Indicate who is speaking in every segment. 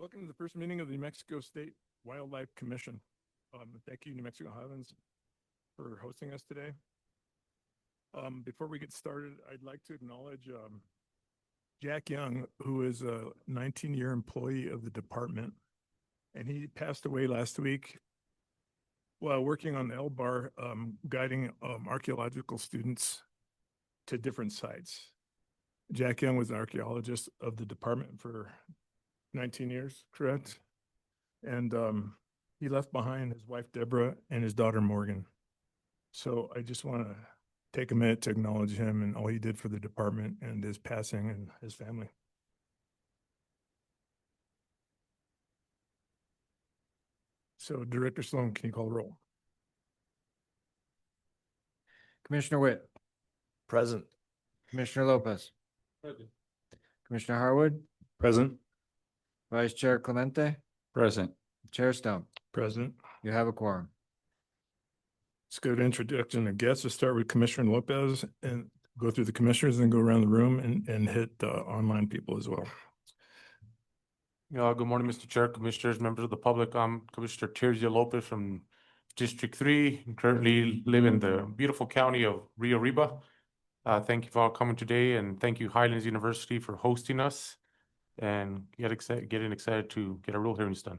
Speaker 1: Welcome to the first meeting of the New Mexico State Wildlife Commission. Thank you, New Mexico Highlands, for hosting us today. Before we get started, I'd like to acknowledge Jack Young, who is a 19-year employee of the department, and he passed away last week while working on the L-Bar, guiding archaeological students to different sites. Jack Young was an archaeologist of the department for 19 years, correct? And he left behind his wife, Deborah, and his daughter, Morgan. So I just want to take a minute to acknowledge him and all he did for the department and his passing and his family. So Director Sloan, can you call the roll?
Speaker 2: Commissioner Witt.
Speaker 3: Present.
Speaker 2: Commissioner Lopez.
Speaker 3: Present.
Speaker 2: Commissioner Harwood.
Speaker 3: Present.
Speaker 2: Vice Chair Clemente.
Speaker 3: Present.
Speaker 2: Chair Stone.
Speaker 1: Present.
Speaker 2: You have a quorum.
Speaker 1: Let's go to introduction of guests. Let's start with Commissioner Lopez and go through the commissioners and go around the room and hit online people as well.
Speaker 4: Good morning, Mr. Chair, Commissioners, members of the public. I'm Commissioner Tercio Lopez from District 3. I currently live in the beautiful county of Rio Arriba. Thank you for all coming today, and thank you Highlands University for hosting us and getting excited to get our rule hearings done.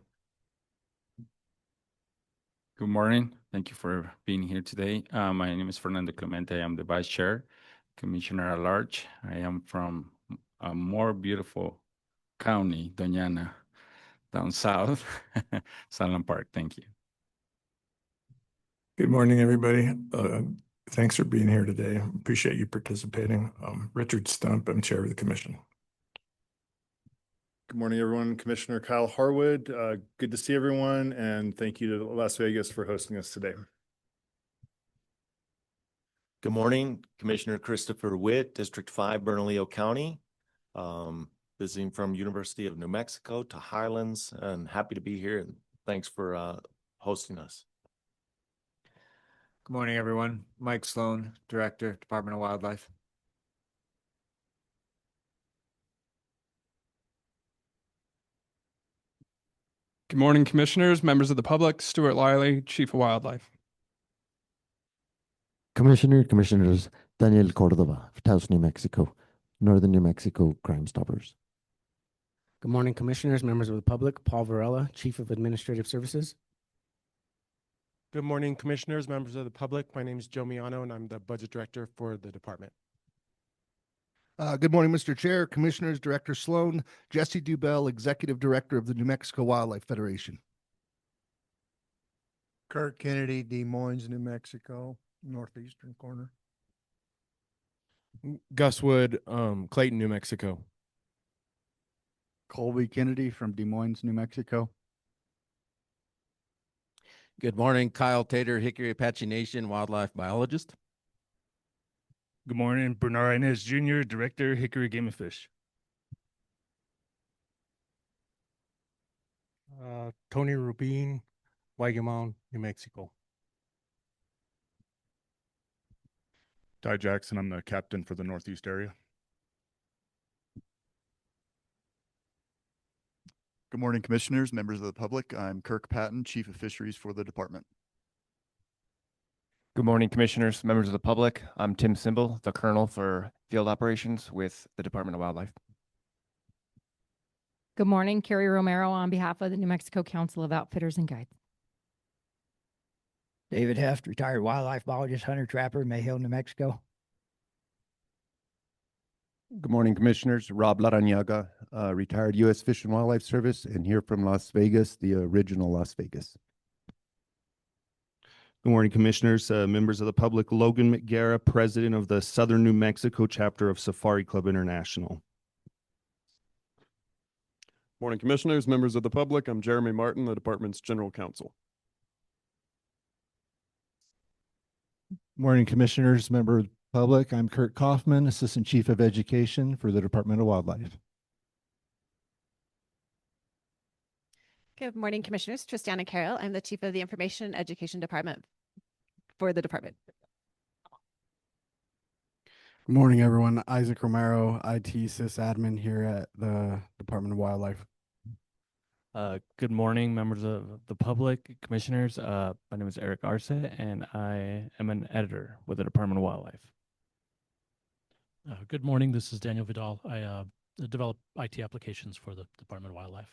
Speaker 5: Good morning. Thank you for being here today. My name is Fernando Clemente. I'm the Vice Chair, Commissioner at Large. I am from a more beautiful county, Doñana, down south, Sunland Park. Thank you.
Speaker 1: Good morning, everybody. Thanks for being here today. Appreciate you participating. Richard Stump, I'm Chair of the Commission.
Speaker 6: Good morning, everyone. Commissioner Kyle Harwood. Good to see everyone, and thank you to Las Vegas for hosting us today.
Speaker 3: Good morning, Commissioner Christopher Witt, District 5, Bernalillo County. Visiting from University of New Mexico to Highlands, and happy to be here, and thanks for hosting us.
Speaker 2: Good morning, everyone. Mike Sloan, Director, Department of Wildlife.
Speaker 7: Good morning, Commissioners, members of the public. Stuart Liley, Chief of Wildlife.
Speaker 8: Commissioners, Daniel Cordova, Taos, New Mexico, Northern New Mexico Crime Stoppers.
Speaker 9: Good morning, Commissioners, members of the public. Paul Varela, Chief of Administrative Services.
Speaker 10: Good morning, Commissioners, members of the public. My name is Joe Miano, and I'm the Budget Director for the department.
Speaker 11: Good morning, Mr. Chair, Commissioners, Director Sloan, Jesse Dubell, Executive Director of the New Mexico Wildlife Federation.
Speaker 12: Kurt Kennedy, Des Moines, New Mexico, northeastern corner.
Speaker 10: Gus Wood, Clayton, New Mexico.
Speaker 13: Colby Kennedy from Des Moines, New Mexico.
Speaker 14: Good morning, Kyle Tater, Hickory Apache Nation wildlife biologist.
Speaker 15: Good morning, Bernard Inez Jr., Director, Hickory Game and Fish.
Speaker 16: Tony Rubin, Waigamon, New Mexico.
Speaker 17: Ty Jackson, I'm the captain for the Northeast area.
Speaker 18: Good morning, Commissioners, members of the public. I'm Kirk Patton, Chief of Fisheries for the department.
Speaker 19: Good morning, Commissioners, members of the public. I'm Tim Simbel, the Colonel for Field Operations with the Department of Wildlife.
Speaker 20: Good morning, Carrie Romero on behalf of the New Mexico Council of Outfitters and Guides.
Speaker 2: David Heft, retired wildlife biologist, hunter trapper, Mayhill, New Mexico.
Speaker 6: Good morning, Commissioners. Rob Laranaga, retired U.S. Fish and Wildlife Service, and here from Las Vegas, the original Las Vegas.
Speaker 3: Good morning, Commissioners, members of the public. Logan McGarrah, President of the Southern New Mexico chapter of Safari Club International.
Speaker 17: Morning, Commissioners, members of the public. I'm Jeremy Martin, the department's General Counsel.
Speaker 16: Morning, Commissioners, member of the public. I'm Kurt Kaufman, Assistant Chief of Education for the Department of Wildlife.
Speaker 4: Good morning, Commissioners. Tristana Carroll. I'm the Chief of the Information and Education Department for the department.
Speaker 13: Good morning, everyone. Isaac Romero, IT sysadmin here at the Department of Wildlife.
Speaker 21: Good morning, members of the public, commissioners. My name is Eric Arce, and I am an editor with the Department of Wildlife.
Speaker 22: Good morning. This is Daniel Vidal. I develop IT applications for the Department of Wildlife.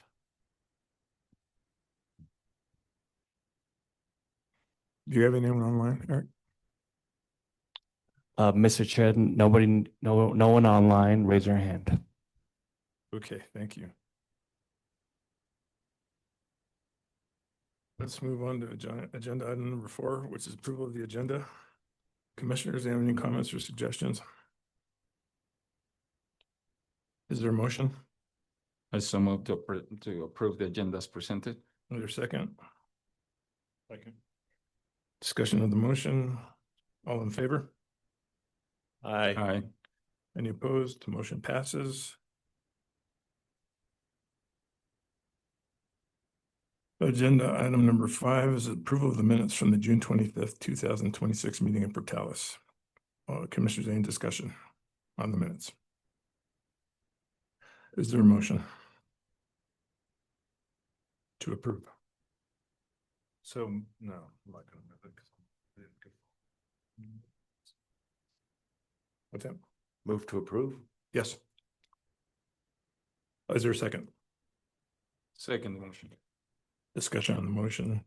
Speaker 1: Do you have anyone online, Eric?
Speaker 21: Mr. Chair, no one online. Raise your hand.
Speaker 1: Okay, thank you. Let's move on to agenda item number 4, which is approval of the agenda. Commissioners, have any comments or suggestions? Is there a motion?
Speaker 5: I so move to approve the agenda as presented.
Speaker 1: Is there a second? Second. Discussion of the motion. All in favor?
Speaker 3: Aye.
Speaker 5: Aye.
Speaker 1: Any opposed? Motion passes. Agenda item number 5 is approval of the minutes from the June 25th, 2026 meeting in Portales. Commissioners, any discussion on the minutes? Is there a motion to approve?
Speaker 15: So, no, I'm not gonna move it.
Speaker 1: What's that?
Speaker 3: Move to approve?
Speaker 1: Yes. Is there a second?
Speaker 5: Second motion.
Speaker 1: Discussion on the motion.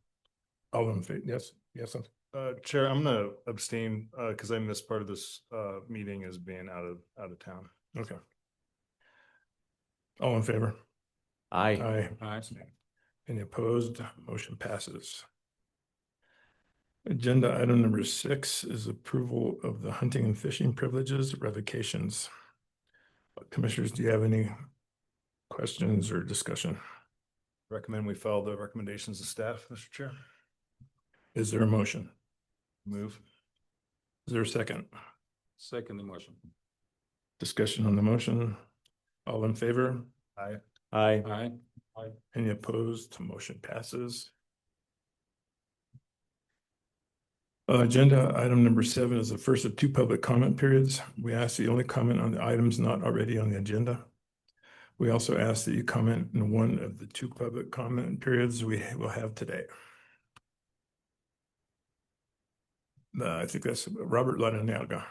Speaker 1: All in favor? Yes, yes.
Speaker 15: Chair, I'm gonna abstain, because I missed part of this, meeting as being out of town.
Speaker 1: Okay. All in favor?
Speaker 3: Aye.
Speaker 1: Aye. Any opposed? Motion passes. Agenda item number 6 is approval of the hunting and fishing privileges revocations. Commissioners, do you have any questions or discussion?
Speaker 15: Recommend we follow the recommendations of staff, Mr. Chair.
Speaker 1: Is there a motion?
Speaker 15: Move.
Speaker 1: Is there a second?
Speaker 5: Second motion.
Speaker 1: Discussion on the motion. All in favor?
Speaker 15: Aye.
Speaker 3: Aye.
Speaker 5: Aye.
Speaker 1: Any opposed? Motion passes. Agenda item number 7 is the first of 2 public comment periods. We ask that you only comment on the items not already on the agenda. We also ask that you comment in one of the 2 public comment periods we will have today. I think that's Robert Ladaniaga.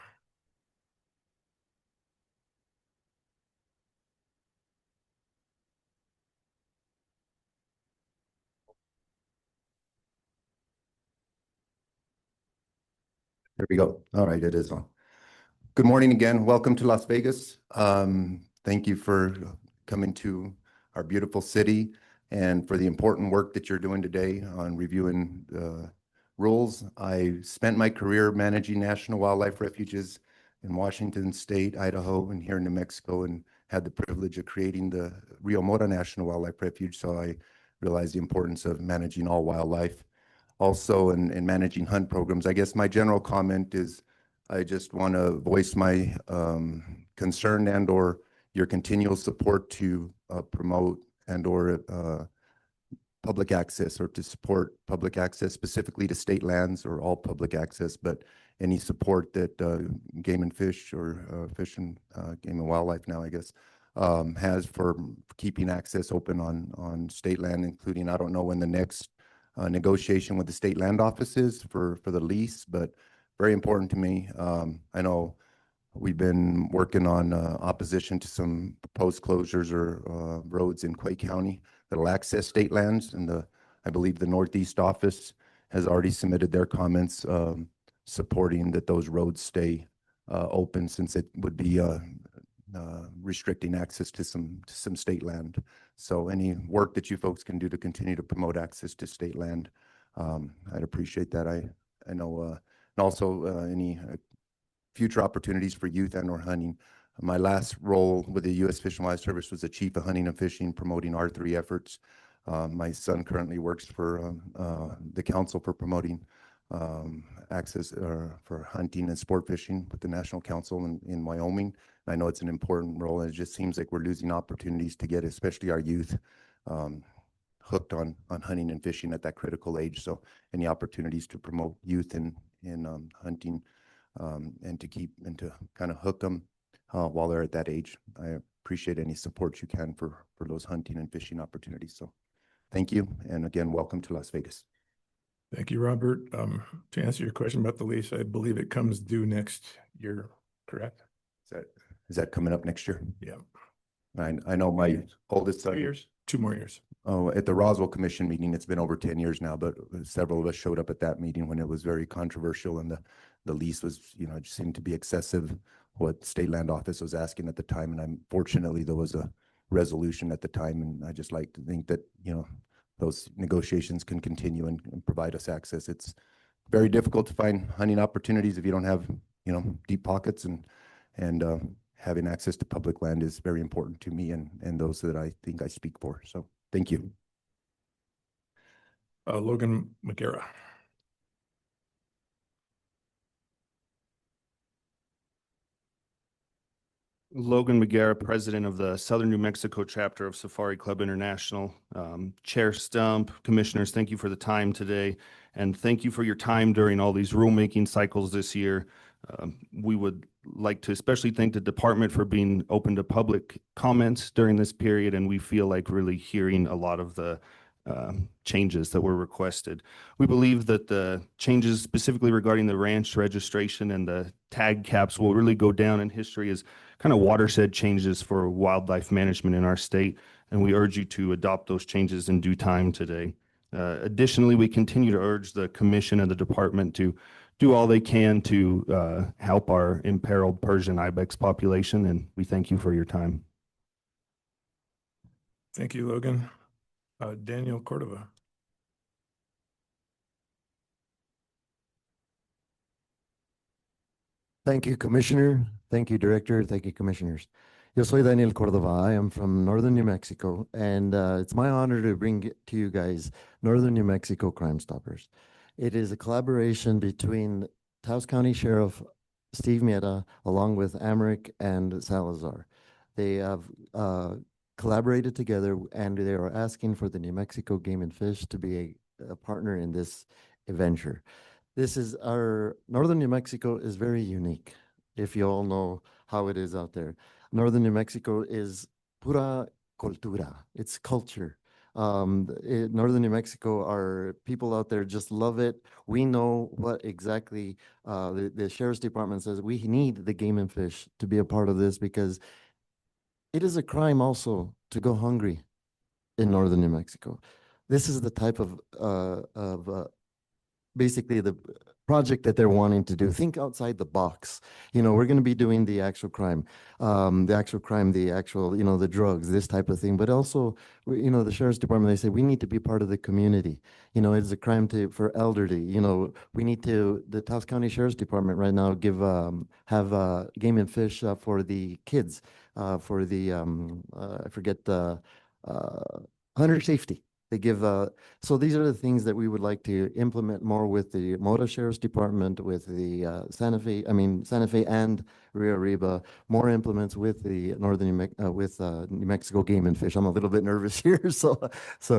Speaker 6: There we go. All right, it is on. Good morning again. Welcome to Las Vegas. Thank you for coming to our beautiful city and for the important work that you're doing today on reviewing rules. I spent my career managing national wildlife refuges in Washington State, Idaho, and here in New Mexico, and had the privilege of creating the Rio Mora National Wildlife Refuge. So I realized the importance of managing all wildlife. Also in managing hunt programs. I guess my general comment is I just want to voice my concern and or your continual support to promote and or public access or to support public access specifically to state lands or all public access, but any support that Game and Fish or Fish and Game and Wildlife now, I guess, has for keeping access open on state land, including, I don't know when the next negotiation with the state land offices for the lease, but very important to me. I know we've been working on opposition to some proposed closures or roads in Quay County that'll access state lands, and I believe the Northeast office has already submitted their comments supporting that those roads stay open, since it would be restricting access to some state land. So any work that you folks can do to continue to promote access to state land, I'd appreciate that. I know, and also any future opportunities for youth and or hunting. My last role with the U.S. Fish and Wildlife Service was the Chief of Hunting and Fishing, promoting R3 efforts. My son currently works for the Council for Promoting Access for Hunting and Sport Fishing with the National Council in Wyoming. I know it's an important role, and it just seems like we're losing opportunities to get, especially our youth, hooked on hunting and fishing at that critical age. So any opportunities to promote youth in hunting and to kind of hook them while they're at that age. I appreciate any support you can for those hunting and fishing opportunities. So Thank you. And again, welcome to Las Vegas.
Speaker 1: Thank you, Robert. To answer your question about the lease, I believe it comes due next year, correct?
Speaker 6: Is that coming up next year?
Speaker 1: Yeah.
Speaker 6: I know my oldest son.
Speaker 1: 2 years, 2 more years.
Speaker 6: Oh, at the Roswell Commission meeting, it's been over 10 years now, but several of us showed up at that meeting when it was very controversial and the lease was, it seemed to be excessive, what State Land Office was asking at the time. And fortunately, there was a resolution at the time. And I just like to think that, those negotiations can continue and provide us access. It's very difficult to find hunting opportunities if you don't have, deep pockets and having access to public land is very important to me and those that I think I speak for. So thank you.
Speaker 1: Logan McGarrah.
Speaker 7: Logan McGarrah, president of the Southern New Mexico chapter of Safari Club International. Chair Stump, commissioners, thank you for the time today. And thank you for your time during all these rulemaking cycles this year. We would like to especially thank the department for being open to public comments during this period. And we feel like really hearing a lot of the changes that were requested. We believe that the changes specifically regarding the ranch registration and the tag caps will really go down in history as kind of watershed changes for wildlife management in our state. And we urge you to adopt those changes in due time today. Additionally, we continue to urge the commission and the department to do all they can to help our imperiled Persian ibex population. And we thank you for your time.
Speaker 1: Thank you, Logan. Daniel Cordova.
Speaker 8: Thank you, Commissioner. Thank you, Director. Thank you, Commissioners. Yo soy Daniel Cordova. I am from Northern New Mexico, and it's my honor to bring to you guys Northern New Mexico Crime Stoppers. It is a collaboration between Taos County Sheriff Steve Mieta along with Amric and Salazar. They have collaborated together, and they are asking for the New Mexico Game and Fish to be a partner in this adventure. This is our Northern New Mexico is very unique, if you all know how it is out there. Northern New Mexico is pura cultura. It's culture. Northern New Mexico, our people out there just love it. We know what exactly the Sheriff's Department says. We need the Game and Fish to be a part of this because it is a crime also to go hungry in Northern New Mexico. This is the type of basically the project that they're wanting to do. Think outside the box. We're going to be doing the actual crime, the drugs, this type of thing. But also, the Sheriff's Department, they say we need to be part of the community. It's a crime for elderly. We need to, the Taos County Sheriff's Department right now have Game and Fish for the kids, for the, I forget the hunter safety. They give, so these are the things that we would like to implement more with the Mora Sheriff's Department, with the Santa Fe and Rio Arriba, more implements with the New Mexico Game and Fish. I'm a little bit nervous here, so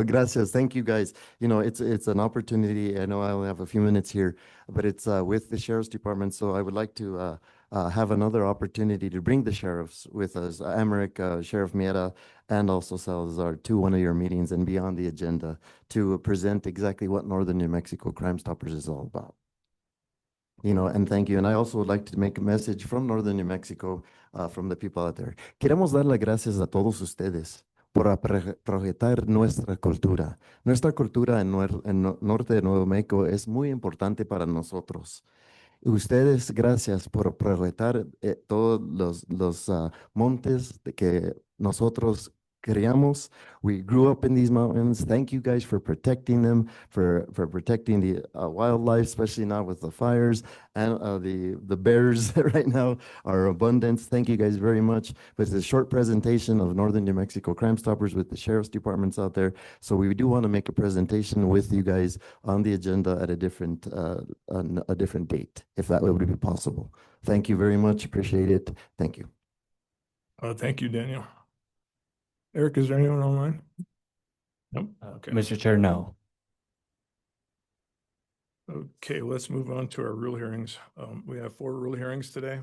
Speaker 8: gracias. Thank you guys. It's an opportunity. I know I only have a few minutes here, but it's with the Sheriff's Department. So I would like to have another opportunity to bring the sheriffs with us, Amric, Sheriff Mieta, and also Salazar, to one of your meetings and be on the agenda to present exactly what Northern New Mexico Crime Stoppers is all about. And thank you. And I also would like to make a message from Northern New Mexico, from the people out there. Queremos dar las gracias a todos ustedes por proyectar nuestra cultura. Nuestra cultura en norte de Nuevo México es muy importante para nosotros. Ustedes, gracias por proyectar todos los montes de que nosotros creamos. We grew up in these mountains. Thank you guys for protecting them, for protecting the wildlife, especially now with the fires and the bears right now are abundant. Thank you guys very much. But it's a short presentation of Northern New Mexico Crime Stoppers with the sheriff's departments out there. So we do want to make a presentation with you guys on the agenda at a different date, if that would be possible. Thank you very much. Appreciate it. Thank you.
Speaker 1: Thank you, Daniel. Eric, is there anyone online? Nope. Okay.
Speaker 21: Mr. Chair, no.
Speaker 1: Okay, let's move on to our rule hearings. We have 4 rule hearings today.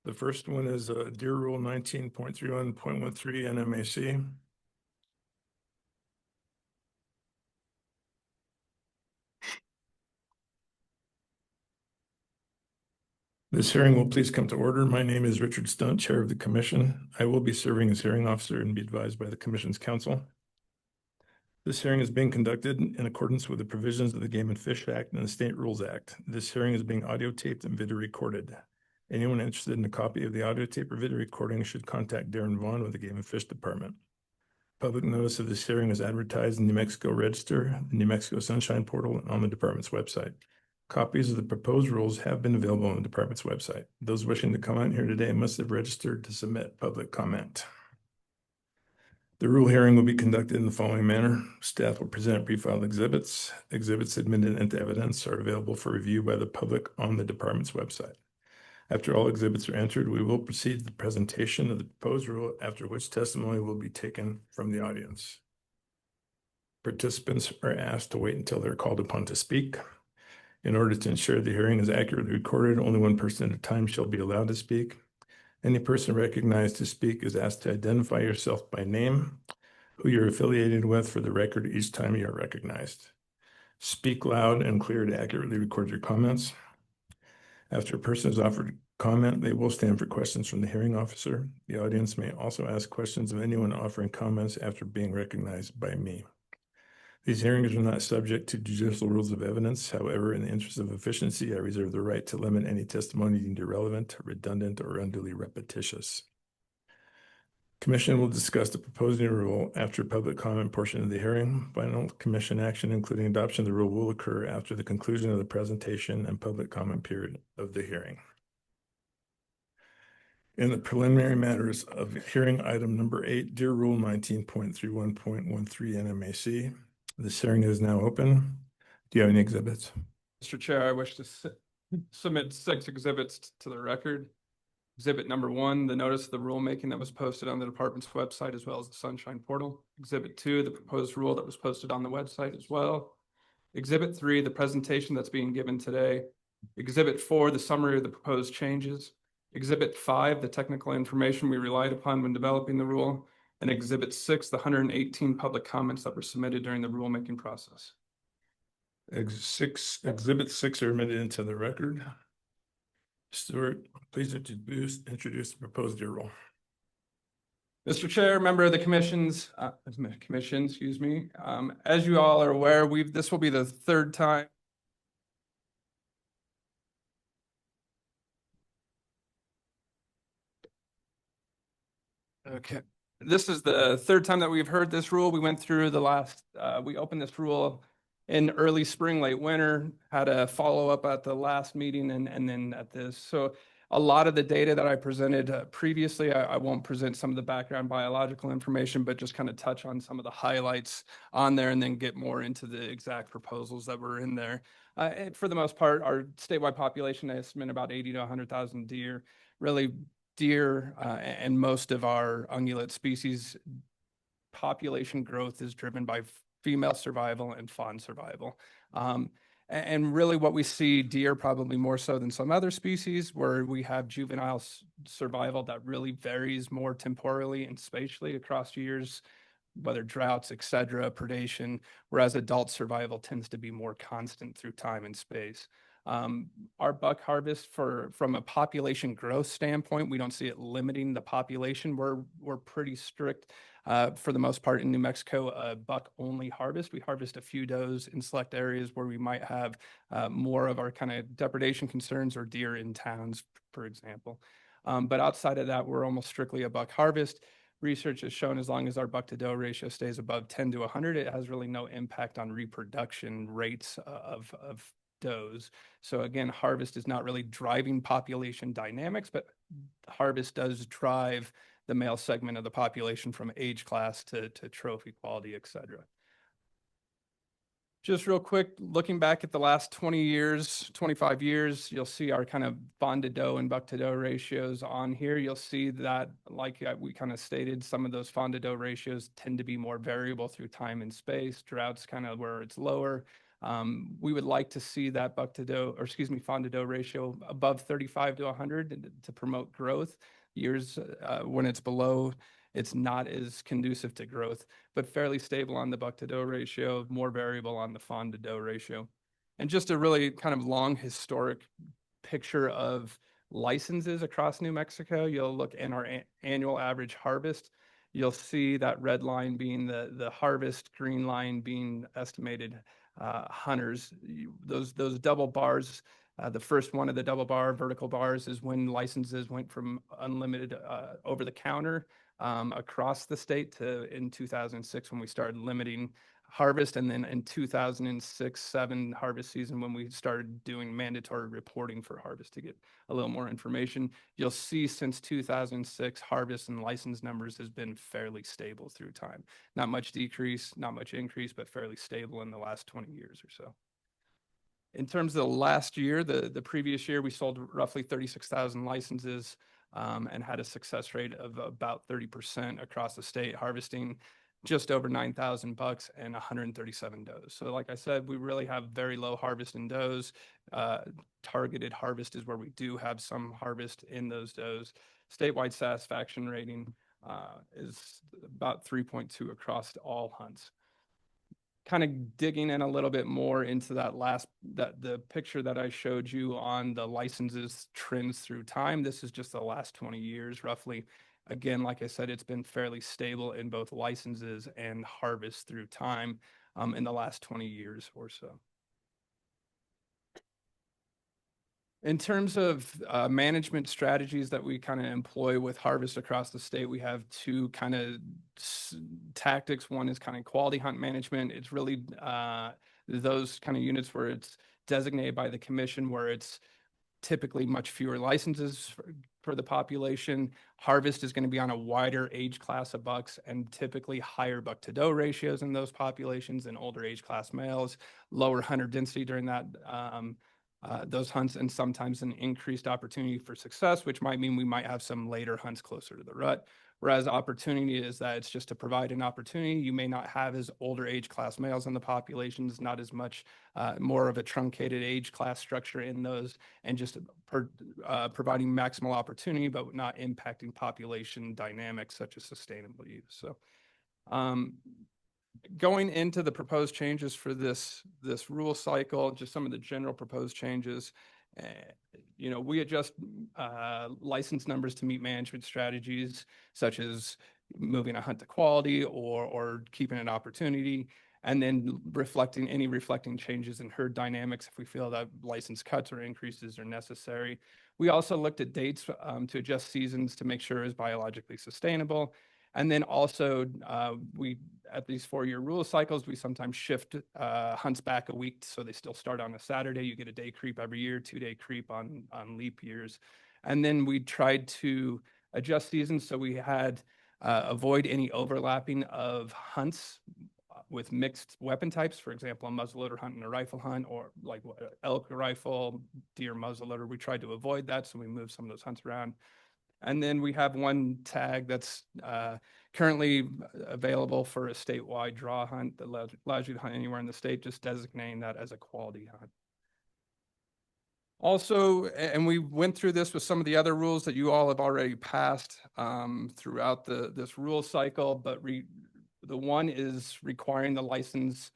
Speaker 1: The first one is Deer Rule 19.31.13 NMAC. This hearing will please come to order. My name is Richard Stunt, Chair of the Commission. I will be serving as hearing officer and be advised by the Commission's counsel. This hearing is being conducted in accordance with the provisions of the Game and Fish Act and the State Rules Act. This hearing is being audio taped and video recorded. Anyone interested in a copy of the audio tape or video recording should contact Darren Vaughn with the Game and Fish Department. Public notice of this hearing is advertised in the New Mexico Register, the New Mexico Sunshine Portal, and on the department's website. Copies of the proposed rules have been available on the department's website. Those wishing to comment here today must have registered to submit public comment. The rule hearing will be conducted in the following manner. Staff will present pre-filed exhibits. Exhibits admitted into evidence are available for review by the public on the department's website. After all exhibits are entered, we will proceed to the presentation of the proposed rule, after which testimony will be taken from the audience. Participants are asked to wait until they're called upon to speak. In order to ensure the hearing is accurately recorded, only one person at a time shall be allowed to speak. Any person recognized to speak is asked to identify yourself by name, who you're affiliated with for the record each time you are recognized. Speak loud and clear to accurately record your comments. After a person is offered comment, they will stand for questions from the hearing officer. The audience may also ask questions of anyone offering comments after being recognized by me. These hearings are not subject to judicial rules of evidence. However, in the interest of efficiency, I reserve the right to limit any testimony deemed irrelevant, redundant, or unduly repetitious. Commission will discuss the proposed new rule after public comment portion of the hearing. Final commission action, including adoption of the rule, will occur after the conclusion of the presentation and public comment period of the hearing. In the preliminary matters of hearing item number 8, Dear Rule 19.31.13 NMAC. This hearing is now open. Do you have any exhibits?
Speaker 9: Mr. Chair, I wish to submit 6 exhibits to the record. Exhibit number 1, the notice of the rulemaking that was posted on the department's website as well as the Sunshine Portal. Exhibit 2, the proposed rule that was posted on the website as well. Exhibit 3, the presentation that's being given today. Exhibit 4, the summary of the proposed changes. Exhibit 5, the technical information we relied upon when developing the rule. And Exhibit 6, the 118 public comments that were submitted during the rulemaking process.
Speaker 1: Exhibit 6 are admitted into the record. Stuart, please introduce the proposed dear rule.
Speaker 9: Mr. Chair, member of the commission, excuse me. As you all are aware, this will be the 3rd time. Okay. This is the 3rd time that we've heard this rule. We went through we opened this rule in early spring, late winter, had a follow-up at the last meeting and then at this. So a lot of the data that I presented previously, I won't present some of the background biological information, but just kind of touch on some of the highlights on there and then get more into the exact proposals that were in there. And for the most part, our statewide population estimate about 80 to 100,000 deer. Really, deer and most of our ungulate species population growth is driven by female survival and fawn survival. And really what we see deer probably more so than some other species where we have juvenile survival that really varies more temporally and spatially across years, whether droughts, et cetera, predation, whereas adult survival tends to be more constant through time and space. Our buck harvest from a population growth standpoint, we don't see it limiting the population. We're pretty strict for the most part in New Mexico, buck only harvest. We harvest a few does in select areas where we might have more of our kind of depredation concerns or deer in towns, for example. But outside of that, we're almost strictly a buck harvest. Research has shown as long as our buck to doe ratio stays above 10 to 100, it has really no impact on reproduction rates of does. So again, harvest is not really driving population dynamics, but harvest does drive the male segment of the population from age class to trophy quality, et cetera. Just real quick, looking back at the last 20 years, 25 years, you'll see our kind of fawn to doe and buck to doe ratios on here. You'll see that, like we kind of stated, some of those fawn to doe ratios tend to be more variable through time and space. Droughts kind of where it's lower. We would like to see that fawn to doe ratio above 35 to 100 to promote growth. Years when it's below, it's not as conducive to growth, but fairly stable on the buck to doe ratio, more variable on the fawn to doe ratio. And just a really kind of long historic picture of licenses across New Mexico, you'll look in our annual average harvest. You'll see that red line being the harvest, green line being estimated hunters. Those double bars, the first one of the double bar vertical bars is when licenses went from unlimited over the counter across the state to in 2006 when we started limiting harvest, and then in 2006-07 harvest season when we started doing mandatory reporting for harvest to get a little more information. You'll see since 2006 harvest and license numbers has been fairly stable through time. Not much decrease, not much increase, but fairly stable in the last 20 years or so. In terms of the last year, the previous year, we sold roughly 36,000 licenses and had a success rate of about 30% across the state, harvesting just over 9,000 bucks and 137 does. So like I said, we really have very low harvest in does. Targeted harvest is where we do have some harvest in those does. Statewide satisfaction rating is about 3.2 across all hunts. Kind of digging in a little bit more into the picture that I showed you on the licenses trends through time. This is just the last 20 years roughly. Again, like I said, it's been fairly stable in both licenses and harvest through time in the last 20 years or so. In terms of management strategies that we kind of employ with harvest across the state, we have two kind of tactics. One is kind of quality hunt management. It's really those kind of units where it's designated by the commission, where it's typically much fewer licenses for the population. Harvest is going to be on a wider age class of bucks and typically higher buck to doe ratios in those populations and older age class males, lower hunter density during that those hunts, and sometimes an increased opportunity for success, which might mean we might have some later hunts closer to the rut. Whereas opportunity is that it's just to provide an opportunity. You may not have as older age class males in the populations, not as much, more of a truncated age class structure in those, and just providing maximal opportunity, but not impacting population dynamics such as sustainable use. So going into the proposed changes for this rule cycle, just some of the general proposed changes. You know, we adjust license numbers to meet management strategies, such as moving a hunt to quality or keeping an opportunity, and then reflecting changes in herd dynamics if we feel that license cuts or increases are necessary. We also looked at dates to adjust seasons to make sure it is biologically sustainable. And then also, we at these 4-year rule cycles, we sometimes shift hunts back a week, so they still start on a Saturday. You get a day creep every year, 2-day creep on leap years. And then we tried to adjust seasons, so we had avoid any overlapping of hunts with mixed weapon types. For example, a muzzleloader hunt and a rifle hunt, or like elk rifle, deer muzzleloader. We tried to avoid that, so we moved some of those hunts around. And then we have one tag that's currently available for a statewide draw hunt that allows you to hunt anywhere in the state, just designating that as a quality hunt. Also, and we went through this with some of the other rules that you all have already passed throughout this rule cycle, but the one is requiring the license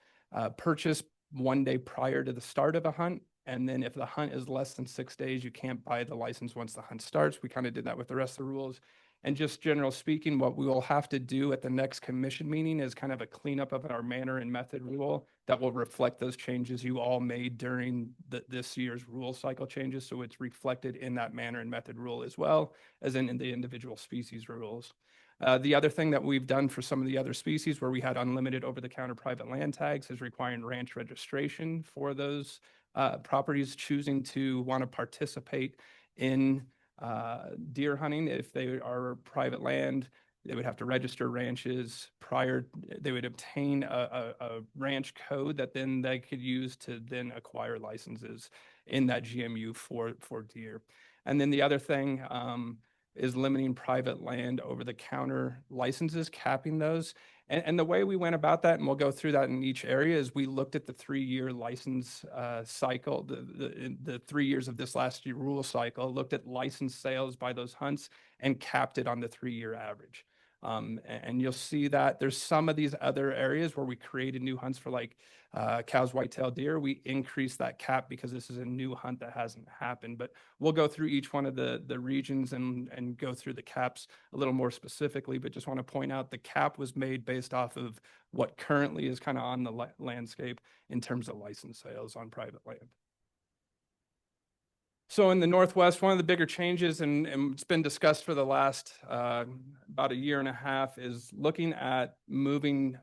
Speaker 9: purchase 1 day prior to the start of a hunt. And then if the hunt is less than 6 days, you can't buy the license once the hunt starts. We kind of did that with the rest of the rules. And just general speaking, what we will have to do at the next commission meeting is kind of a cleanup of our manner and method rule that will reflect those changes you all made during this year's rule cycle changes. So it's reflected in that manner and method rule as well as in the individual species rules. The other thing that we've done for some of the other species where we had unlimited over-the-counter private land tags is requiring ranch registration for those properties choosing to want to participate in deer hunting. If they are private land, they would have to register ranches prior. They would obtain a ranch code that then they could use to then acquire licenses in that GMU for deer. And then the other thing is limiting private land over-the-counter licenses, capping those. And the way we went about that, and we'll go through that in each area, is we looked at the 3-year license cycle, the 3 years of this last year rule cycle, looked at license sales by those hunts and capped it on the 3-year average. And you'll see that there's some of these other areas where we created new hunts for like cows, white-tailed deer. We increased that cap because this is a new hunt that hasn't happened. But we'll go through each one of the regions and go through the caps a little more specifically. But just want to point out the cap was made based off of what currently is kind of on the landscape in terms of license sales on private land. So in the Northwest, one of the bigger changes, and it's been discussed for the last about a year and a half, is looking at moving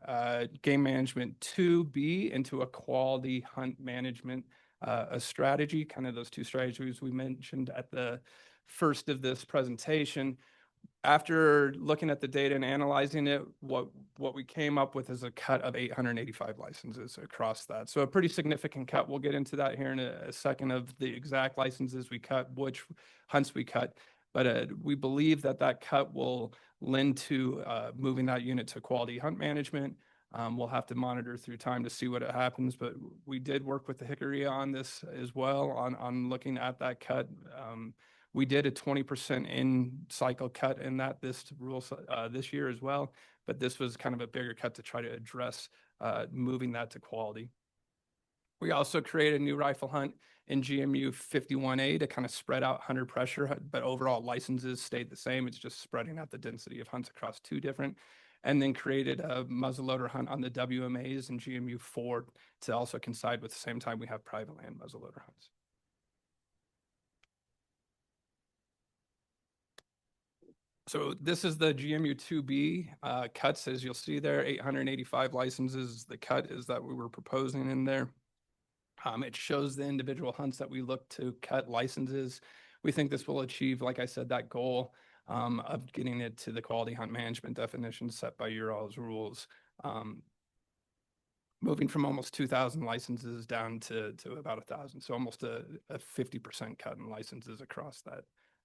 Speaker 9: game management 2B into a quality hunt management a strategy, kind of those two strategies we mentioned at the first of this presentation. After looking at the data and analyzing it, what we came up with is a cut of 885 licenses across that. So a pretty significant cut. We'll get into that here in a second of the exact licenses we cut, which hunts we cut. But we believe that that cut will lend to moving that unit to quality hunt management. We'll have to monitor through time to see what happens, but we did work with the Hickory on this as well, on looking at that cut. We did a 20% in cycle cut in that this year as well, but this was kind of a bigger cut to try to address moving that to quality. We also created a new rifle hunt in GMU 51A to kind of spread out hunter pressure, but overall licenses stayed the same. It's just spreading out the density of hunts across two different, and then created a muzzleloader hunt on the WMAs in GMU 4 to also coincide with the same time we have private land muzzleloader hunts. So this is the GMU 2B cuts, as you'll see there, 885 licenses. The cut is that we were proposing in there. It shows the individual hunts that we look to cut licenses. We think this will achieve, like I said, that goal of getting it to the quality hunt management definition set by your all's rules. Moving from almost 2,000 licenses down to about 1,000. So almost a 50% cut in licenses across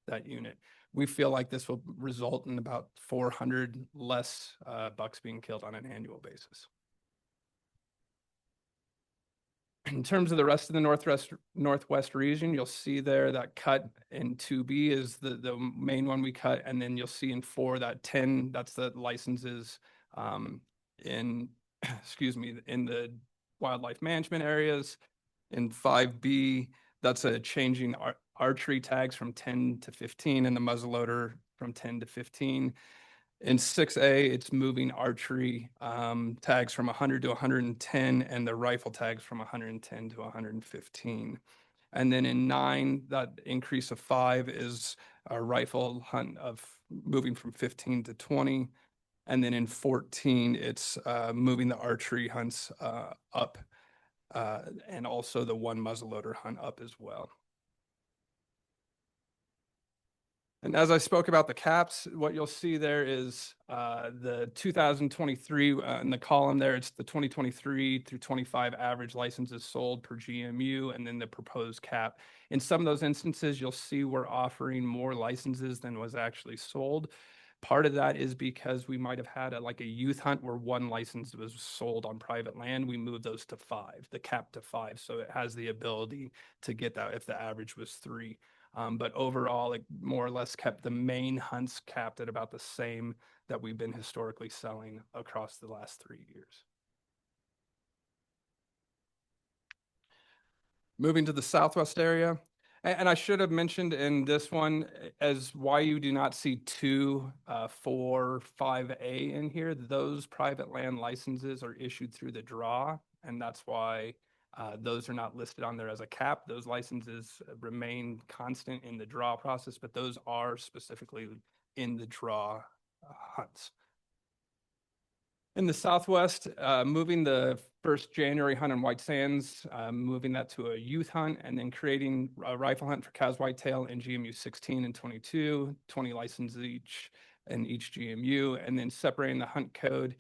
Speaker 9: that unit. We feel like this will result in about 400 less bucks being killed on an annual basis. In terms of the rest of the Northwest region, you'll see there that cut in 2B is the main one we cut. And then you'll see in 4 that 10, that's the licenses in, excuse me, in the wildlife management areas. In 5B, that's a changing archery tags from 10 to 15 and the muzzleloader from 10 to 15. In 6A, it's moving archery tags from 100 to 110 and the rifle tags from 110 to 115. And then in 9, that increase of 5 is a rifle hunt of moving from 15 to 20. And then in 14, it's moving the archery hunts up and also the one muzzleloader hunt up as well. And as I spoke about the caps, what you'll see there is the 2023 in the column there, it's the 2023 through 25 average licenses sold per GMU, and then the proposed cap. In some of those instances, you'll see we're offering more licenses than was actually sold. Part of that is because we might have had like a youth hunt where 1 license was sold on private land. We moved those to 5, the cap to 5. So it has the ability to get that if the average was 3. But overall, it more or less kept the main hunts capped at about the same that we've been historically selling across the last 3 years. Moving to the Southwest area. And I should have mentioned in this one as why you do not see 2, 4, 5A in here. Those private land licenses are issued through the draw, and that's why those are not listed on there as a cap. Those licenses remain constant in the draw process, but those are specifically in the draw hunts. In the Southwest, moving the first January hunt in White Sands, moving that to a youth hunt, and then creating a rifle hunt for cows whitetail in GMU 16 and 22, 20 licenses each in each GMU, and then separating the hunt code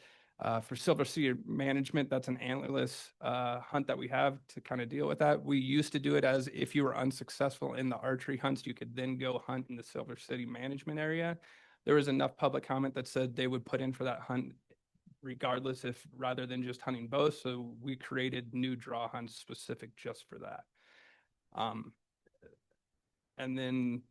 Speaker 9: for silver cedar management. That's an antlerless hunt that we have to kind of deal with that. We used to do it as if you were unsuccessful in the archery hunts, you could then go hunt in the Silver City management area. There was enough public comment that said they would put in for that hunt regardless, if rather than just hunting both. So we created new draw hunts specific just for that. And then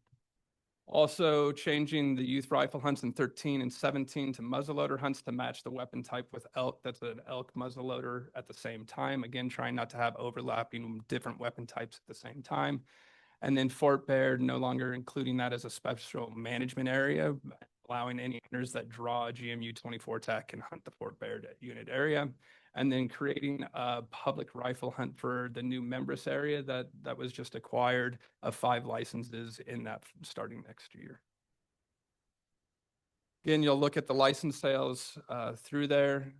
Speaker 9: Also changing the youth rifle hunts in 13 and 17 to muzzleloader hunts to match the weapon type with elk. That's an elk muzzleloader at the same time. Again, trying not to have overlapping different weapon types at the same time. And then Fort Baird, no longer including that as a special management area, allowing any hunters that draw a GMU 24 tag can hunt the Fort Baird unit area. And then creating a public rifle hunt for the new Membris area that was just acquired of 5 licenses in that starting next year. Again, you'll look at the license sales through there,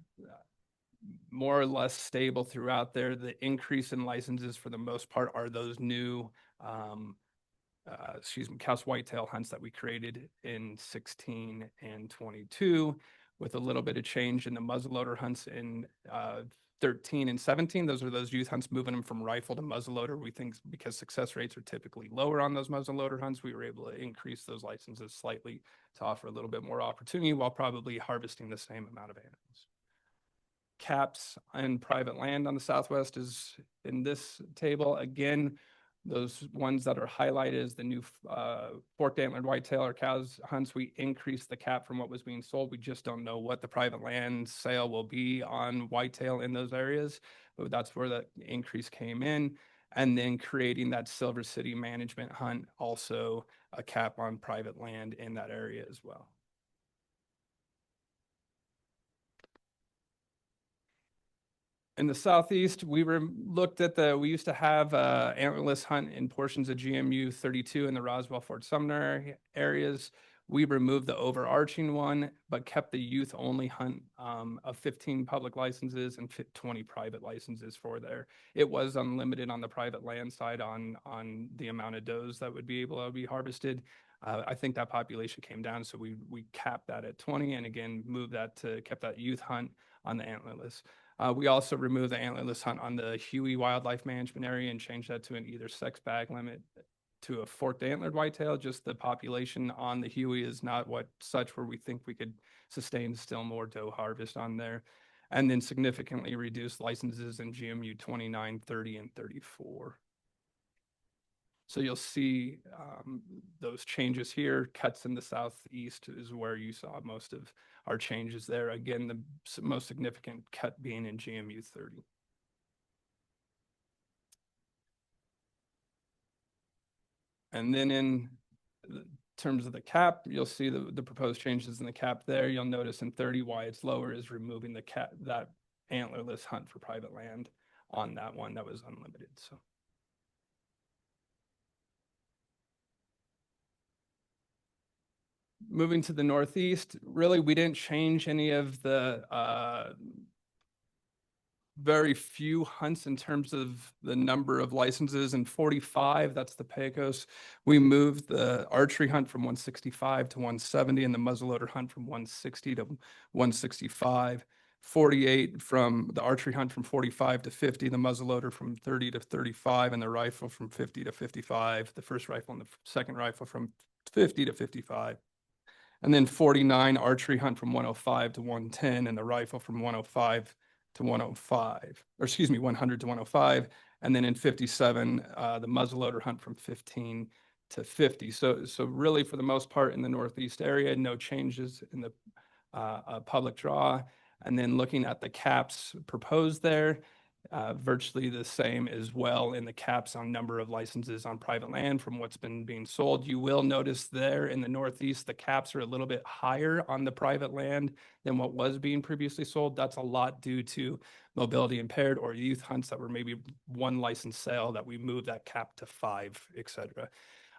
Speaker 9: more or less stable throughout there. The increase in licenses for the most part are those new Couse whitetail hunts that we created in 16 and 22, with a little bit of change in the muzzleloader hunts in 13 and 17. Those are those youth hunts, moving them from rifle to muzzleloader. We think because success rates are typically lower on those muzzleloader hunts, we were able to increase those licenses slightly to offer a little bit more opportunity while probably harvesting the same amount of animals. Caps and private land on the Southwest is in this table. Again, those ones that are highlighted as the new forked antlered whitetail or cows hunts, we increased the cap from what was being sold. We just don't know what the private land sale will be on whitetail in those areas, but that's where that increase came in. And then creating that Silver City management hunt, also a cap on private land in that area as well. In the Southeast, we looked at we used to have antlerless hunt in portions of GMU 32 in the Roswell, Fort Sumner areas. We removed the overarching one, but kept the youth only hunt of 15 public licenses and 20 private licenses for there. It was unlimited on the private land side on the amount of does that would be able to be harvested. I think that population came down, so we capped that at 20, and again, kept that youth hunt on the antlerless. We also removed the antlerless hunt on the Huey Wildlife Management Area and changed that to an either sex bag limit to a forked antlered whitetail. Just the population on the Huey is not such where we think we could sustain still more doe harvest on there. And then significantly reduced licenses in GMU 29, 30, and 34. So you'll see those changes here. Cuts in the Southeast is where you saw most of our changes there. Again, the most significant cut being in GMU 30. And then in terms of the cap, you'll see the proposed changes in the cap there. You'll notice in 30 why it's lower is removing the cap, that antlerless hunt for private land on that one that was unlimited. So. Moving to the Northeast, really, we didn't change any of the very few hunts in terms of the number of licenses. In 45, that's the Pecos. We moved the archery hunt from 165 to 170 and the muzzleloader hunt from 160 to 165. 48 from the archery hunt from 45 to 50, the muzzleloader from 30 to 35, and the rifle from 50 to 55, the first rifle and the second rifle from 50 to 55. And then 49 archery hunt from 105 to 110 and the rifle from 105 to 105, or excuse me, 100 to 105. And then in 57, the muzzleloader hunt from 15 to 50. So really for the most part in the Northeast area, no changes in the public draw. And then looking at the caps proposed there, virtually the same as well in the caps on number of licenses on private land from what's been being sold. You will notice there in the Northeast, the caps are a little bit higher on the private land than what was being previously sold. That's a lot due to mobility impaired or youth hunts that were maybe one license sale that we moved that cap to 5, etc.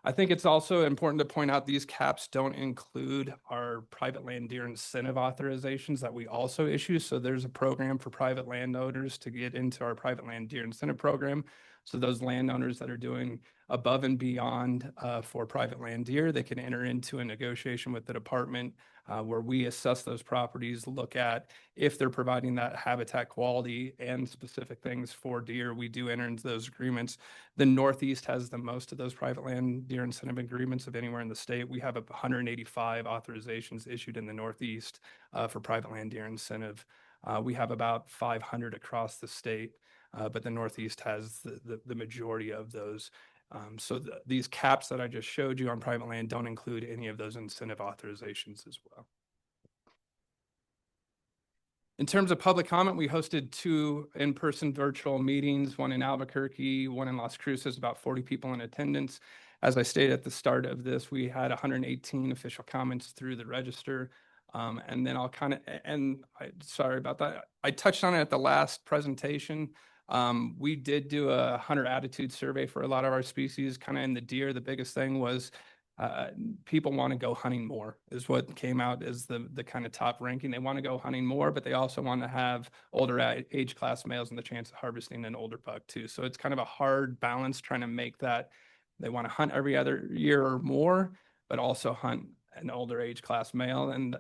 Speaker 9: I think it's also important to point out these caps don't include our private land deer incentive authorizations that we also issue. So there's a program for private landowners to get into our private land deer incentive program. So those landowners that are doing above and beyond for private land deer, they can enter into a negotiation with the department where we assess those properties, look at if they're providing that habitat quality and specific things for deer. We do enter into those agreements. The Northeast has the most of those private land deer incentive agreements of anywhere in the state. We have 185 authorizations issued in the Northeast for private land deer incentive. We have about 500 across the state, but the Northeast has the majority of those. These caps that I just showed you on private land don't include any of those incentive authorizations as well. In terms of public comment, we hosted 2 in-person virtual meetings, one in Albuquerque, one in Las Cruces, about 40 people in attendance. As I stated at the start of this, we had 118 official comments through the register. And then sorry about that. I touched on it at the last presentation. We did do a hunter attitude survey for a lot of our species, kind of in the deer. The biggest thing was people want to go hunting more is what came out as the kind of top ranking. They want to go hunting more, but they also want to have older age class males and the chance of harvesting an older buck too. So it's kind of a hard balance trying to make that. They want to hunt every other year or more, but also hunt an older age class male. And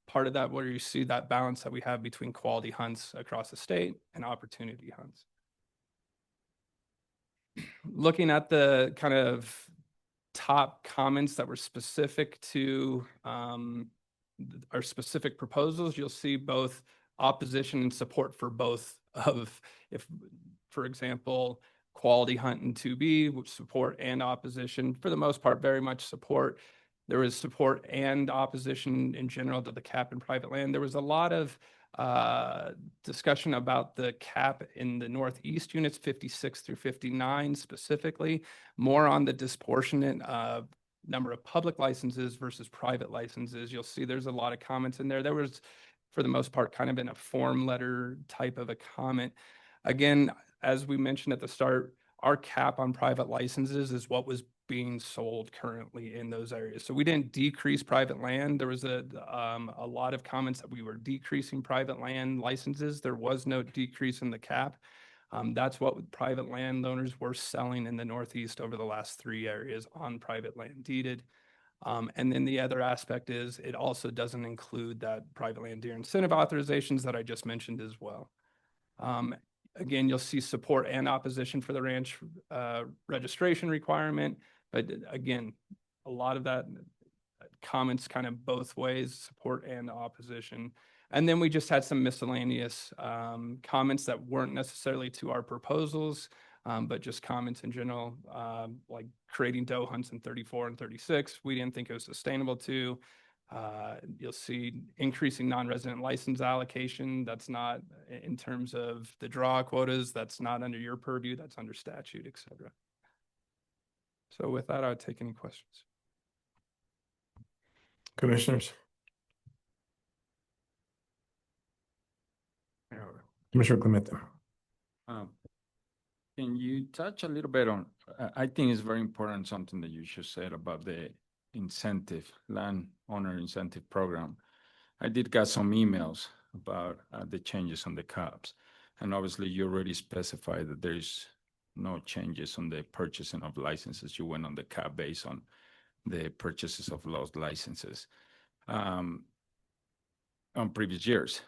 Speaker 9: part of that where you see that balance that we have between quality hunts across the state and opportunity hunts. Looking at the kind of top comments that were specific to our specific proposals, you'll see both opposition and support for both of, if, for example, quality hunt in 2B, which support and opposition, for the most part, very much support. There was support and opposition in general to the cap in private land. There was a lot of discussion about the cap in the Northeast units, 56 through 59 specifically, more on the disproportionate number of public licenses versus private licenses. You'll see there's a lot of comments in there. There was, for the most part, kind of in a form letter type of a comment. Again, as we mentioned at the start, our cap on private licenses is what was being sold currently in those areas. So we didn't decrease private land. There was a lot of comments that we were decreasing private land licenses. There was no decrease in the cap. That's what private landowners were selling in the Northeast over the last 3 areas on private land deeded. And then the other aspect is it also doesn't include that private land deer incentive authorizations that I just mentioned as well. Again, you'll see support and opposition for the ranch registration requirement. But again, a lot of that comments kind of both ways, support and opposition. And then we just had some miscellaneous comments that weren't necessarily to our proposals, but just comments in general, like creating doe hunts in 34 and 36. We didn't think it was sustainable to. You'll see increasing non-resident license allocation. That's not in terms of the draw quotas. That's not under your purview. That's under statute, et cetera. So with that, I would take any questions.
Speaker 1: Commissioners. Commissioner Clemente.
Speaker 5: Can you touch a little bit on, I think it's very important, something that you just said about the incentive, landowner incentive program. I did get some emails about the changes on the caps. And obviously you already specified that there's no changes on the purchasing of licenses. You went on the cap based on the purchases of lost licenses on previous years.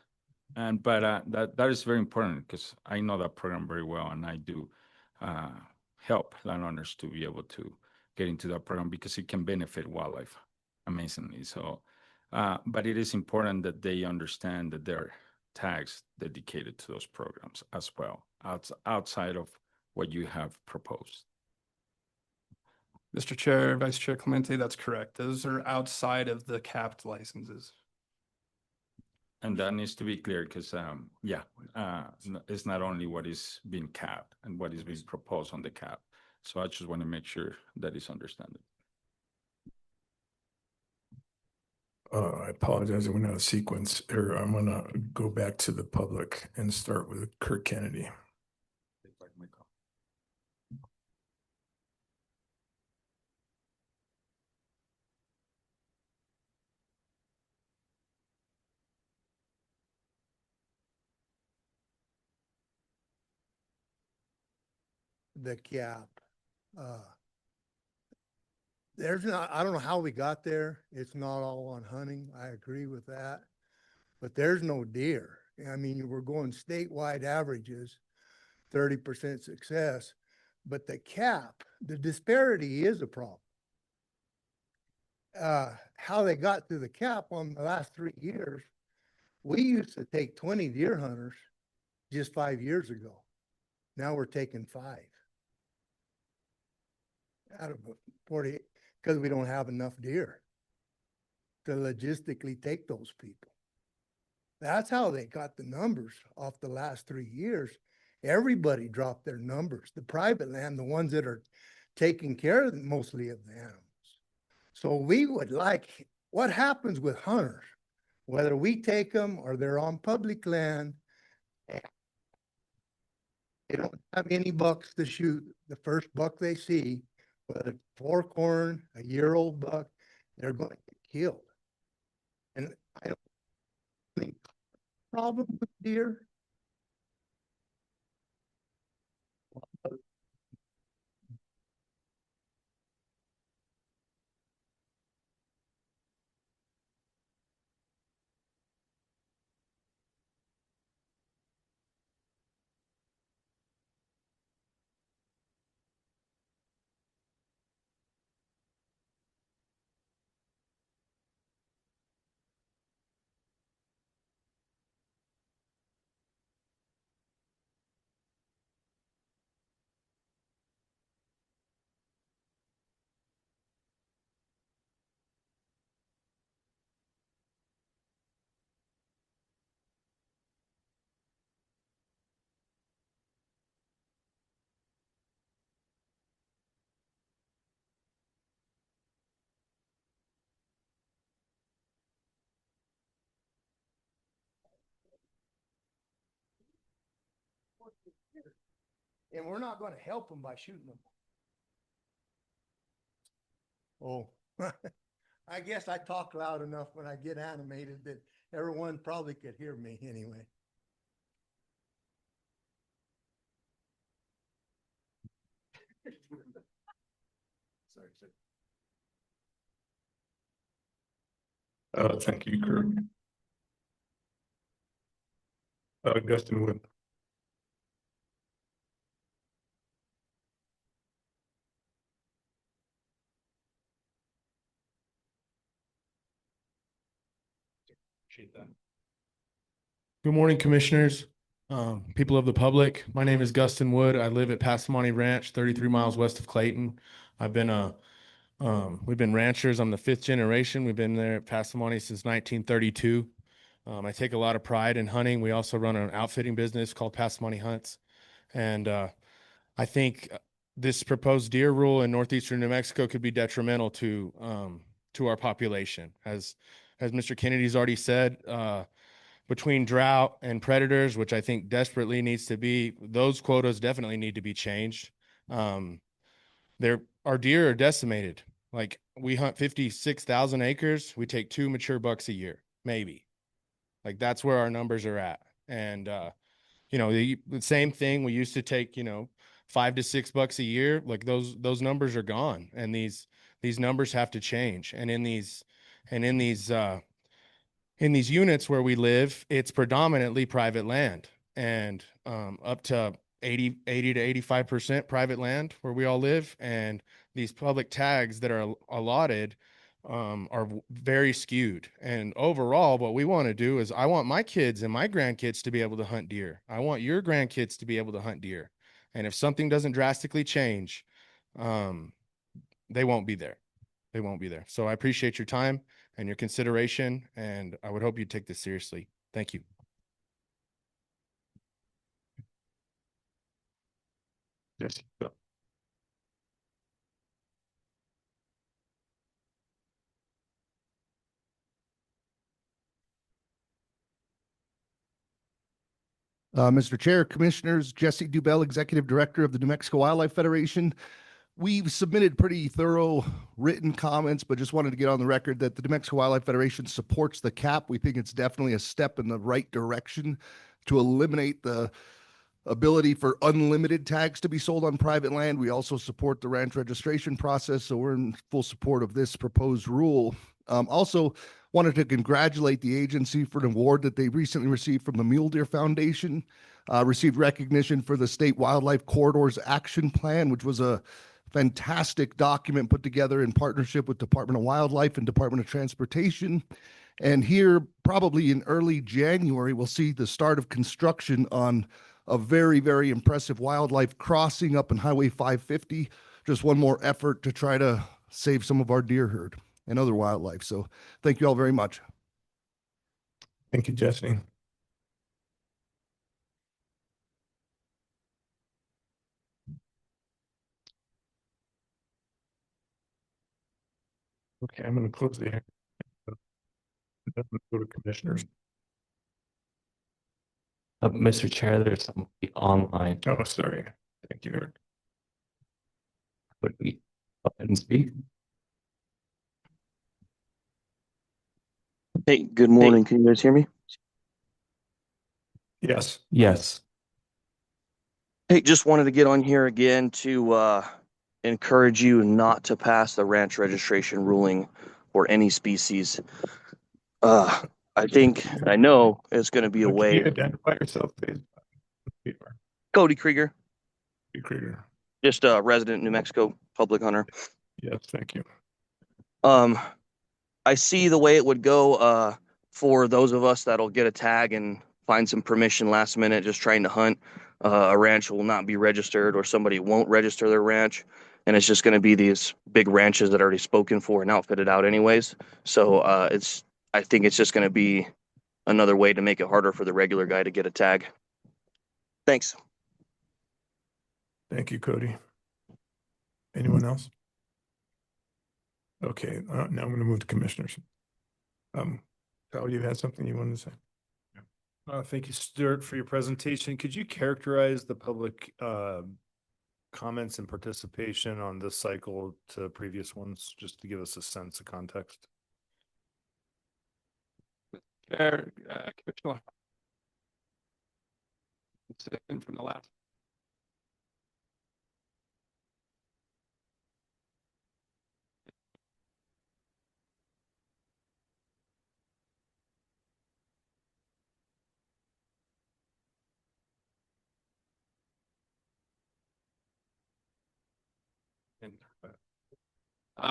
Speaker 5: But that is very important because I know that program very well, and I do help landowners to be able to get into that program because it can benefit wildlife amazingly. So, but it is important that they understand that there are tags dedicated to those programs as well, outside of what you have proposed.
Speaker 9: Mr. Chair, Vice Chair Clemente, that's correct. Those are outside of the capped licenses.
Speaker 5: And that needs to be clear because, it's not only what is being capped and what is being proposed on the cap. So I just want to make sure that is understood.
Speaker 1: I apologize. I went out of sequence here. I'm going to go back to the public and start with Kirk Kennedy.
Speaker 11: The cap. There's not, I don't know how we got there. It's not all on hunting. I agree with that. But there's no deer. I mean, we're going statewide averages, 30% success. But the cap, the disparity is a problem. How they got to the cap on the last 3 years, we used to take 20 deer hunters just 5 years ago. Now we're taking 5. out of 40, because we don't have enough deer to logistically take those people. That's how they got the numbers off the last 3 years. Everybody dropped their numbers, the private land, the ones that are taking care of mostly of the animals. So we would like, what happens with hunters, whether we take them or they're on public land, they don't have any bucks to shoot. The first buck they see, whether it's forkhorn, a year-old buck, they're going to get killed. And I don't think problem with deer. And we're not going to help them by shooting them. Oh, I guess I talk loud enough when I get animated that everyone probably could hear me anyway. Sorry, sir.
Speaker 15: Thank you, Kirk. Gustin Wood. Appreciate that. Good morning, commissioners, people of the public. My name is Gustin Wood. I live at Passamani Ranch, 33 miles west of Clayton. I've been we've been ranchers. I'm the 5th generation. We've been there at Passamani since 1932. I take a lot of pride in hunting. We also run an outfitting business called Passamani Hunts. And I think this proposed deer rule in northeastern New Mexico could be detrimental to our population. As Mr. Kennedy's already said, between drought and predators, which I think desperately needs to be, those quotas definitely need to be changed. Our deer are decimated. Like, we hunt 56,000 acres. We take 2 mature bucks a year, maybe. Like, that's where our numbers are at. And, you know, the same thing, we used to take, 5 to 6 bucks a year. Like, those numbers are gone. And these numbers have to change. And in these units where we live, it's predominantly private land, and up to 80 to 85% private land where we all live. And these public tags that are allotted are very skewed. And overall, what we want to do is, I want my kids and my grandkids to be able to hunt deer. I want your grandkids to be able to hunt deer. And if something doesn't drastically change, they won't be there. They won't be there. So I appreciate your time and your consideration, and I would hope you take this seriously. Thank you. Yes.
Speaker 10: Mr. Chair, Commissioners, Jesse Dubell, Executive Director of the New Mexico Wildlife Federation. We've submitted pretty thorough written comments, but just wanted to get on the record that the New Mexico Wildlife Federation supports the cap. We think it's definitely a step in the right direction to eliminate the ability for unlimited tags to be sold on private land. We also support the ranch registration process, so we're in full support of this proposed rule. Also wanted to congratulate the agency for an award that they recently received from the Mule Deer Foundation, received recognition for the State Wildlife Corridors Action Plan, which was a fantastic document put together in partnership with Department of Wildlife and Department of Transportation. And here, probably in early January, we'll see the start of construction on a very, very impressive wildlife crossing up in Highway 550, just one more effort to try to save some of our deer herd and other wildlife. So thank you all very much.
Speaker 1: Thank you, Jesse. Okay, I'm going to close the hearing. Go to commissioners.
Speaker 21: Mr. Chair, there's somebody online.
Speaker 1: Oh, sorry. Thank you, Eric.
Speaker 21: Would we go ahead and speak?
Speaker 12: Hey, good morning. Can you guys hear me?
Speaker 1: Yes.
Speaker 21: Yes.
Speaker 12: Hey, just wanted to get on here again to encourage you not to pass the ranch registration ruling for any species. I think, I know it's going to be a
Speaker 1: Can you
Speaker 12: way.
Speaker 1: identify yourself, please?
Speaker 12: Cody Krieger,
Speaker 1: Cody Krieger.
Speaker 12: just a resident New Mexico public hunter.
Speaker 1: Yes, thank you.
Speaker 12: I see the way it would go for those of us that'll get a tag and find some permission last minute just trying to hunt. A ranch will not be registered or somebody won't register their ranch. And it's just going to be these big ranches that are already spoken for and outfitted out anyways. So I think it's just going to be another way to make it harder for the regular guy to get a tag. Thanks.
Speaker 1: Thank you, Cody. Anyone else? Okay, now I'm going to move to commissioners. Kyle, you had something you wanted to say?
Speaker 14: Thank you, Stuart, for your presentation. Could you characterize the public comments and participation on this cycle to previous ones, just to give us a sense of context?
Speaker 9: Commissioner. Second from the last.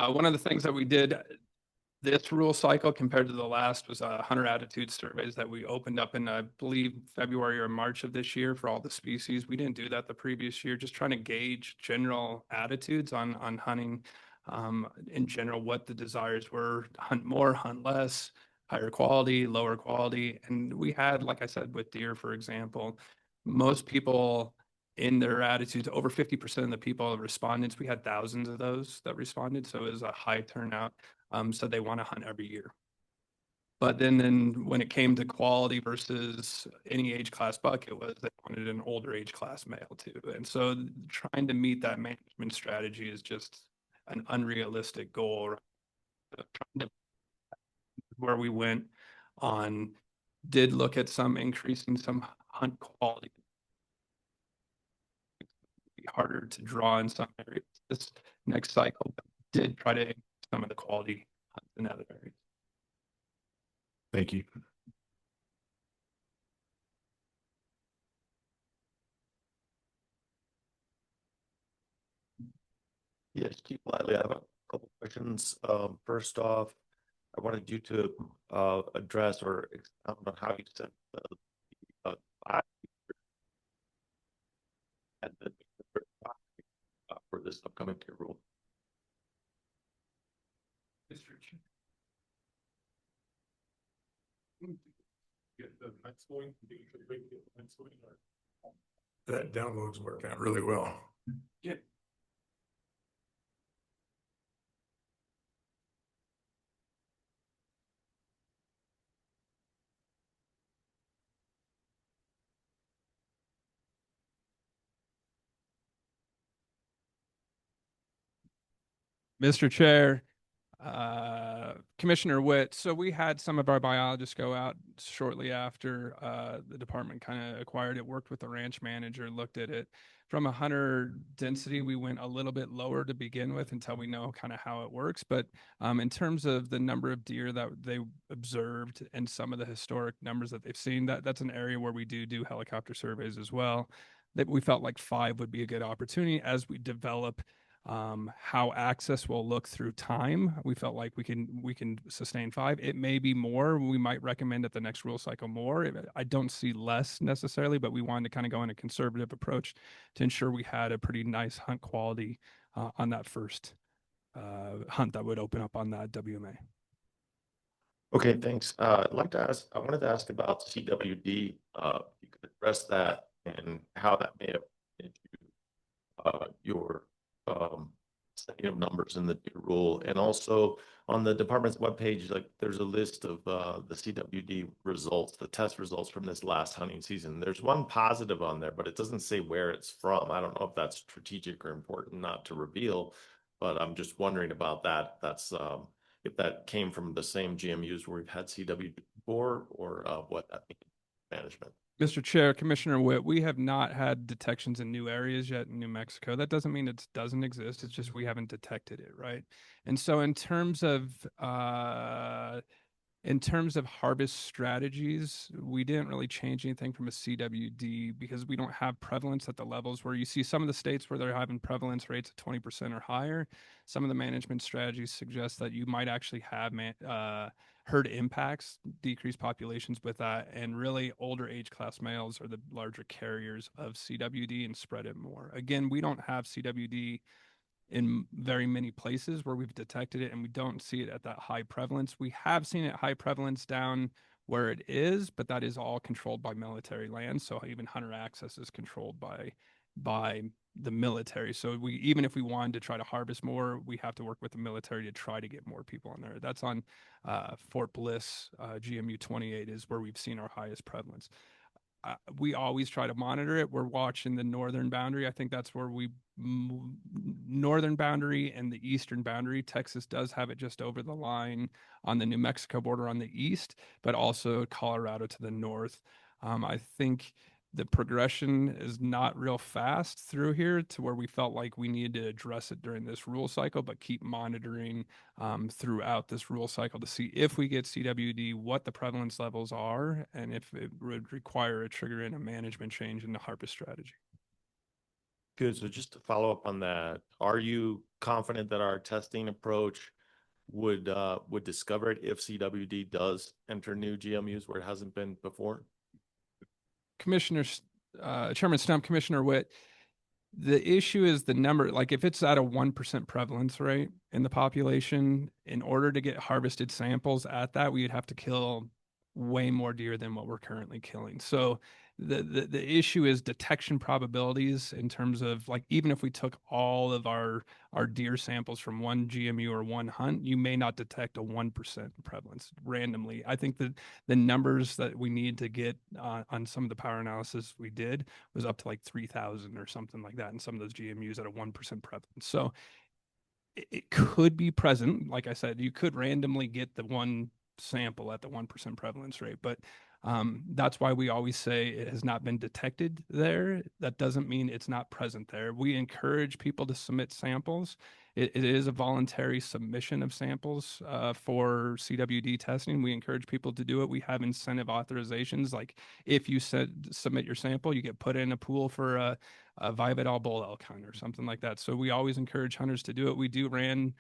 Speaker 9: One of the things that we did this rule cycle compared to the last was hunter attitude surveys that we opened up in, I believe, February or March of this year for all the species. We didn't do that the previous year, just trying to gauge general attitudes on hunting in general, what the desires were: hunt more, hunt less, higher quality, lower quality. And we had, like I said, with deer, for example, most people in their attitudes, over 50% of the people, respondents, we had thousands of those that responded. So it was a high turnout. So they want to hunt every year. But then when it came to quality versus any age class buck, it was they wanted an older age class male too. And so trying to meet that management strategy is just an unrealistic goal. Where we went on, did look at some increasing some hunt quality. Harder to draw in some areas. This next cycle did try to increase some of the quality in other areas.
Speaker 1: Thank you.
Speaker 3: Yes, Chief Lively, I have a couple questions. First off, I wanted you to address or expound on how you set the 5 and the for this upcoming tier rule.
Speaker 1: That download's working out really well.
Speaker 9: Yeah. Mr. Chair, Commissioner Witt, so we had some of our biologists go out shortly after the department kind of acquired it, worked with the ranch manager, looked at it. From a hunter density, we went a little bit lower to begin with until we know kind of how it works. But in terms of the number of deer that they observed and some of the historic numbers that they've seen, that's an area where we do helicopter surveys as well. That we felt like 5 would be a good opportunity as we develop how access will look through time. We felt like we can sustain 5. It may be more. We might recommend at the next rule cycle more. I don't see less necessarily, but we wanted to kind of go in a conservative approach to ensure we had a pretty nice hunt quality on that first hunt that would open up on that WMA.
Speaker 3: Okay, thanks. I'd like to ask, I wanted to ask about CWD. You could address that and how that may have into your setting of numbers in the new rule. And also on the department's webpage, like there's a list of the CWD results, the test results from this last hunting season. There's one positive on there, but it doesn't say where it's from. I don't know if that's strategic or important not to reveal, but I'm just wondering about that. That's if that came from the same GMUs where we've had CWD before, or what that means management.
Speaker 9: Mr. Chair, Commissioner Witt, we have not had detections in new areas yet in New Mexico. That doesn't mean it doesn't exist. It's just we haven't detected it, right? And so in terms of harvest strategies, we didn't really change anything from a CWD because we don't have prevalence at the levels where you see some of the states where they're having prevalence rates of 20% or higher. Some of the management strategies suggest that you might actually have herd impacts, decreased populations with that, and really older age class males are the larger carriers of CWD and spread it more. Again, we don't have CWD in very many places where we've detected it, and we don't see it at that high prevalence. We have seen it high prevalence down where it is, but that is all controlled by military land. So even hunter access is controlled by the military. So even if we wanted to try to harvest more, we have to work with the military to try to get more people on there. That's on Fort Bliss, GMU 28 is where we've seen our highest prevalence. We always try to monitor it. We're watching the northern boundary. I think that's where northern boundary and the eastern boundary. Texas does have it just over the line on the New Mexico border on the east, but also Colorado to the north. I think the progression is not real fast through here to where we felt like we needed to address it during this rule cycle, but keep monitoring throughout this rule cycle to see if we get CWD, what the prevalence levels are, and if it would require a trigger in a management change in the harvest strategy.
Speaker 3: Good. So just to follow up on that, are you confident that our testing approach would discover it if CWD does enter new GMUs where it hasn't been before?
Speaker 9: Chairman Stump, Commissioner Witt, the issue is the number, like if it's at a 1% prevalence rate in the population, in order to get harvested samples at that, we would have to kill way more deer than what we're currently killing. So the issue is detection probabilities in terms of like, even if we took all of our deer samples from one GMU or one hunt, you may not detect a 1% prevalence randomly. I think that the numbers that we need to get on some of the power analysis we did was up to like 3,000 or something like that in some of those GMUs at a 1% prevalence. So it could be present. Like I said, you could randomly get the one sample at the 1% prevalence rate, but that's why we always say it has not been detected there. That doesn't mean it's not present there. We encourage people to submit samples. It is a voluntary submission of samples for CWD testing. We encourage people to do it. We have incentive authorizations. Like if you submit your sample, you get put in a pool for a Vividal bull elk hunt or something like that. So we always encourage hunters to do it. We do ran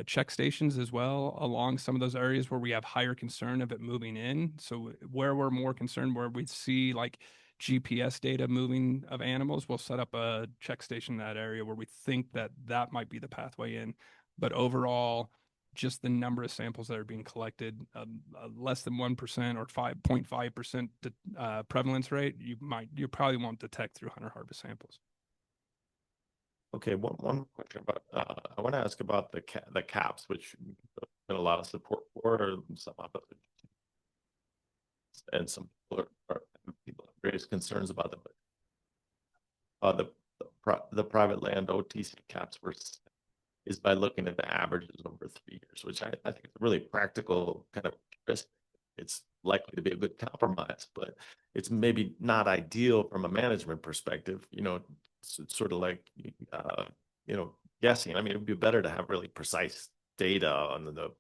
Speaker 9: check stations as well along some of those areas where we have higher concern of it moving in. So where we're more concerned, where we see like GPS data moving of animals, we'll set up a check station in that area where we think that that might be the pathway in. But overall, just the number of samples that are being collected, less than 1% or 5.5% prevalence rate, you probably won't detect through hunter harvest samples.
Speaker 3: Okay, one question about I want to ask about the caps, which there's been a lot of support for, some opposition, and some people have various concerns about them. The private land OTC caps is by looking at the averages over 3 years, which I think is a really practical kind of risk. It's likely to be a good compromise, but it's maybe not ideal from a management perspective. It's sort of like, guessing. I mean, it would be better to have really precise data on the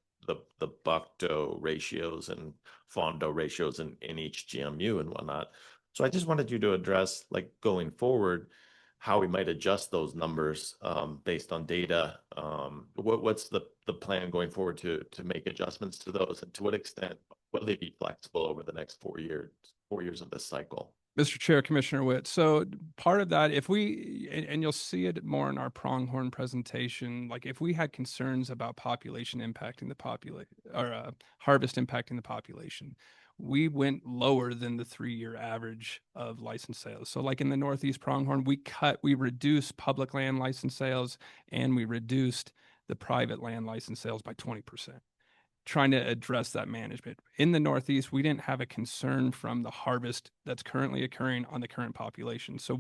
Speaker 3: buck doe ratios and fawn doe ratios in each GMU and whatnot. So I just wanted you to address, like, going forward, how we might adjust those numbers based on data. What's the plan going forward to make adjustments to those, and to what extent will they be flexible over the next 4 years of this cycle?
Speaker 9: Mr. Chair, Commissioner Witt. So part of that, if we, and you'll see it more in our Pronghorn presentation, like if we had concerns about population impacting the population or harvest impacting the population, we went lower than the 3-year average of license sales. So like in the Northeast Pronghorn, we reduced public land license sales and we reduced the private land license sales by 20%. Trying to address that management. In the Northeast, we didn't have a concern from the harvest that's currently occurring on the current population. So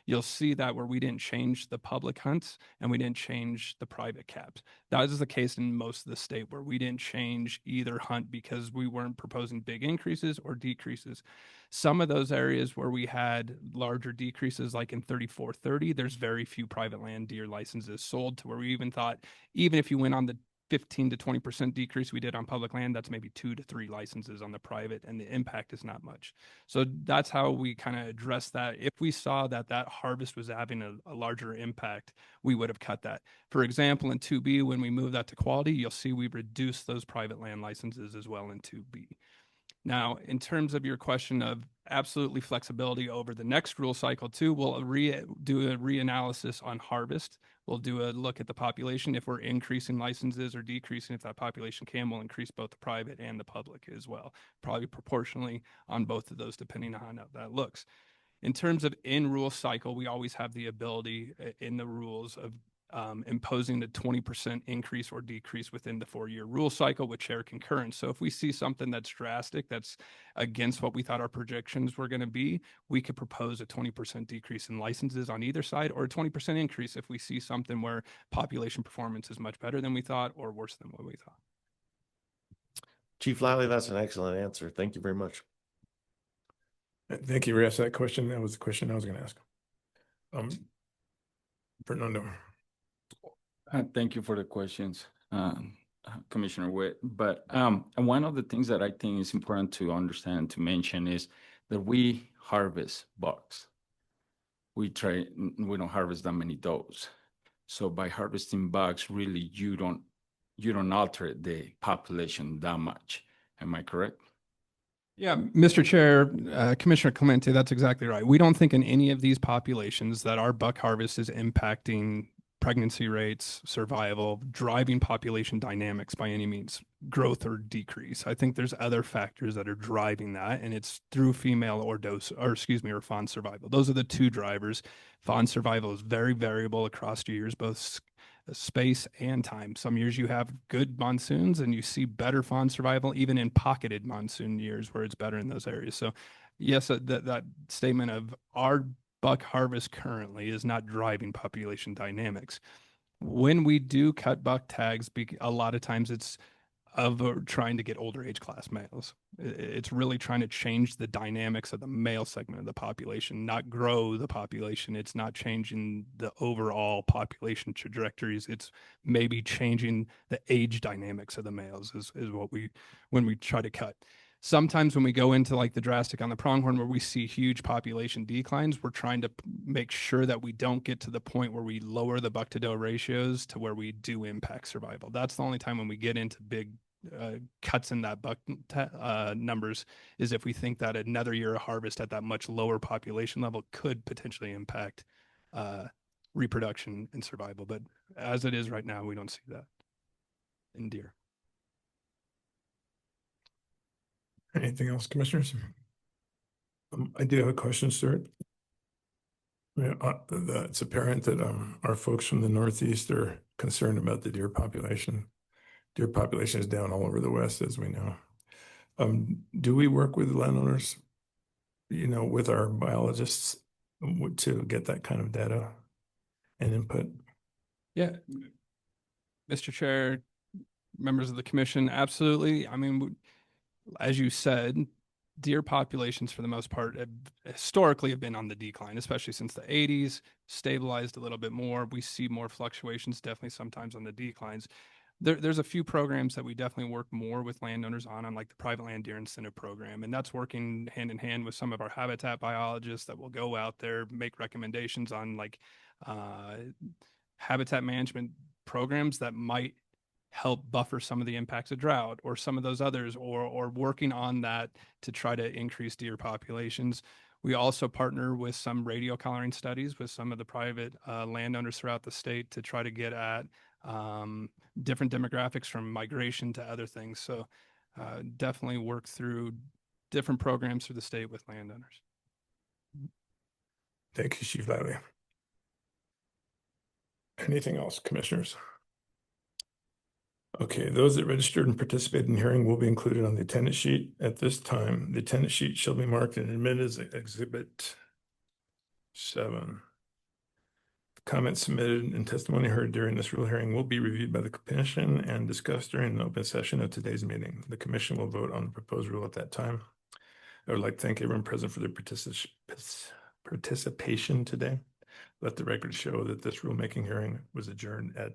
Speaker 9: you'll see that where we didn't change the public hunts and we didn't change the private caps. That is the case in most of the state where we didn't change either hunt because we weren't proposing big increases or decreases. Some of those areas where we had larger decreases, like in 3430, there's very few private land deer licenses sold to where we even thought, even if you went on the 15 to 20% decrease we did on public land, that's maybe 2 to 3 licenses on the private, and the impact is not much. So that's how we kind of address that. If we saw that harvest was having a larger impact, we would have cut that. For example, in 2B, when we move that to quality, you'll see we reduced those private land licenses as well in 2B. Now, in terms of your question of absolutely flexibility over the next rule cycle too, we'll do a reanalysis on harvest. We'll do a look at the population. If we're increasing licenses or decreasing, if that population can, we'll increase both the private and the public as well, probably proportionally on both of those, depending on how that looks. In terms of in-rule cycle, we always have the ability in the rules of imposing the 20% increase or decrease within the 4-year rule cycle with chair concurrence. So if we see something that's drastic, that's against what we thought our projections were going to be, we could propose a 20% decrease in licenses on either side, or a 20% increase if we see something where population performance is much better than we thought or worse than what we thought.
Speaker 3: Chief Lally, that's an excellent answer. Thank you very much.
Speaker 1: Thank you for asking that question. That was the question I was going to ask. Fernando.
Speaker 5: Thank you for the questions, Commissioner Witt. But one of the things that I think is important to understand, to mention, is that we harvest bucks. We don't harvest that many does. So by harvesting bucks, really, you don't alter the population that much. Am I correct?
Speaker 9: Yeah, Mr. Chair, Commissioner Clemente, that's exactly right. We don't think in any of these populations that our buck harvest is impacting pregnancy rates, survival, driving population dynamics by any means, growth or decrease. I think there's other factors that are driving that, and it's through female or fawn survival. Those are the two drivers. Fawn survival is very variable across years, both space and time. Some years you have good monsoons and you see better fawn survival, even in pocketed monsoon years where it's better in those areas. So yes, that statement of our buck harvest currently is not driving population dynamics. When we do cut buck tags, a lot of times it's trying to get older age class males. It's really trying to change the dynamics of the male segment of the population, not grow the population. It's not changing the overall population trajectories. It's maybe changing the age dynamics of the males is what when we try to cut. Sometimes when we go into like the drastic on the pronghorn where we see huge population declines, we're trying to make sure that we don't get to the point where we lower the buck to doe ratios to where we do impact survival. That's the only time when we get into big cuts in that buck numbers is if we think that another year of harvest at that much lower population level could potentially impact reproduction and survival. But as it is right now, we don't see that in deer.
Speaker 1: Anything else, commissioners? I do have a question, Stuart. Yeah, it's apparent that our folks from the Northeast are concerned about the deer population. Deer population is down all over the West, as we know. Do we work with landowners, with our biologists to get that kind of data and input?
Speaker 9: Yeah, Mr. Chair, members of the commission, absolutely. I mean, as you said, deer populations for the most part historically have been on the decline, especially since the 80s, stabilized a little bit more. We see more fluctuations, definitely sometimes on the declines. There's a few programs that we definitely work more with landowners on like the private land deer incentive program. And that's working hand in hand with some of our habitat biologists that will go out there, make recommendations on like habitat management programs that might help buffer some of the impacts of drought or some of those others, or working on that to try to increase deer populations. We also partner with some radio collaring studies with some of the private landowners throughout the state to try to get at different demographics from migration to other things. So definitely work through different programs through the state with landowners.
Speaker 1: Thank you, Chief Lively. Anything else, commissioners? Okay, those that registered and participated in the hearing will be included on the attendance sheet. At this time, the attendance sheet shall be marked and admitted as Exhibit 7. Comments submitted and testimony heard during this rule hearing will be reviewed by the commission and discussed during an open session of today's meeting. The commission will vote on the proposed rule at that time. I would like to thank everyone present for their participation today. Let the record show that this rulemaking hearing was adjourned at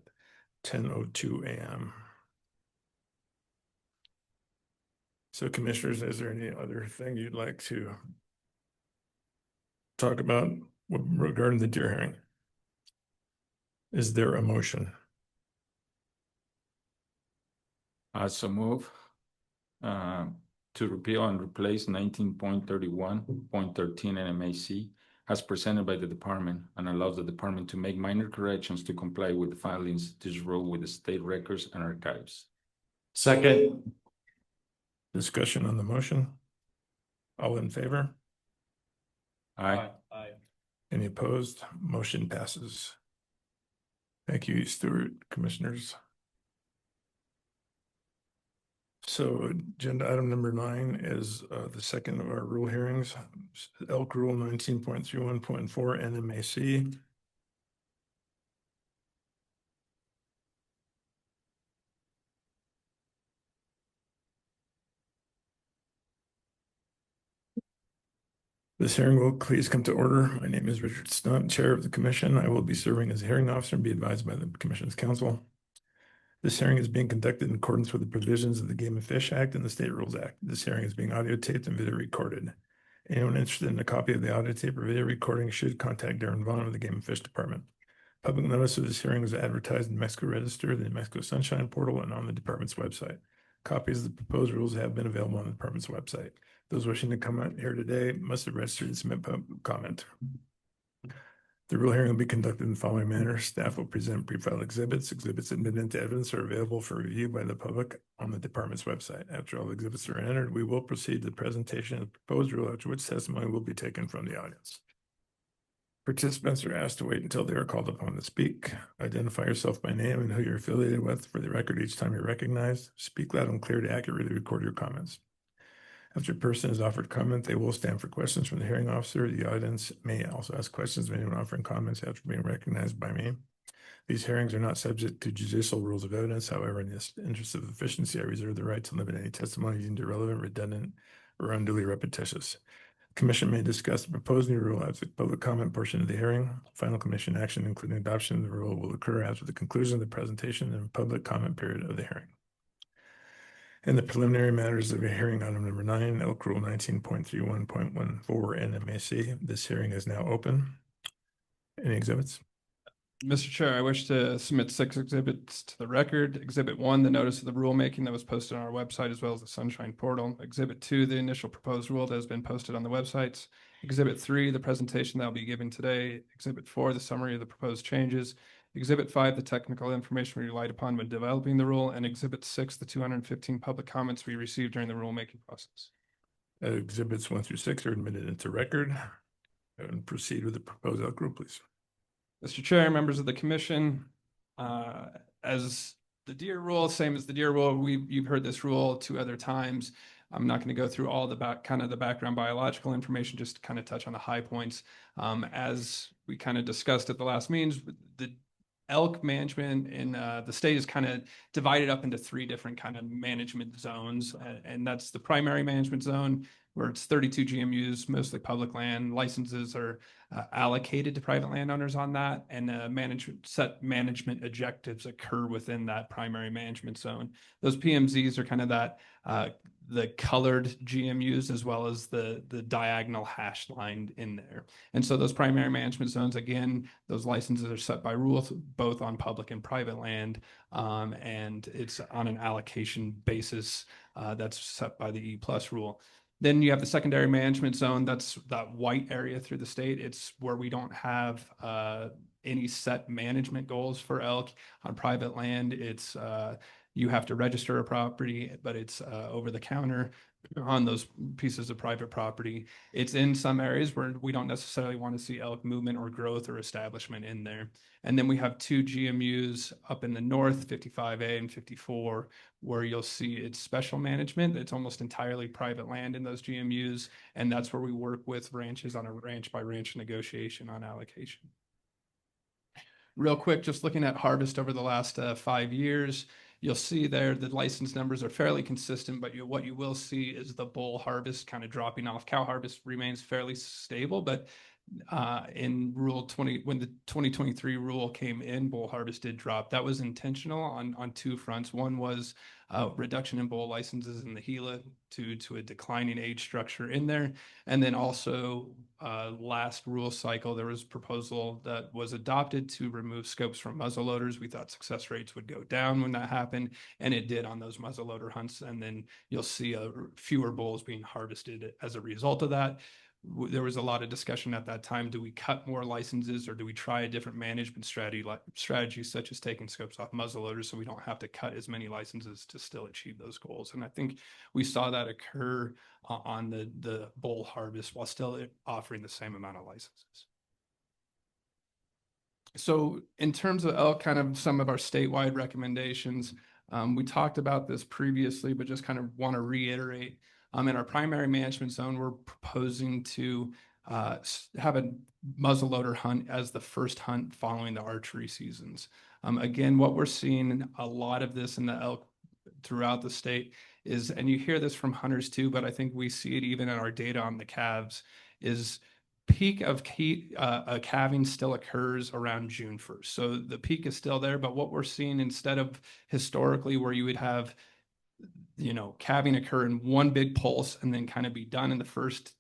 Speaker 1: 10:02 a.m. So commissioners, is there any other thing you'd like to talk about regarding the deer hearing? Is there a motion?
Speaker 5: I so move to repeal and replace 19.31.13 NMAC as presented by the department and allows the department to make minor corrections to comply with the filings this rule with the state records and archives.
Speaker 3: Second.
Speaker 1: Discussion on the motion. All in favor?
Speaker 5: Aye.
Speaker 1: Any opposed? Motion passes. Thank you, Stuart, commissioners. So agenda item number 9 is the second of our rule hearings, Elk Rule 19.31.4 NMAC. This hearing will please come to order. My name is Richard Stunt, Chair of the Commission. I will be serving as a hearing officer and be advised by the Commission's counsel. This hearing is being conducted in accordance with the provisions of the Game and Fish Act and the State Rules Act. This hearing is being audio taped and video recorded. Anyone interested in a copy of the audio tape or video recording should contact Darren Vaughn of the Game and Fish Department. Public notice of this hearing was advertised in the New Mexico Register, the New Mexico Sunshine Portal, and on the department's website. Copies of the proposed rules have been available on the department's website. Those wishing to comment here today must have registered and submit public comment. The rule hearing will be conducted in the following manner. Staff will present pre-filed exhibits. Exhibits admitted into evidence are available for review by the public on the department's website. After all exhibits are entered, we will proceed to the presentation of the proposed rule, after which testimony will be taken from the audience. Participants are asked to wait until they are called upon to speak. Identify yourself by name and who you're affiliated with for the record each time you're recognized. Speak loud and clear to accurately record your comments. After a person is offered comment, they will stand for questions from the hearing officer. The audience may also ask questions of anyone offering comments after being recognized by me. These hearings are not subject to judicial rules of evidence. However, in the interest of efficiency, I reserve the right to limit any testimony deemed irrelevant, redundant, or unduly repetitious. The commission may discuss the proposed new rule after the public comment portion of the hearing. Final commission action, including adoption of the rule, will occur after the conclusion of the presentation and public comment period of the hearing. In the preliminary matters of a hearing item number 9, Elk Rule 19.31.14 NMAC. This hearing is now open. Any exhibits?
Speaker 9: Mr. Chair, I wish to submit 6 exhibits to the record. Exhibit 1, the notice of the rulemaking that was posted on our website as well as the Sunshine Portal. Exhibit 2, the initial proposed rule that has been posted on the websites. Exhibit 3, the presentation that will be given today. Exhibit 4, the summary of the proposed changes. Exhibit 5, the technical information we relied upon when developing the rule. And Exhibit 6, the 215 public comments we received during the rulemaking process.
Speaker 1: Exhibits 1 through 6 are admitted into record. And proceed with the proposed Elk Rule, please.
Speaker 9: Mr. Chair, members of the commission, as the deer rule, same as the deer rule, you've heard this rule 2 other times. I'm not going to go through all the background biological information, just to kind of touch on the high points. As we kind of discussed at the last meetings, the elk management in the state is kind of divided up into 3 different kind of management zones. And that's the primary management zone, where it's 32 GMUs, mostly public land. Licenses are allocated to private landowners on that, and set management objectives occur within that primary management zone. Those PMZs are kind of that the colored GMUs as well as the diagonal hash line in there. And so those primary management zones, again, those licenses are set by rules both on public and private land, and it's on an allocation basis that's set by the E+ rule. Then you have the secondary management zone. That's that white area through the state. It's where we don't have any set management goals for elk on private land. It's you have to register a property, but it's over the counter on those pieces of private property. It's in some areas where we don't necessarily want to see elk movement or growth or establishment in there. And then we have two GMUs up in the north, 55A and 54, where you'll see it's special management. It's almost entirely private land in those GMUs. And that's where we work with ranches on a ranch by ranch negotiation on allocation. Real quick, just looking at harvest over the last 5 years, you'll see there the license numbers are fairly consistent, but what you will see is the bull harvest kind of dropping off. Cow harvest remains fairly stable, but in Rule 20, when the 2023 rule came in, bull harvest did drop. That was intentional on two fronts. One was reduction in bull licenses in the Gila due to a declining age structure in there. And then also last rule cycle, there was a proposal that was adopted to remove scopes from muzzleloaders. We thought success rates would go down when that happened, and it did on those muzzleloader hunts. And then you'll see fewer bulls being harvested as a result of that. There was a lot of discussion at that time. Do we cut more licenses, or do we try a different management strategy such as taking scopes off muzzleloaders so we don't have to cut as many licenses to still achieve those goals? And I think we saw that occur on the bull harvest while still offering the same amount of licenses. So in terms of elk, kind of some of our statewide recommendations, we talked about this previously, but just kind of want to reiterate. In our primary management zone, we're proposing to have a muzzleloader hunt as the first hunt following the archery seasons. Again, what we're seeing a lot of this in the elk throughout the state is, and you hear this from hunters too, but I think we see it even in our data on the calves, is peak of calving still occurs around June 1st. So the peak is still there, but what we're seeing, instead of historically where you would have calving occur in one big pulse and then kind of be done in the first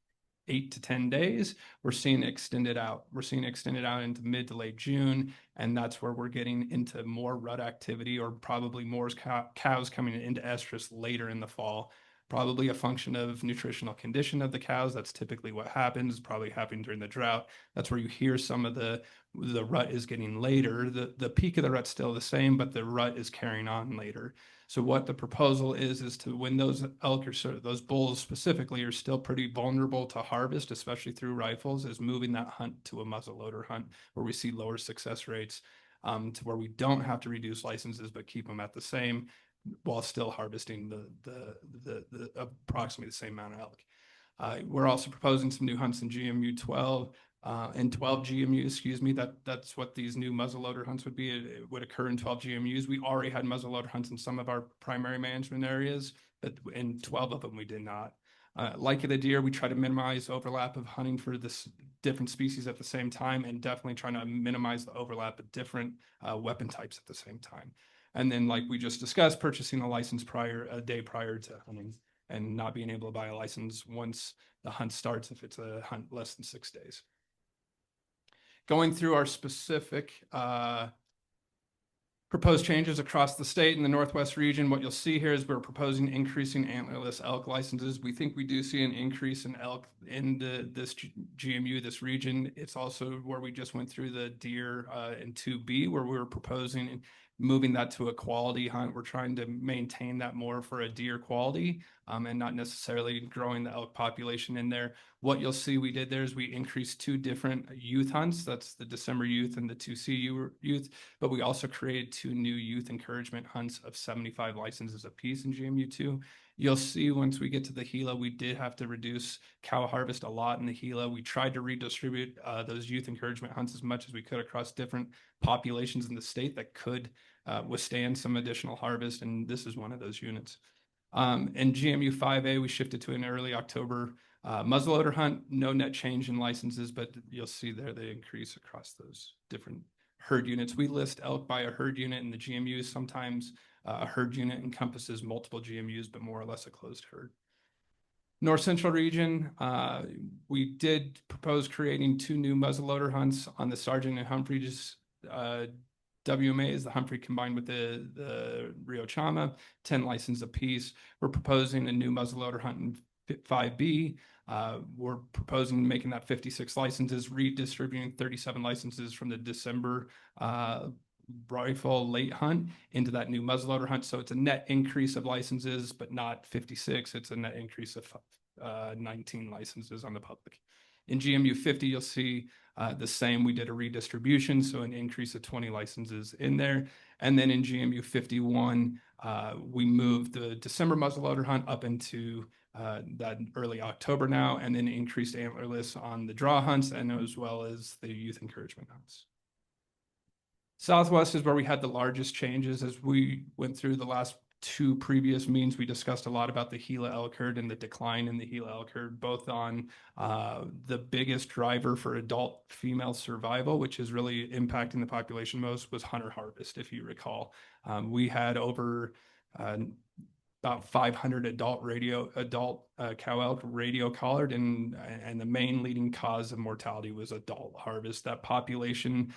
Speaker 9: 8 to 10 days, we're seeing extended out. We're seeing extended out into mid to late June, and that's where we're getting into more rut activity, or probably more cows coming into estrus later in the fall. Probably a function of nutritional condition of the cows. That's typically what happens, probably happening during the drought. That's where you hear some of the rut is getting later. The peak of the rut's still the same, but the rut is carrying on later. So what the proposal is to, when those elk or those bulls specifically are still pretty vulnerable to harvest, especially through rifles, is moving that hunt to a muzzleloader hunt where we see lower success rates, to where we don't have to reduce licenses but keep them at the same, while still harvesting the approximately the same amount of elk. We're also proposing some new hunts in GMU 12 and 12 GMUs, excuse me. That's what these new muzzleloader hunts would be. It would occur in 12 GMUs. We already had muzzleloader hunts in some of our primary management areas, but in 12 of them we did not. Like the deer, we try to minimize overlap of hunting for this different species at the same time, and definitely trying to minimize the overlap of different weapon types at the same time. And then, like we just discussed, purchasing a license a day prior to hunting, and not being able to buy a license once the hunt starts if it's a hunt less than 6 days. Going through our specific proposed changes across the state in the Northwest region, what you'll see here is we're proposing increasing antlerless elk licenses. We think we do see an increase in elk in this GMU, this region. It's also where we just went through the deer in 2B, where we were proposing moving that to a quality hunt. We're trying to maintain that more for a deer quality, and not necessarily growing the elk population in there. What you'll see we did there is we increased 2 different youth hunts. That's the December youth and the 2C youth, but we also created 2 new youth encouragement hunts of 75 licenses apiece in GMU2. You'll see once we get to the Gila, we did have to reduce cow harvest a lot in the Gila. We tried to redistribute those youth encouragement hunts as much as we could across different populations in the state that could withstand some additional harvest, and this is one of those units. In GMU 5A, we shifted to an early October muzzleloader hunt. No net change in licenses, but you'll see there the increase across those different herd units. We list elk by a herd unit in the GMUs. Sometimes a herd unit encompasses multiple GMUs, but more or less a closed herd. North Central region, we did propose creating 2 new muzzleloader hunts on the Sargent and Humphreys WMAs, the Humphrey combined with the Rio Chama, 10 license apiece. We're proposing a new muzzleloader hunt in 5B. We're proposing making that 56 licenses, redistributing 37 licenses from the December rifle late hunt into that new muzzleloader hunt. So it's a net increase of licenses, but not 56. It's a net increase of 19 licenses on the public. In GMU 50, you'll see the same. We did a redistribution, so an increase of 20 licenses in there. And then in GMU 51, we moved the December muzzleloader hunt up into that early October now, and then increased antlerless on the draw hunts and as well as the youth encouragement hunts. Southwest is where we had the largest changes. As we went through the last two previous meetings, we discussed a lot about the Gila elk herd and the decline in the Gila elk herd, both on the biggest driver for adult female survival, which is really impacting the population most, was hunter harvest. If you recall, we had over about 500 adult cow elk radio collared, and the main leading cause of mortality was adult harvest. That population,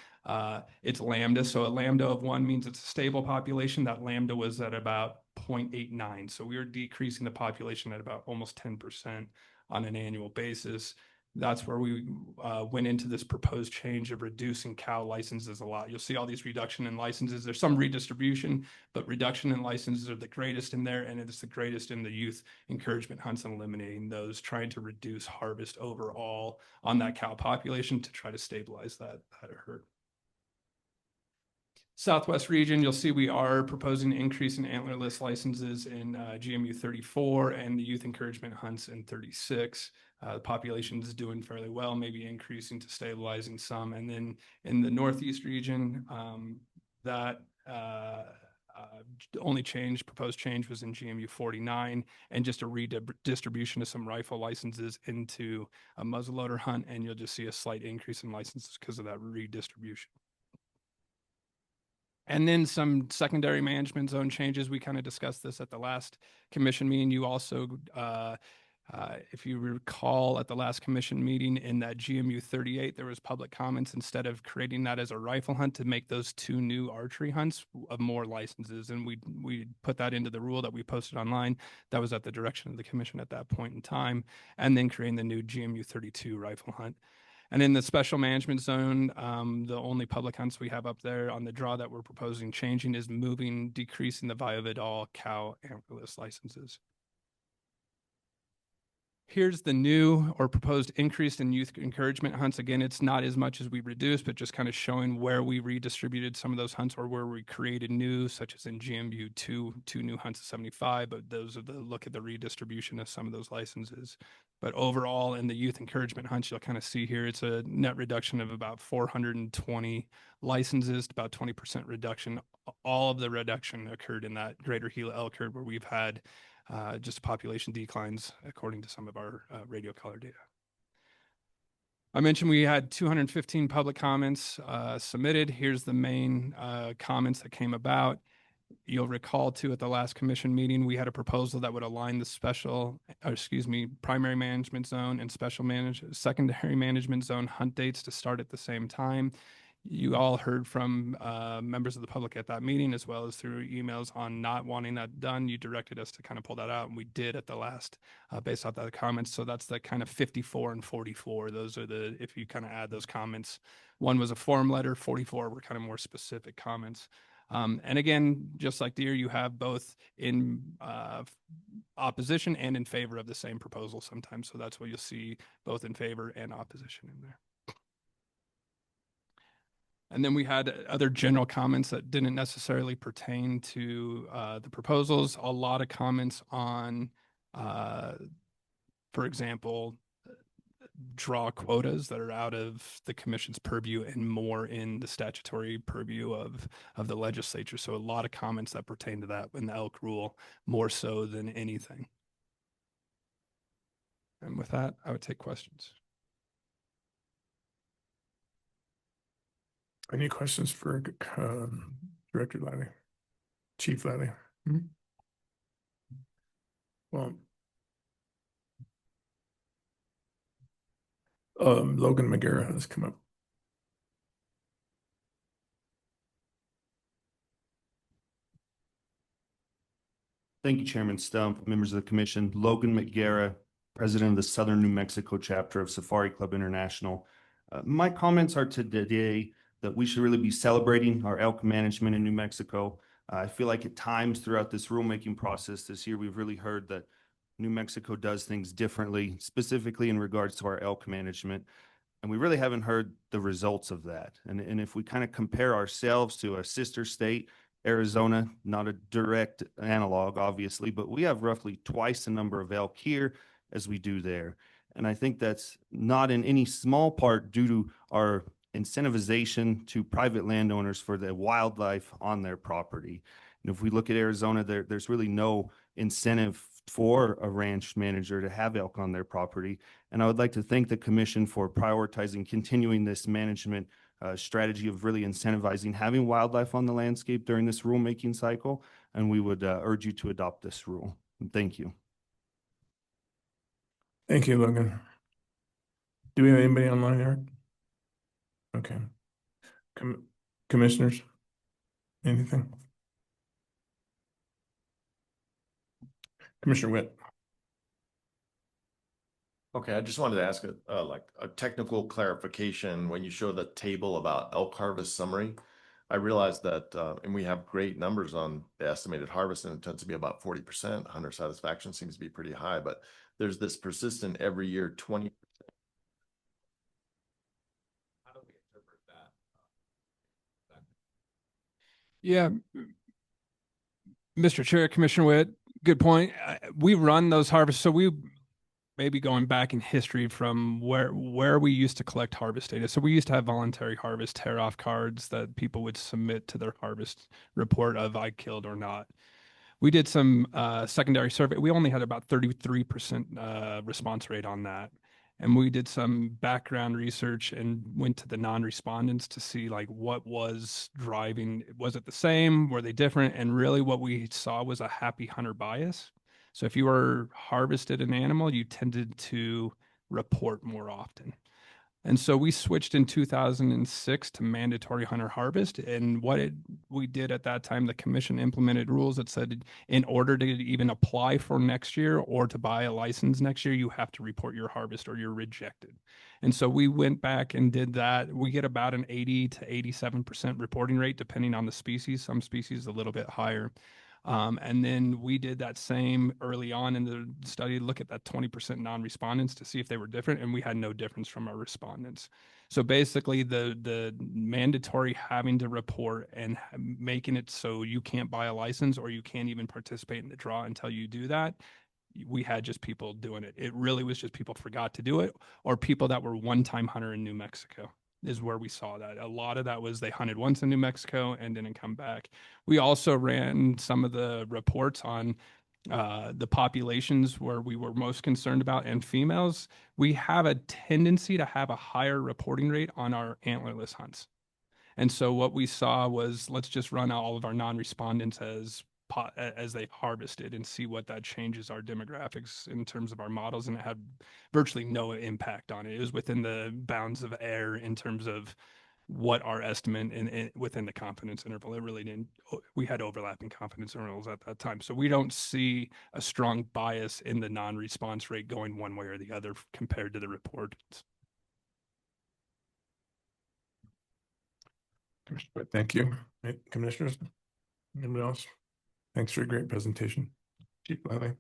Speaker 9: it's lambda, so a lambda of 1 means it's a stable population. That lambda was at about 0.89, so we were decreasing the population at about almost 10% on an annual basis. That's where we went into this proposed change of reducing cow licenses a lot. You'll see all these reduction in licenses. There's some redistribution, but reduction in licenses are the greatest in there, and it's the greatest in the youth encouragement hunts and eliminating those, trying to reduce harvest overall on that cow population to try to stabilize that herd. Southwest region, you'll see we are proposing an increase in antlerless licenses in GMU 34 and the youth encouragement hunts in 36. The population is doing fairly well, maybe increasing to stabilizing some. And then in the Northeast region, that only proposed change was in GMU 49, and just a redistribution of some rifle licenses into a muzzleloader hunt. And you'll just see a slight increase in licenses because of that redistribution. And then some secondary management zone changes. We kind of discussed this at the last commission meeting. You also, if you recall, at the last commission meeting in that GMU 38, there was public comments instead of creating that as a rifle hunt to make those 2 new archery hunts of more licenses. And we put that into the rule that we posted online. That was at the direction of the commission at that point in time, and then creating the new GMU 32 rifle hunt. And in the special management zone, the only public hunts we have up there on the draw that we're proposing changing is decreasing the Vallevidal cow antlerless licenses. Here's the new or proposed increase in youth encouragement hunts. Again, it's not as much as we reduced, but just kind of showing where we redistributed some of those hunts or where we created new, such as in GMU 2 new hunts of 75, but those are the look at the redistribution of some of those licenses. But overall, in the youth encouragement hunts, you'll kind of see here, it's a net reduction of about 420 licenses, about 20% reduction. All of the reduction occurred in that greater Gila elk herd, where we've had just population declines according to some of our radio collar data. I mentioned we had 215 public comments submitted. Here's the main comments that came about. You'll recall too, at the last commission meeting, we had a proposal that would align the primary management zone and secondary management zone hunt dates to start at the same time. You all heard from members of the public at that meeting, as well as through emails, on not wanting that done. You directed us to kind of pull that out, and we did at the last, based off the comments. So that's the kind of 54 and 44. Those are if you kind of add those comments. One was a form letter, 44 were kind of more specific comments. And again, just like deer, you have both in opposition and in favor of the same proposal sometimes. So that's what you'll see, both in favor and opposition in there. And then we had other general comments that didn't necessarily pertain to the proposals. A lot of comments on, for example, draw quotas that are out of the commission's purview and more in the statutory purview of the legislature. So a lot of comments that pertain to that in the elk rule, more so than anything. And with that, I would take questions.
Speaker 1: Any questions for Director Lally? Chief Lally? Well, Logan McGarrett has come up.
Speaker 7: Thank you, Chairman Stump, members of the commission. Logan McGarrett, president of the Southern New Mexico chapter of Safari Club International. My comments are today that we should really be celebrating our elk management in New Mexico. I feel like at times throughout this rulemaking process this year, we've really heard that New Mexico does things differently, specifically in regards to our elk management. And we really haven't heard the results of that. And if we kind of compare ourselves to our sister state, Arizona, not a direct analog, obviously, but we have roughly twice the number of elk here as we do there. And I think that's not in any small part due to our incentivization to private landowners for the wildlife on their property. And if we look at Arizona, there's really no incentive for a ranch manager to have elk on their property. And I would like to thank the commission for prioritizing continuing this management strategy of really incentivizing having wildlife on the landscape during this rulemaking cycle. And we would urge you to adopt this rule. And thank you.
Speaker 1: Thank you, Logan. Do we have anybody online, Eric? Okay. Commissioners, anything? Commissioner Witt.
Speaker 3: Okay, I just wanted to ask like a technical clarification. When you show the table about elk harvest summary, I realized that, and we have great numbers on the estimated harvest, and it tends to be about 40%. Hunter satisfaction seems to be pretty high, but there's this persistent every year 20%. How do we interpret that?
Speaker 9: Yeah, Mr. Chair, Commissioner Witt, good point. We run those harvests, so we maybe going back in history from where we used to collect harvest data. So we used to have voluntary harvest tear-off cards that people would submit to their harvest report of I killed or not. We did some secondary survey. We only had about 33% response rate on that. And we did some background research and went to the non-respondents to see like what was driving. Was it the same? Were they different? And really what we saw was a happy hunter bias. So if you were harvested an animal, you tended to report more often. And so we switched in 2006 to mandatory hunter harvest. And we did at that time, the commission implemented rules that said in order to even apply for next year or to buy a license next year, you have to report your harvest or you're rejected. And so we went back and did that. We get about an 80 to 87% reporting rate, depending on the species. Some species a little bit higher. And then we did that same early on in the study, look at that 20% non-respondents to see if they were different, and we had no difference from our respondents. So basically the mandatory having to report and making it so you can't buy a license or you can't even participate in the draw until you do that, we had just people doing it. It really was just people forgot to do it, or people that were one-time hunter in New Mexico is where we saw that. A lot of that was they hunted once in New Mexico and didn't come back. We also ran some of the reports on the populations where we were most concerned about, and females. We have a tendency to have a higher reporting rate on our antlerless hunts. And so what we saw was, let's just run all of our non-respondents as they harvested and see what that changes our demographics in terms of our models, and it had virtually no impact on it. It was within the bounds of error in terms of what our estimate in within the confidence interval. It really didn't. We had overlapping confidence intervals at that time, so we don't see a strong bias in the non-response rate going one way or the other compared to the reports.
Speaker 1: Thank you, commissioners. Anybody else? Thanks for a great presentation, Chief Lally.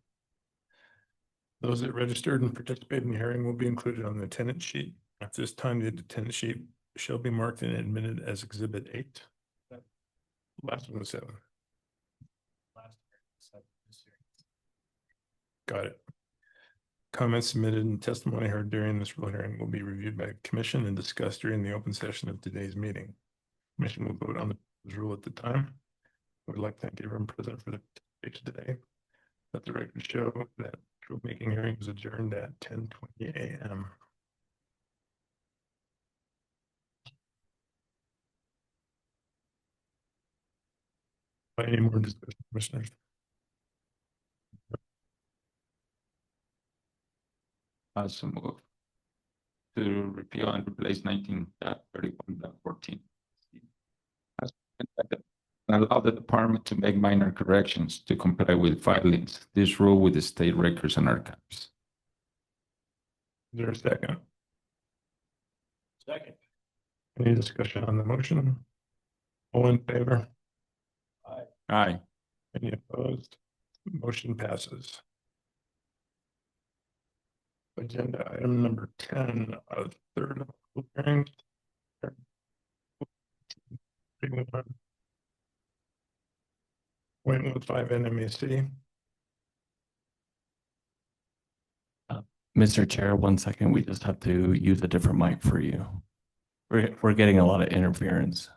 Speaker 1: Those that registered and participated in the hearing will be included on the attendance sheet. At this time, the attendance sheet shall be marked and admitted as Exhibit 8. Last one was 7. Got it. Comments submitted and testimony heard during this rule hearing will be reviewed by the commission and discussed during the open session of today's meeting. Commission will vote on the rule at the time. I would like to thank everyone present for the participation today. Let the record show that rulemaking hearing was adjourned at 10:20 a.m. Any more discussion, commissioners?
Speaker 5: So move to repeal and replace 19.31.14. Allow the department to make minor corrections to comply with filings. This rule with the state records and archives.
Speaker 1: Is there a second?
Speaker 4: Second.
Speaker 1: Any discussion on the motion? All in favor?
Speaker 5: Aye.
Speaker 1: Any opposed? Motion passes. Agenda item number 10, third public hearing. Appointment 5 NMAC.
Speaker 21: Mr. Chair, 1 second. We just have to use a different mic for you. We're getting a lot of interference.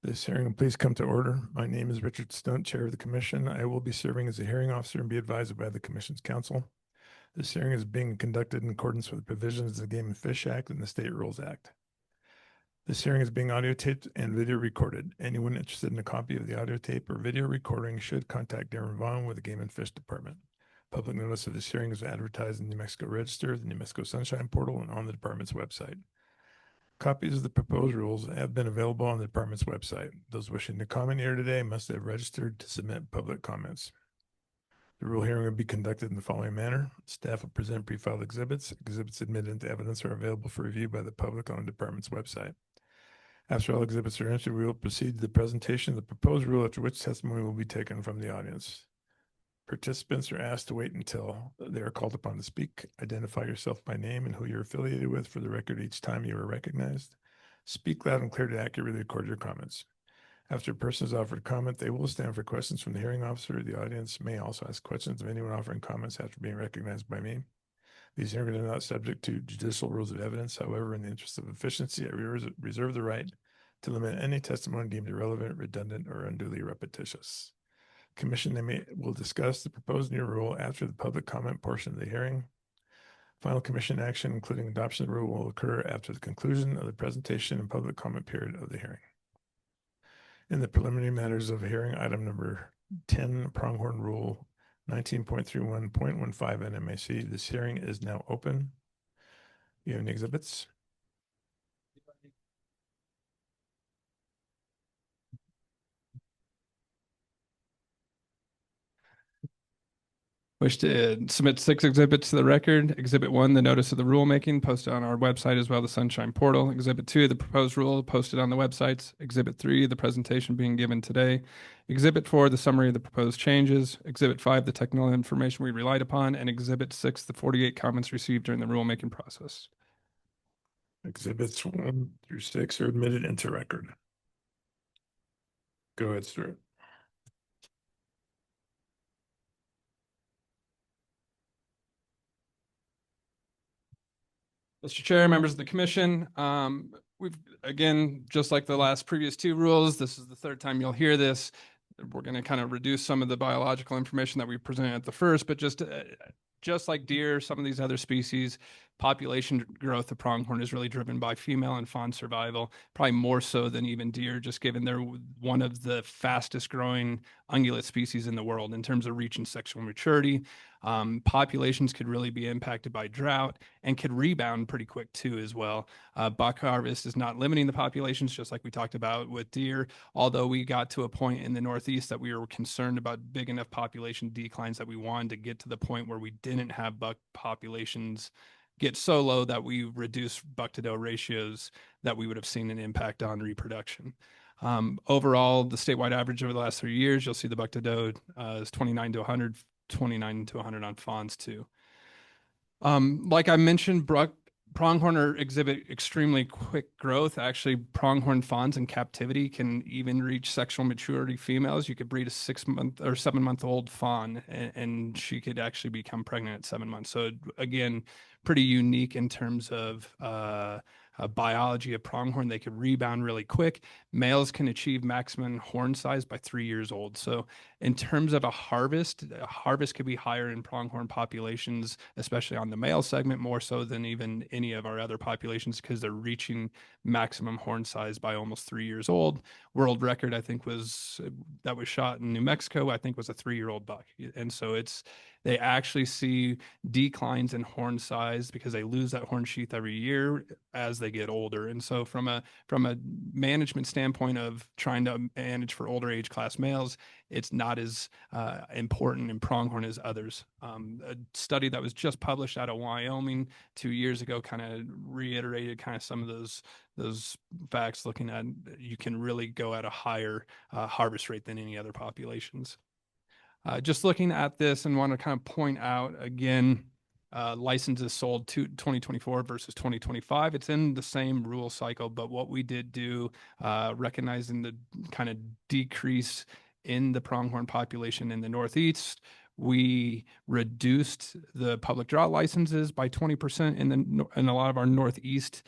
Speaker 1: This hearing will please come to order. My name is Richard Stunt, Chair of the Commission. I will be serving as a hearing officer and be advised by the Commission's counsel. This hearing is being conducted in accordance with the provisions of the Game and Fish Act and the State Rules Act. This hearing is being audio taped and video recorded. Anyone interested in a copy of the audio tape or video recording should contact Darren Vaughn with the Game and Fish Department. Public notice of this hearing is advertised in the New Mexico Register, the New Mexico Sunshine Portal, and on the department's website. Copies of the proposed rules have been available on the department's website. Those wishing to comment here today must have registered to submit public comments. The rule hearing will be conducted in the following manner. Staff will present pre-filed exhibits. Exhibits admitted into evidence are available for review by the public on the department's website. After all exhibits are answered, we will proceed to the presentation of the proposed rule, after which testimony will be taken from the audience. Participants are asked to wait until they are called upon to speak. Identify yourself by name and who you're affiliated with for the record each time you are recognized. Speak loud and clear to accurately record your comments. After a person is offered comment, they will stand for questions from the hearing officer. The audience may also ask questions of anyone offering comments after being recognized by me. These hearings are not subject to judicial rules of evidence. However, in the interest of efficiency, I reserve the right to limit any testimony deemed irrelevant, redundant, or unduly repetitious. Commission will discuss the proposed new rule after the public comment portion of the hearing. Final commission action, including adoption of the rule, will occur after the conclusion of the presentation and public comment period of the hearing. In the preliminary matters of hearing, item number 10, Pronghorn Rule 19.31.15 NMAC. This hearing is now open. You have any exhibits?
Speaker 9: Wish to submit 6 exhibits to the record. Exhibit 1, the notice of the rulemaking, posted on our website as well, the Sunshine Portal. Exhibit 2, the proposed rule, posted on the websites. Exhibit 3, the presentation being given today. Exhibit 4, the summary of the proposed changes. Exhibit 5, the technical information we relied upon. And Exhibit 6, the 48 comments received during the rulemaking process.
Speaker 1: Exhibits 1 through 6 are admitted into record. Go ahead, Stuart.
Speaker 9: Mr. Chair, members of the commission, we've, again, just like the last previous 2 rules, this is the 3rd time you'll hear this. We're going to kind of reduce some of the biological information that we presented at the first, but just like deer, some of these other species, population growth of pronghorn is really driven by female and fawn survival, probably more so than even deer, just given they're one of the fastest growing ungulate species in the world in terms of reaching sexual maturity. Populations could really be impacted by drought and could rebound pretty quick too as well. Buck harvest is not limiting the populations, just like we talked about with deer, although we got to a point in the Northeast that we were concerned about big enough population declines that we wanted to get to the point where we didn't have buck populations get so low that we reduce buck to doe ratios that we would have seen an impact on reproduction. Overall, the statewide average over the last 3 years, you'll see the buck to doe is 29 to 100, 29 to 100 on fawns too. Like I mentioned, pronghorn exhibit extremely quick growth. Actually, pronghorn fawns in captivity can even reach sexual maturity females. You could breed a 6-month or 7-month-old fawn and she could actually become pregnant at 7 months. So again, pretty unique in terms of biology of pronghorn. They could rebound really quick. Males can achieve maximum horn size by 3 years old. So in terms of a harvest could be higher in pronghorn populations, especially on the male segment, more so than even any of our other populations, because they're reaching maximum horn size by almost 3 years old. World record, I think, that was shot in New Mexico, I think was a 3-year-old buck. And so they actually see declines in horn size because they lose that horn sheath every year as they get older. And so from a management standpoint of trying to manage for older age class males, it's not as important in pronghorn as others. A study that was just published out of Wyoming 2 years ago kind of reiterated kind of some of those facts, looking at you can really go at a higher harvest rate than any other populations. Just looking at this and want to kind of point out again, licenses sold to 2024 versus 2025. It's in the same rule cycle, but what we did do, recognizing the kind of decrease in the pronghorn population in the Northeast, we reduced the public draw licenses by 20% in a lot of our Northeast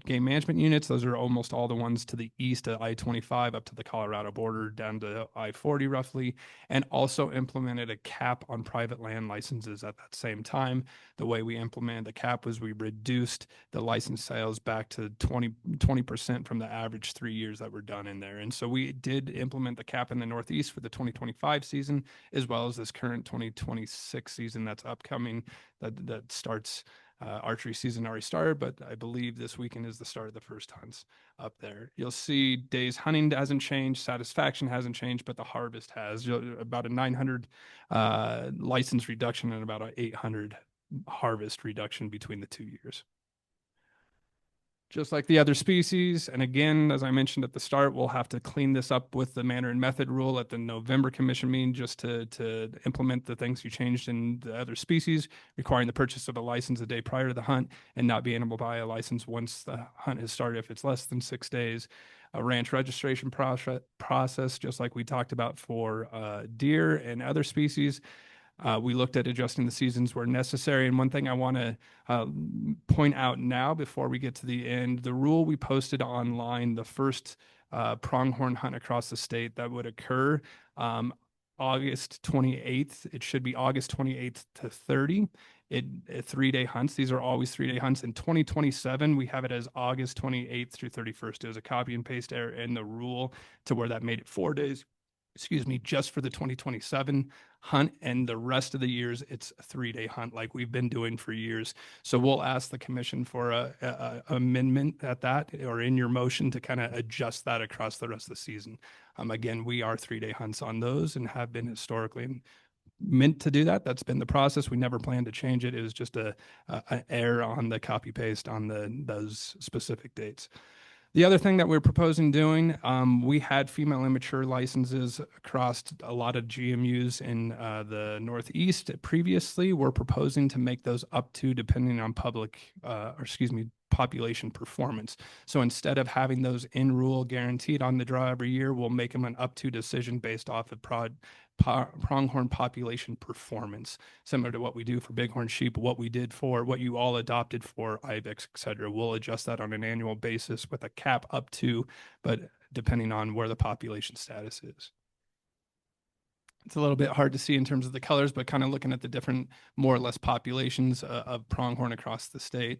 Speaker 9: game management units. Those are almost all the ones to the east of I-25 up to the Colorado border down to I-40 roughly, and also implemented a cap on private land licenses at that same time. The way we implemented the cap was we reduced the license sales back to 20% from the average 3 years that were done in there. And so we did implement the cap in the Northeast for the 2025 season, as well as this current 2026 season that's upcoming, that starts. Archery season already started, but I believe this weekend is the start of the first hunts up there. You'll see days hunting hasn't changed, satisfaction hasn't changed, but the harvest has. About a 900 license reduction and about an 800 harvest reduction between the 2 years. Just like the other species. And again, as I mentioned at the start, we'll have to clean this up with the manner and method rule at the November commission meeting, just to implement the things you changed in the other species, requiring the purchase of a license a day prior to the hunt and not being able to buy a license once the hunt has started if it's less than 6 days. A ranch registration process, just like we talked about for deer and other species. We looked at adjusting the seasons where necessary. And one thing I want to point out now before we get to the end, the rule we posted online, the first pronghorn hunt across the state that would occur August 28th. It should be August 28th to 30. 3-day hunts. These are always 3-day hunts. In 2027, we have it as August 28th through 31st. It was a copy and paste error in the rule to where that made it 4 days. Just for the 2027 hunt, and the rest of the years it's a 3-day hunt like we've been doing for years. So we'll ask the commission for a amendment at that, or in your motion, to kind of adjust that across the rest of the season. Again, we are 3-day hunts on those and have been historically meant to do that. That's been the process. We never planned to change it. It was just an error on the copy paste on those specific dates. The other thing that we're proposing doing, we had female immature licenses across a lot of GMUs in the Northeast previously. We're proposing to make those up to, depending on population performance. So instead of having those in rule guaranteed on the draw every year, we'll make them an up to decision based off of pronghorn population performance, similar to what we do for bighorn sheep, what you all adopted for ibex, et cetera. We'll adjust that on an annual basis with a cap up to, but depending on where the population status is. It's a little bit hard to see in terms of the colors, but kind of looking at the different, more or less, populations of pronghorn across the state.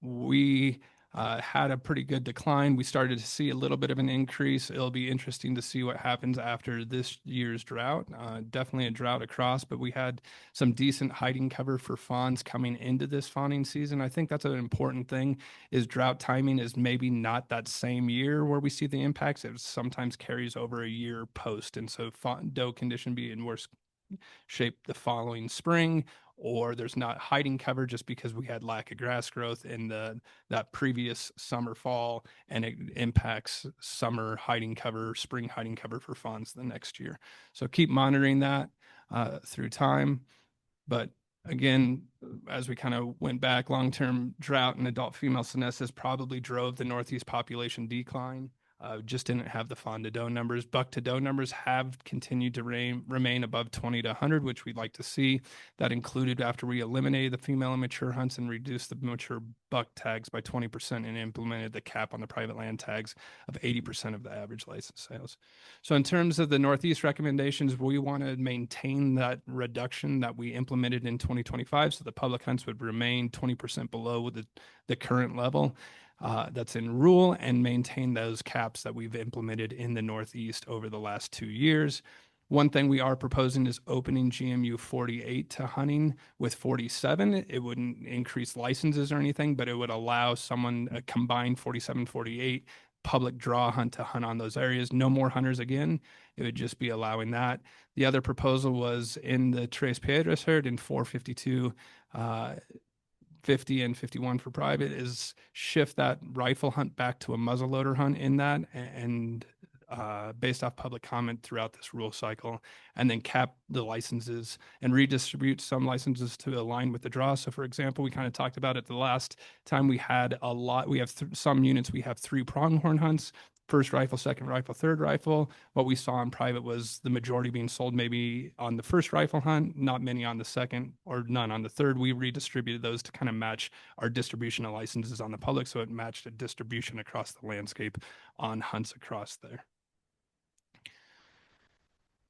Speaker 9: We had a pretty good decline. We started to see a little bit of an increase. It'll be interesting to see what happens after this year's drought. Definitely a drought across, but we had some decent hiding cover for fawns coming into this fawning season. I think that's an important thing, is drought timing is maybe not that same year where we see the impacts. It sometimes carries over a year post. And so doe condition be in worse shape the following spring, or there's not hiding cover just because we had lack of grass growth in that previous summer, fall, and it impacts summer hiding cover, spring hiding cover for fawns the next year. So keep monitoring that through time. But again, as we kind of went back, long-term drought and adult female senescence probably drove the Northeast population decline. Just didn't have the fawn to doe numbers. Buck to doe numbers have continued to remain above 20 to 100, which we'd like to see. That included after we eliminated the female immature hunts and reduced the mature buck tags by 20% and implemented the cap on the private land tags of 80% of the average license sales. So in terms of the Northeast recommendations, we want to maintain that reduction that we implemented in 2025. So the public hunts would remain 20% below the current level. That's in rule, and maintain those caps that we've implemented in the Northeast over the last 2 years. One thing we are proposing is opening GMU 48 to hunting with 47. It wouldn't increase licenses or anything, but it would allow someone a combined 47, 48 public draw hunt to hunt on those areas. No more hunters again. It would just be allowing that. The other proposal was in the Tres Piedras herd in 452, 50 and 51 for private, is shift that rifle hunt back to a muzzleloader hunt in that, and based off public comment throughout this rule cycle, and then cap the licenses and redistribute some licenses to align with the draw. So for example, we kind of talked about it the last time we had a lot, we have some units, we have 3 pronghorn hunts, first rifle, second rifle, third rifle. What we saw in private was the majority being sold maybe on the first rifle hunt, not many on the second, or none on the third. We redistributed those to kind of match our distribution of licenses on the public, so it matched a distribution across the landscape on hunts across there.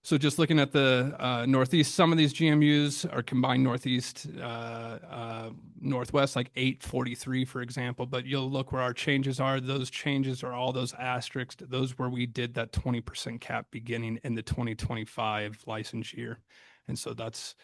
Speaker 9: So just looking at the Northeast, some of these GMUs are combined Northeast, Northwest, like 843, for example, but you'll look where our changes are. Those changes are all those asterisks, those where we did that 20% cap beginning in the 2025 license year. And so that's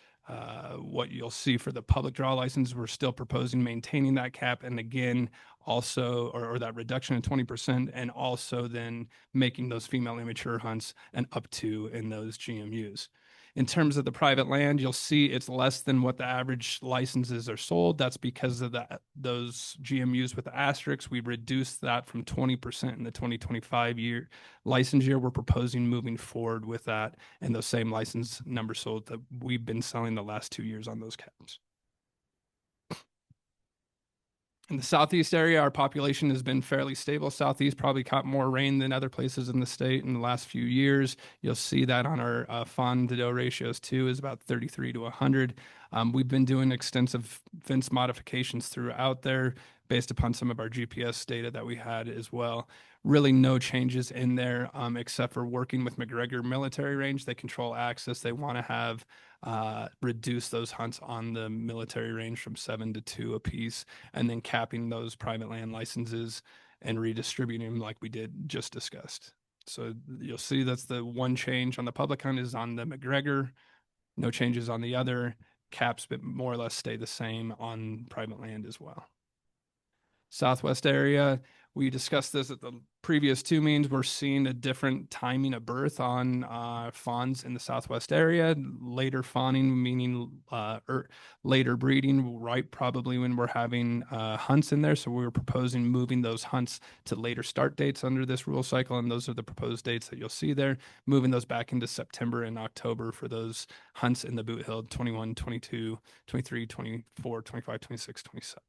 Speaker 9: what you'll see for the public draw license. We're still proposing maintaining that cap. And again, also, or that reduction of 20%, and also then making those female immature hunts and up to in those GMUs. In terms of the private land, you'll see it's less than what the average licenses are sold. That's because of those GMUs with the asterisks. We reduced that from 20% in the 2025 year license year. We're proposing moving forward with that and those same license numbers sold that we've been selling the last 2 years on those caps. In the Southeast area, our population has been fairly stable. Southeast probably caught more rain than other places in the state in the last few years. You'll see that on our fawn to doe ratios too, is about 33 to 100. We've been doing extensive fence modifications throughout there based upon some of our GPS data that we had as well. Really no changes in there except for working with McGregor Military Range. They control access. They want to have reduce those hunts on the military range from 7 to 2 apiece, and then capping those private land licenses and redistributing them like we did just discussed. So you'll see that's the one change on the public hunt is on the McGregor, no changes on the other. Caps but more or less stay the same on private land as well. Southwest area, we discussed this at the previous 2 meetings. We're seeing a different timing of birth on fawns in the Southwest area. Later fawning, meaning later breeding, right? Probably when we're having hunts in there. So we were proposing moving those hunts to later start dates under this rule cycle. And those are the proposed dates that you'll see there. Moving those back into September and October for those hunts in the Boot Hill 21, 22, 23, 24, 25, 26, 27.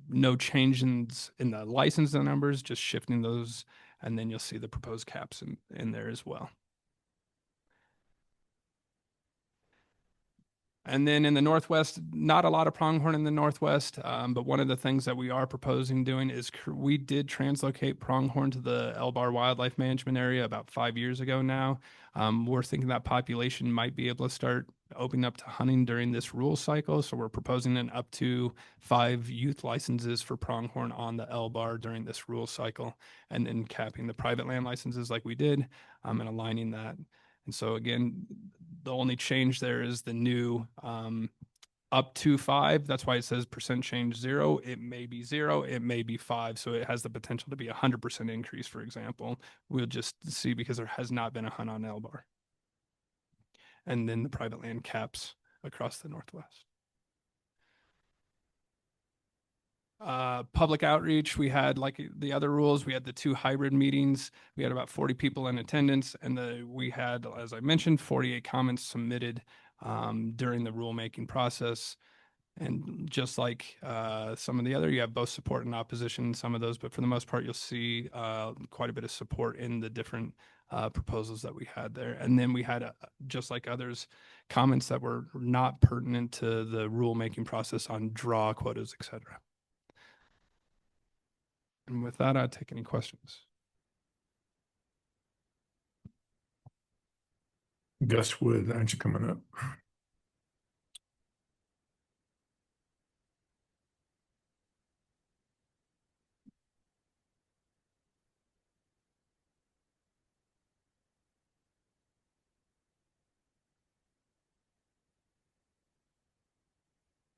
Speaker 9: No changes in the license numbers, just shifting those, and then you'll see the proposed caps in there as well. And then in the Northwest, not a lot of pronghorn in the Northwest, but one of the things that we are proposing doing is we did translocate pronghorn to the Elbar Wildlife Management Area about 5 years ago now. We're thinking that population might be able to start opening up to hunting during this rule cycle. So we're proposing an up to 5 youth licenses for pronghorn on the Elbar during this rule cycle, and then capping the private land licenses like we did, and aligning that. And so again, the only change there is the new up to 5. That's why it says percent change 0. It may be 0, it may be 5. So it has the potential to be 100% increase, for example. We'll just see because there has not been a hunt on Elbar. And then the private land caps across the Northwest. Public outreach, we had, like the other rules, we had the 2 hybrid meetings. We had about 40 people in attendance, and we had, as I mentioned, 48 comments submitted during the rulemaking process. And just like some of the other, you have both support and opposition in some of those, but for the most part, you'll see quite a bit of support in the different proposals that we had there. And then we had, just like others, comments that were not pertinent to the rulemaking process on draw quotas, et cetera. And with that, I'd take any questions.
Speaker 1: Gus Wood, aren't you coming up?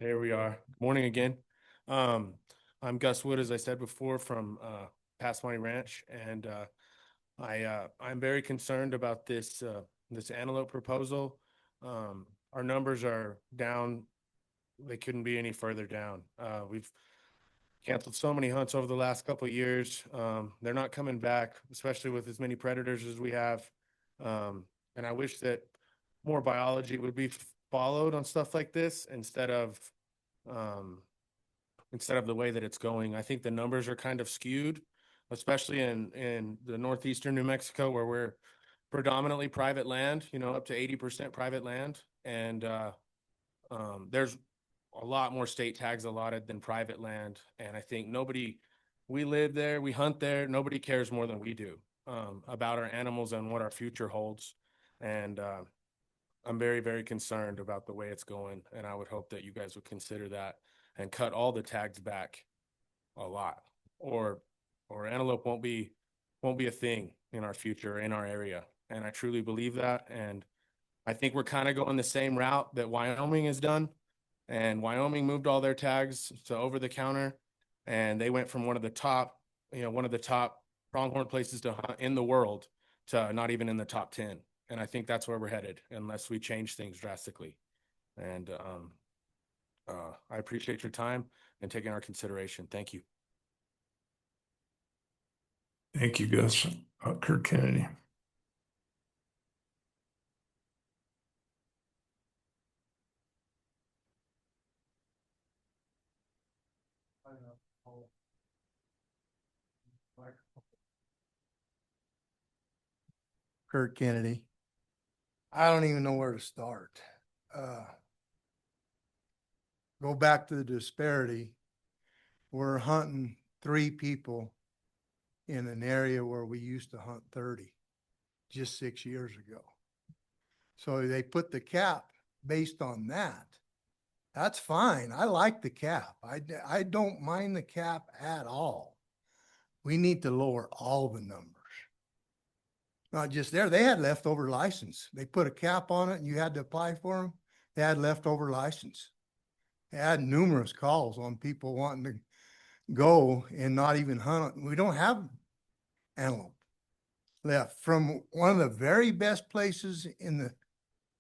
Speaker 15: There we are. Morning again. I'm Gus Wood, as I said before, from Passmoney Ranch, and I'm very concerned about this this antelope proposal. Our numbers are down. They couldn't be any further down. We've canceled so many hunts over the last couple of years. They're not coming back, especially with as many predators as we have. And I wish that more biology would be followed on stuff like this instead of the way that it's going. I think the numbers are kind of skewed, especially in the northeastern New Mexico, where we're predominantly private land, you know, up to 80% private land. And there's a lot more state tags allotted than private land. And I think we live there, we hunt there, nobody cares more than we do about our animals and what our future holds. And I'm very, very concerned about the way it's going. And I would hope that you guys would consider that and cut all the tags back a lot, or antelope won't be a thing in our future, in our area. And I truly believe that. And I think we're kind of going the same route that Wyoming has done. And Wyoming moved all their tags to over the counter, and they went from one of the top pronghorn places to hunt in the world to not even in the top 10. And I think that's where we're headed unless we change things drastically. And I appreciate your time and taking our consideration. Thank you.
Speaker 1: Thank you, Gus. Kurt Kennedy.
Speaker 11: Kurt Kennedy. I don't even know where to start. Go back to the disparity. We're hunting 3 people in an area where we used to hunt 30 just 6 years ago. So they put the cap based on that. That's fine. I like the cap. I don't mind the cap at all. We need to lower all the numbers. Not just there. They had leftover license. They put a cap on it and you had to apply for them. They had leftover license. They had numerous calls on people wanting to go and not even hunt. We don't have antelope left from one of the very best places in the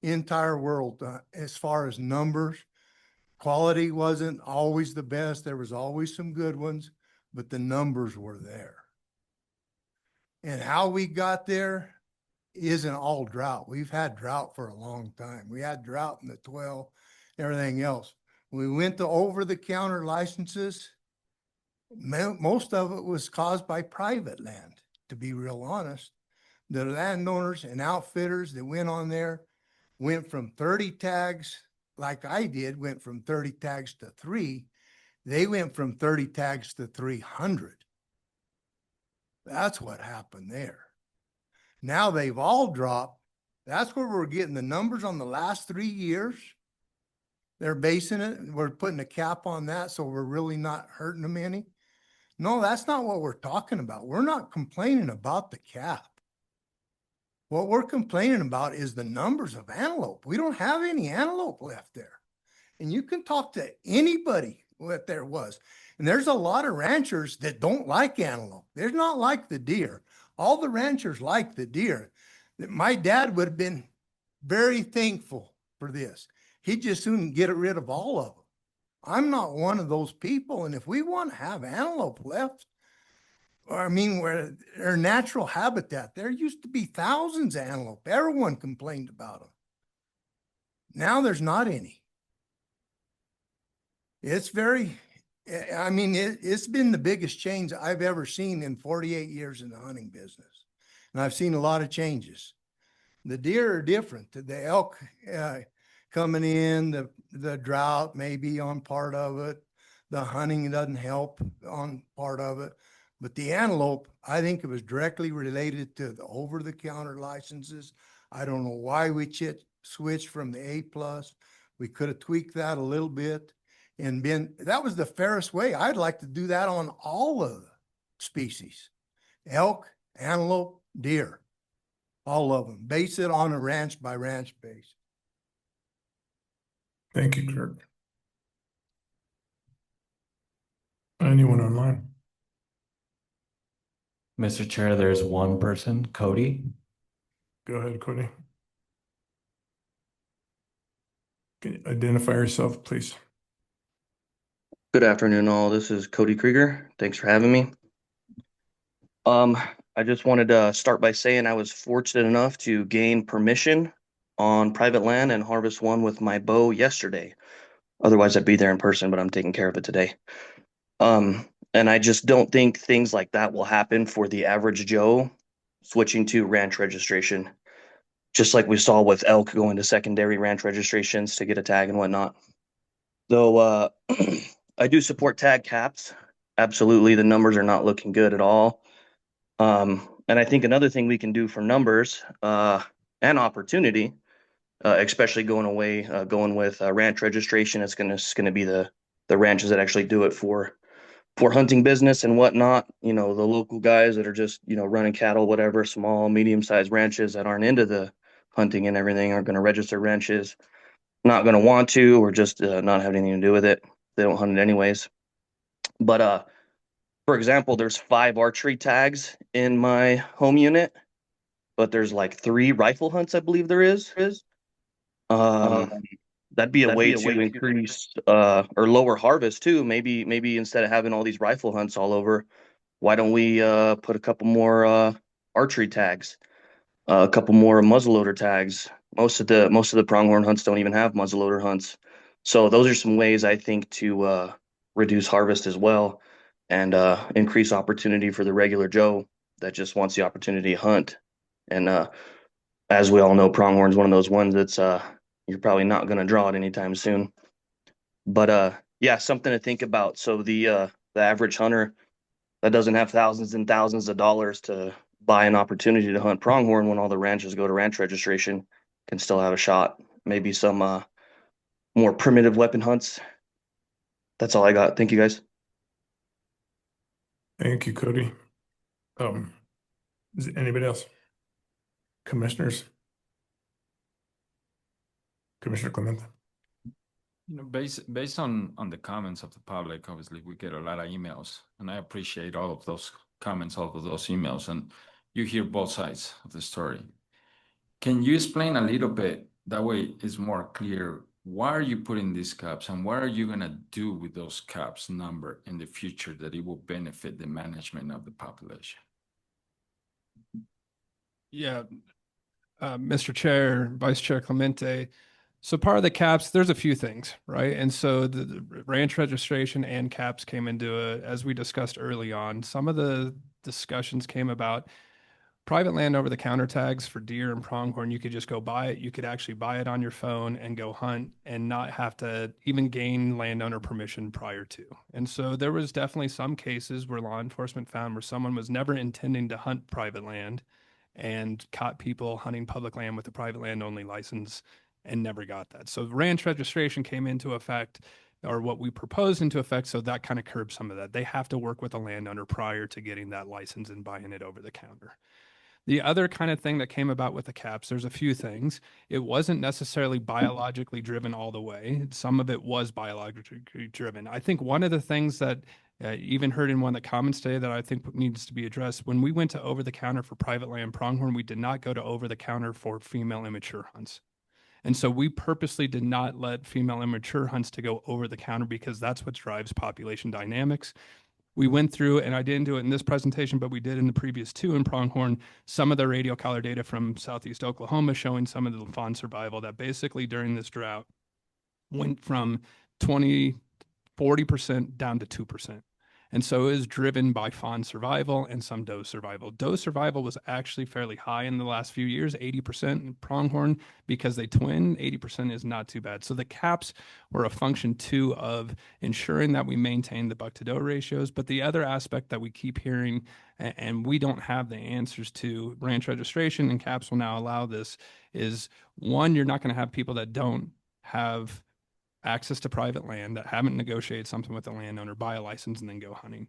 Speaker 11: entire world as far as numbers. Quality wasn't always the best. There was always some good ones, but the numbers were there. And how we got there isn't all drought. We've had drought for a long time. We had drought in the 12, everything else. We went to over-the-counter licenses. Most of it was caused by private land, to be real honest. The landowners and outfitters that went on there went from 30 tags, like I did, went from 30 tags to 3. They went from 30 tags to 300. That's what happened there. Now they've all dropped. That's where we're getting the numbers on the last 3 years. They're basing it. We're putting a cap on that, so we're really not hurting them any. No, that's not what we're talking about. We're not complaining about the cap. What we're complaining about is the numbers of antelope. We don't have any antelope left there. And you can talk to anybody what there was. And there's a lot of ranchers that don't like antelope. They're not like the deer. All the ranchers like the deer. My dad would have been very thankful for this. He just soon get rid of all of them. I'm not one of those people. And if we want to have antelope left, or I mean, where their natural habitat, there used to be thousands of antelope. Everyone complained about them. Now there's not any. It's been the biggest change I've ever seen in 48 years in the hunting business. And I've seen a lot of changes. The deer are different. The elk coming in, the drought may be on part of it. The hunting doesn't help on part of it. But the antelope, I think it was directly related to the over-the-counter licenses. I don't know why we switched from the A+. We could have tweaked that a little bit. And that was the fairest way. I'd like to do that on all of the species. Elk, antelope, deer, all of them. Base it on a ranch by ranch base.
Speaker 1: Thank you, Kurt. Anyone online?
Speaker 21: Mr. Chair, there's one person, Cody.
Speaker 1: Go ahead, Cody. Can you identify yourself, please?
Speaker 12: Good afternoon, all. This is Cody Krieger. Thanks for having me. I just wanted to start by saying I was fortunate enough to gain permission on private land and harvest one with my bow yesterday. Otherwise, I'd be there in person, but I'm taking care of it today. And I just don't think things like that will happen for the average Joe switching to ranch registration, just like we saw with elk going to secondary ranch registrations to get a tag and whatnot. Though I do support tag caps. Absolutely, the numbers are not looking good at all. And I think another thing we can do for numbers and opportunity, especially going with ranch registration, it's gonna be the ranches that actually do it for hunting business and whatnot. You know, the local guys that are just running cattle, whatever, small, medium-sized ranches that aren't into the hunting and everything aren't going to register ranches. Not going to want to, or just not have anything to do with it. They don't hunt it anyways. But for example, there's 5 archery tags in my home unit, but there's like 3 rifle hunts, I believe there is. That'd be a way to increase or lower harvest too. Maybe instead of having all these rifle hunts all over, why don't we put a couple more archery tags, a couple more muzzleloader tags? Most of the pronghorn hunts don't even have muzzleloader hunts. So those are some ways I think to reduce harvest as well, and increase opportunity for the regular Joe that just wants the opportunity to hunt. And as we all know, pronghorn's one of those ones that's you're probably not going to draw it anytime soon. But yeah, something to think about. So the average hunter that doesn't have thousands and thousands of dollars to buy an opportunity to hunt pronghorn when all the ranches go to ranch registration can still have a shot. Maybe some more primitive weapon hunts. That's all I got. Thank you, guys.
Speaker 1: Thank you, Cody. Is anybody else? Commissioners? Commissioner Clemente?
Speaker 5: Based on the comments of the public, obviously we get a lot of emails, and I appreciate all of those comments, all of those emails, and you hear both sides of the story. Can you explain a little bit, that way it's more clear, why are you putting these caps and what are you going to do with those caps number in the future that it will benefit the management of the population?
Speaker 9: Yeah, Mr. Chair, Vice Chair Clemente. So part of the caps, there's a few things, right? And so the ranch registration and caps came into it, as we discussed early on. Some of the discussions came about private land over the counter tags for deer and pronghorn. You could just go buy it. You could actually buy it on your phone and go hunt and not have to even gain landowner permission prior to. And so there was definitely some cases where law enforcement found where someone was never intending to hunt private land and caught people hunting public land with a private land only license and never got that. So ranch registration came into effect, or what we proposed into effect, so that kind of curbs some of that. They have to work with a landowner prior to getting that license and buying it over the counter. The other kind of thing that came about with the caps, there's a few things. It wasn't necessarily biologically driven all the way. Some of it was biologically driven. I think one of the things that even heard in one of the comments today that I think needs to be addressed, when we went to over-the-counter for private land pronghorn, we did not go to over-the-counter for female immature hunts. And so we purposely did not let female immature hunts to go over the counter because that's what drives population dynamics. We went through, and I didn't do it in this presentation, but we did in the previous 2 in pronghorn, some of the radio collar data from Southeast Oklahoma showing some of the fawn survival that basically during this drought went from 40% down to 2%. And so it was driven by fawn survival and some doe survival. Doe survival was actually fairly high in the last few years, 80% in pronghorn, because they twin, 80% is not too bad. So the caps were a function too of ensuring that we maintain the buck to doe ratios. But the other aspect that we keep hearing, and we don't have the answers to, ranch registration and caps will now allow this, is one, you're not going to have people that don't have access to private land, that haven't negotiated something with the landowner, buy a license and then go hunting.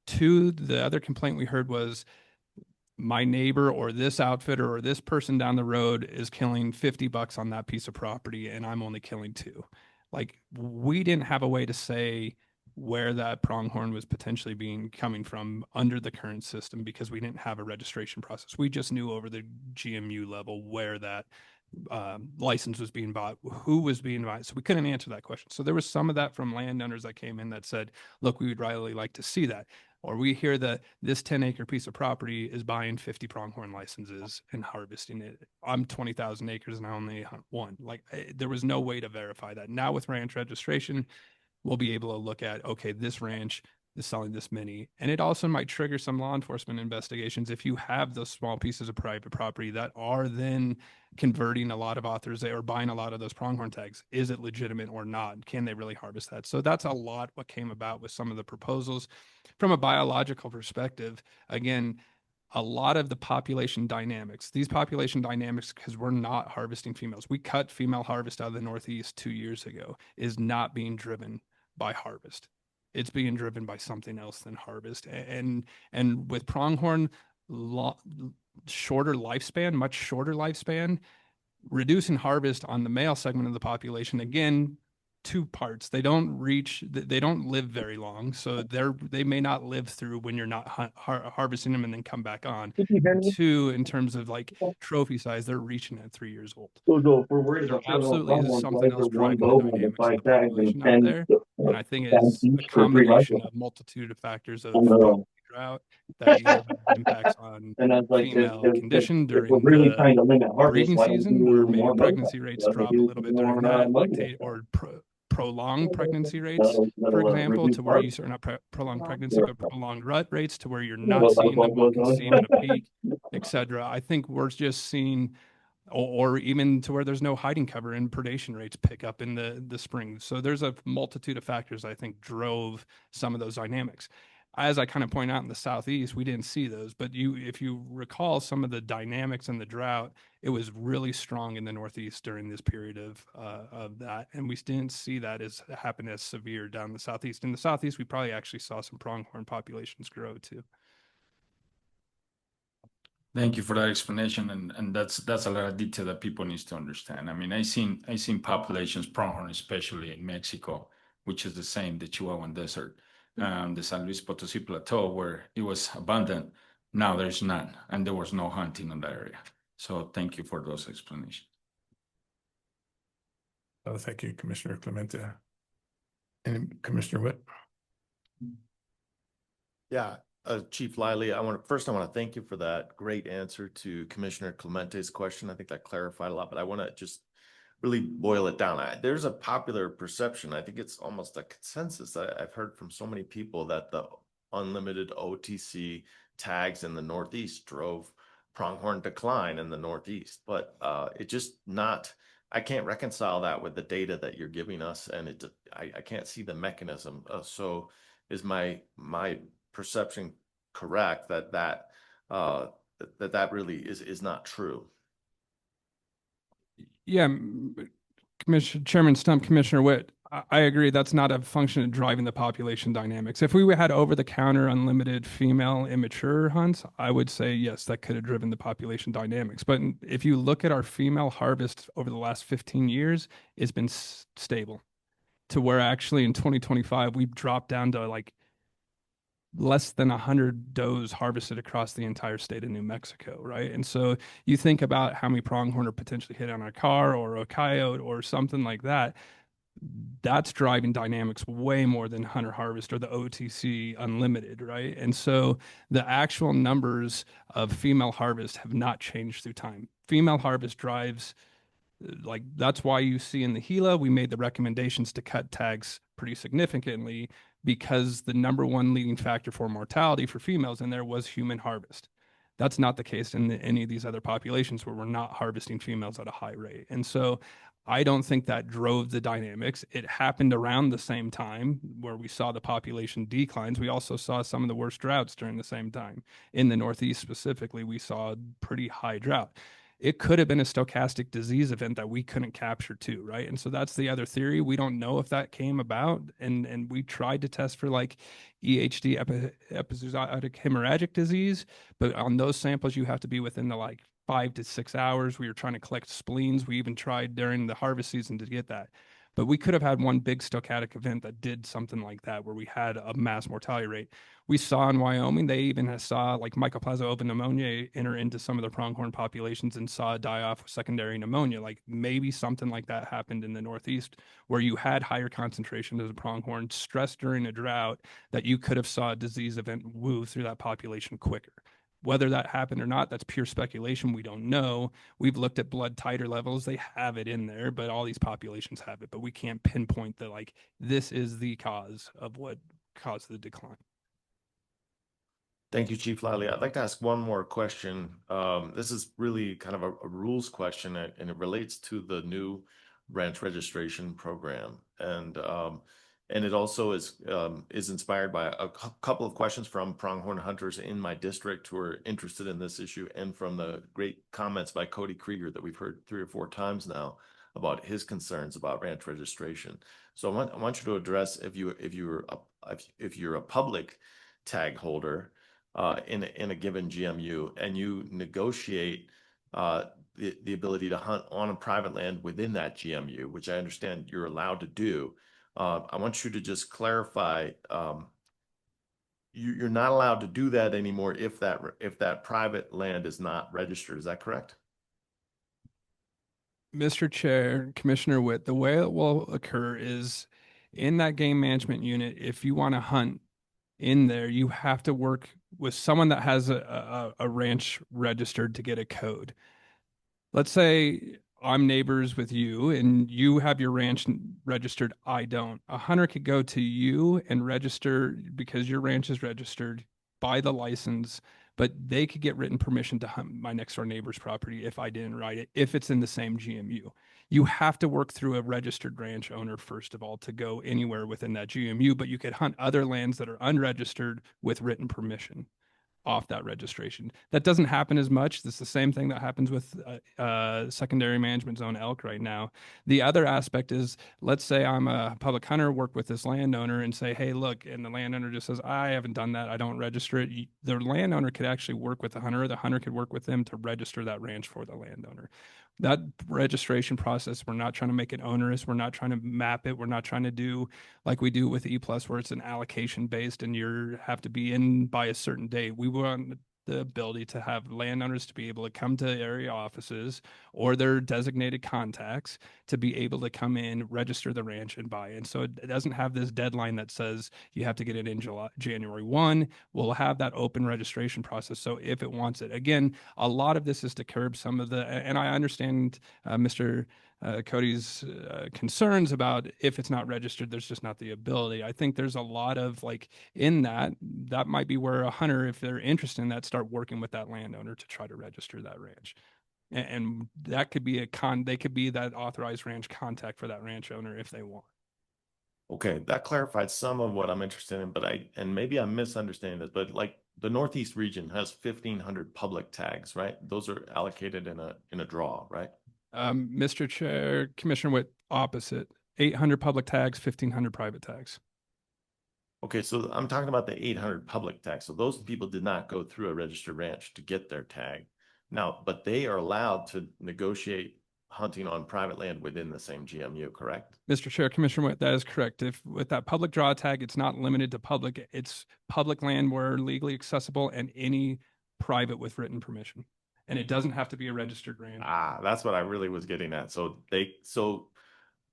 Speaker 9: 2, the other complaint we heard was my neighbor or this outfitter or this person down the road is killing $50 on that piece of property and I'm only killing 2. Like, we didn't have a way to say where that pronghorn was potentially coming from under the current system, because we didn't have a registration process. We just knew over the GMU level where that license was being bought, who was being bought. So we couldn't answer that question. So there was some of that from landowners that came in that said, look, we would really like to see that. Or we hear that this 10-acre piece of property is buying 50 pronghorn licenses and harvesting it. I'm 20,000 acres and I only hunt one. Like, there was no way to verify that. Now with ranch registration, we'll be able to look at, okay, this ranch is selling this many. And it also might trigger some law enforcement investigations if you have those small pieces of private property that are then converting a lot of authors or buying a lot of those pronghorn tags. Is it legitimate or not? Can they really harvest that? So that's a lot what came about with some of the proposals. From a biological perspective, again, a lot of the population dynamics, because we're not harvesting females. We cut female harvest out of the Northeast 2 years ago, is not being driven by harvest. It's being driven by something else than harvest. And with pronghorn, shorter lifespan, much shorter lifespan, reducing harvest on the male segment of the population, again, two parts. They don't live very long. So they may not live through when you're not harvesting them and then come back on. Two, in terms of like trophy size, they're reaching at 3 years old. So absolutely is something else driving the dynamics of the population out there. And I think it's a combination of multitude of factors of drought that either have impacts on female condition during the breeding season, where maybe pregnancy rates drop a little bit during that, lactate or prolonged pregnancy rates, for example, to where you are not prolonged pregnancy, but prolonged rut rates to where you're not seeing the milking semen a peak, etc. I think we're just seeing, or even to where there's no hiding cover and predation rates pick up in the spring. So there's a multitude of factors I think drove some of those dynamics. As I kind of point out in the Southeast, we didn't see those, but if you recall some of the dynamics in the drought, it was really strong in the Northeast during this period of that. And we didn't see that happen as severe down the Southeast. In the Southeast, we probably actually saw some pronghorn populations grow too.
Speaker 5: Thank you for that explanation, and that's a lot of detail that people need to understand. I mean, I seen populations, pronghorn especially in Mexico, which is the same, the Chihuahuan Desert, the San Luis Potosí Plateau, where it was abundant. Now there's none, and there was no hunting in that area. So thank you for those explanations.
Speaker 1: Thank you, Commissioner Clemente. And Commissioner Witt.
Speaker 3: Yeah. Chief Lively, I want to thank you for that great answer to Commissioner Clemente's question. I think that clarified a lot, but I want to just really boil it down. There's a popular perception. I think it's almost a consensus that I've heard from so many people that the unlimited OTC tags in the Northeast drove pronghorn decline in the Northeast, but it just not. I can't reconcile that with the data that you're giving us, and I can't see the mechanism. So is my perception correct that really is not true?
Speaker 9: Yeah, Chairman Stump, Commissioner Witt, I agree. That's not a function of driving the population dynamics. If we had over-the-counter unlimited female immature hunts, I would say yes, that could have driven the population dynamics. But if you look at our female harvest over the last 15 years, it's been stable, to where actually in 2025 we've dropped down to like less than 100 does harvested across the entire state of New Mexico, right? And so you think about how many pronghorn are potentially hit on a car or a coyote or something like that. That's driving dynamics way more than hunter harvest or the OTC unlimited, right? And so the actual numbers of female harvest have not changed through time. Female harvest drives, like, that's why you see in the Gila, we made the recommendations to cut tags pretty significantly, because the number one leading factor for mortality for females in there was human harvest. That's not the case in any of these other populations where we're not harvesting females at a high rate. And so I don't think that drove the dynamics. It happened around the same time where we saw the population declines. We also saw some of the worst droughts during the same time. In the Northeast specifically, we saw pretty high drought. It could have been a stochastic disease event that we couldn't capture too, right? And so that's the other theory. We don't know if that came about. And we tried to test for like EHD, epizootic hemorrhagic disease, but on those samples, you have to be within the like 5 to 6 hours. We were trying to collect spleens. We even tried during the harvest season to get that. But we could have had one big stochastic event that did something like that, where we had a mass mortality rate. We saw in Wyoming, they even saw like mycoplasma open pneumonia enter into some of the pronghorn populations and saw a die off with secondary pneumonia. Like maybe something like that happened in the Northeast, where you had higher concentrations of pronghorn stress during a drought, that you could have saw a disease event move through that population quicker. Whether that happened or not, that's pure speculation. We don't know. We've looked at blood titer levels. They have it in there, but all these populations have it. But we can't pinpoint that like this is the cause of what caused the decline.
Speaker 3: Thank you, Chief Lively. I'd like to ask one more question. This is really kind of a rules question, and it relates to the new ranch registration program. And it also is inspired by a couple of questions from pronghorn hunters in my district who are interested in this issue, and from the great comments by Cody Krieger that we've heard 3 or 4 times now about his concerns about ranch registration. So I want you to address if you're a public tag holder in a given GMU, and you negotiate the ability to hunt on a private land within that GMU, which I understand you're allowed to do. I want you to just clarify, you're not allowed to do that anymore if that private land is not registered. Is that correct?
Speaker 9: Mr. Chair, Commissioner Witt, the way it will occur is in that game management unit, if you want to hunt in there, you have to work with someone that has a ranch registered to get a code. Let's say I'm neighbors with you and you have your ranch registered. I don't. A hunter could go to you and register because your ranch is registered, buy the license, but they could get written permission to hunt my next door neighbor's property if I didn't write it, if it's in the same GMU. You have to work through a registered ranch owner, first of all, to go anywhere within that GMU, but you could hunt other lands that are unregistered with written permission off that registration. That doesn't happen as much. It's the same thing that happens with secondary management zone elk right now. The other aspect is, let's say I'm a public hunter, work with this landowner and say, hey, look, and the landowner just says, I haven't done that. I don't register it. The landowner could actually work with the hunter, or the hunter could work with them to register that ranch for the landowner. That registration process, we're not trying to make it onerous. We're not trying to map it. We're not trying to do like we do with E+, where it's an allocation based and you have to be in by a certain date. We want the ability to have landowners to be able to come to area offices or their designated contacts to be able to come in, register the ranch, and buy. And so it doesn't have this deadline that says you have to get it in January 1. We'll have that open registration process. So if it wants it, again, a lot of this is to curb some of the, and I understand Mr. Cody's concerns about if it's not registered, there's just not the ability. I think there's a lot of like in that might be where a hunter, if they're interested in that, start working with that landowner to try to register that ranch. And that could be they could be that authorized ranch contact for that ranch owner if they want.
Speaker 3: Okay, that clarified some of what I'm interested in, but and maybe I'm misunderstanding this, but like the Northeast region has 1,500 public tags, right? Those are allocated in a draw, right?
Speaker 9: Mr. Chair, Commissioner Witt, opposite. 800 public tags, 1,500 private tags.
Speaker 3: Okay, so I'm talking about the 800 public tags. So those people did not go through a registered ranch to get their tag. Now, but they are allowed to negotiate hunting on private land within the same GMU, correct?
Speaker 9: Mr. Chair, Commissioner Witt, that is correct. If with that public draw tag, it's not limited to public. It's public land where legally accessible and any private with written permission. And it doesn't have to be a registered ranch.
Speaker 3: Ah, that's what I really was getting at.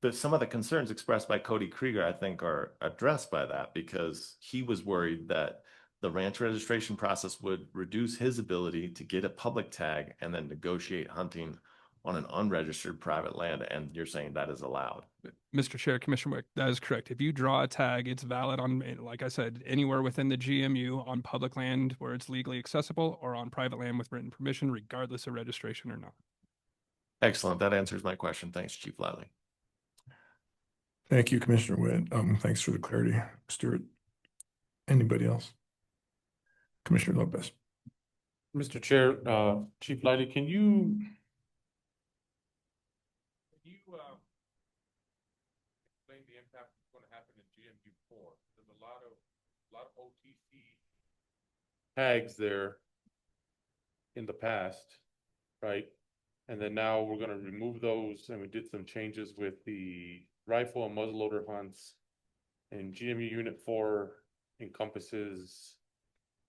Speaker 3: But some of the concerns expressed by Cody Krieger, I think, are addressed by that, because he was worried that the ranch registration process would reduce his ability to get a public tag and then negotiate hunting on an unregistered private land. And you're saying that is allowed.
Speaker 9: Mr. Chair, Commissioner Wick, that is correct. If you draw a tag, it's valid on, like I said, anywhere within the GMU on public land where it's legally accessible or on private land with written permission, regardless of registration or not.
Speaker 3: Excellent. That answers my question. Thanks, Chief Lively.
Speaker 1: Thank you, Commissioner Witt. Thanks for the clarity, Stuart. Anybody else? Commissioner Lopez.
Speaker 4: Mr. Chair, Chief Lively, can you explain the impact that's going to happen in GMU4? There's a lot of OTC tags there in the past, right? And then now we're going to remove those, and we did some changes with the rifle and muzzleloader hunts. And GMU Unit 4 encompasses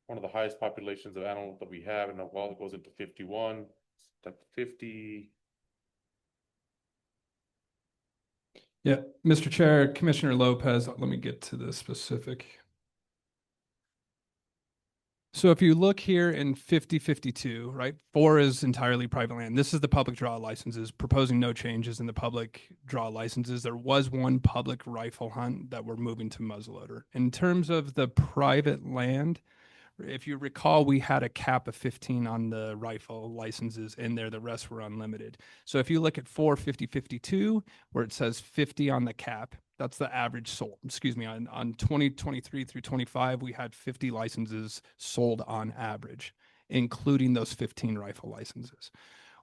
Speaker 4: one of the highest populations of antelope that we have, and while it goes into 51, step 50.
Speaker 9: Yeah, Mr. Chair, Commissioner Lopez, let me get to the specific. So if you look here in 5052, right, 4 is entirely private land. This is the public draw licenses, proposing no changes in the public draw licenses. There was one public rifle hunt that we're moving to muzzleloader. In terms of the private land, if you recall, we had a cap of 15 on the rifle licenses in there. The rest were unlimited. So if you look at 45052, where it says 50 on the cap, that's the average sold. Excuse me, on 2023 through 25, we had 50 licenses sold on average, including those 15 rifle licenses.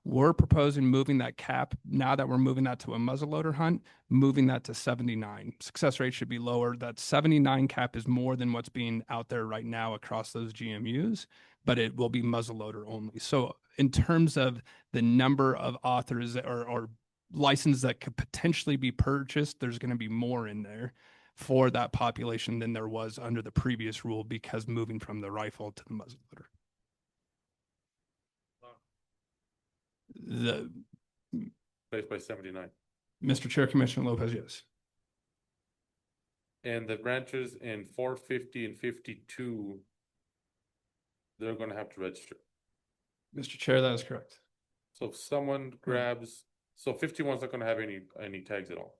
Speaker 9: We're proposing moving that cap, now that we're moving that to a muzzleloader hunt, moving that to 79. Success rate should be lower. That 79 cap is more than what's being out there right now across those GMUs, but it will be muzzleloader only. So in terms of the number of authors or licenses that could potentially be purchased, there's going to be more in there for that population than there was under the previous rule, because moving from the rifle to the muzzleloader. The
Speaker 4: Placed by 79.
Speaker 9: Mr. Chair, Commissioner Lopez, yes.
Speaker 4: And the ranchers in 450 and 52, they're going to have to register.
Speaker 9: Mr. Chair, that is correct.
Speaker 4: So if someone grabs, so 51 is not going to have any tags at all.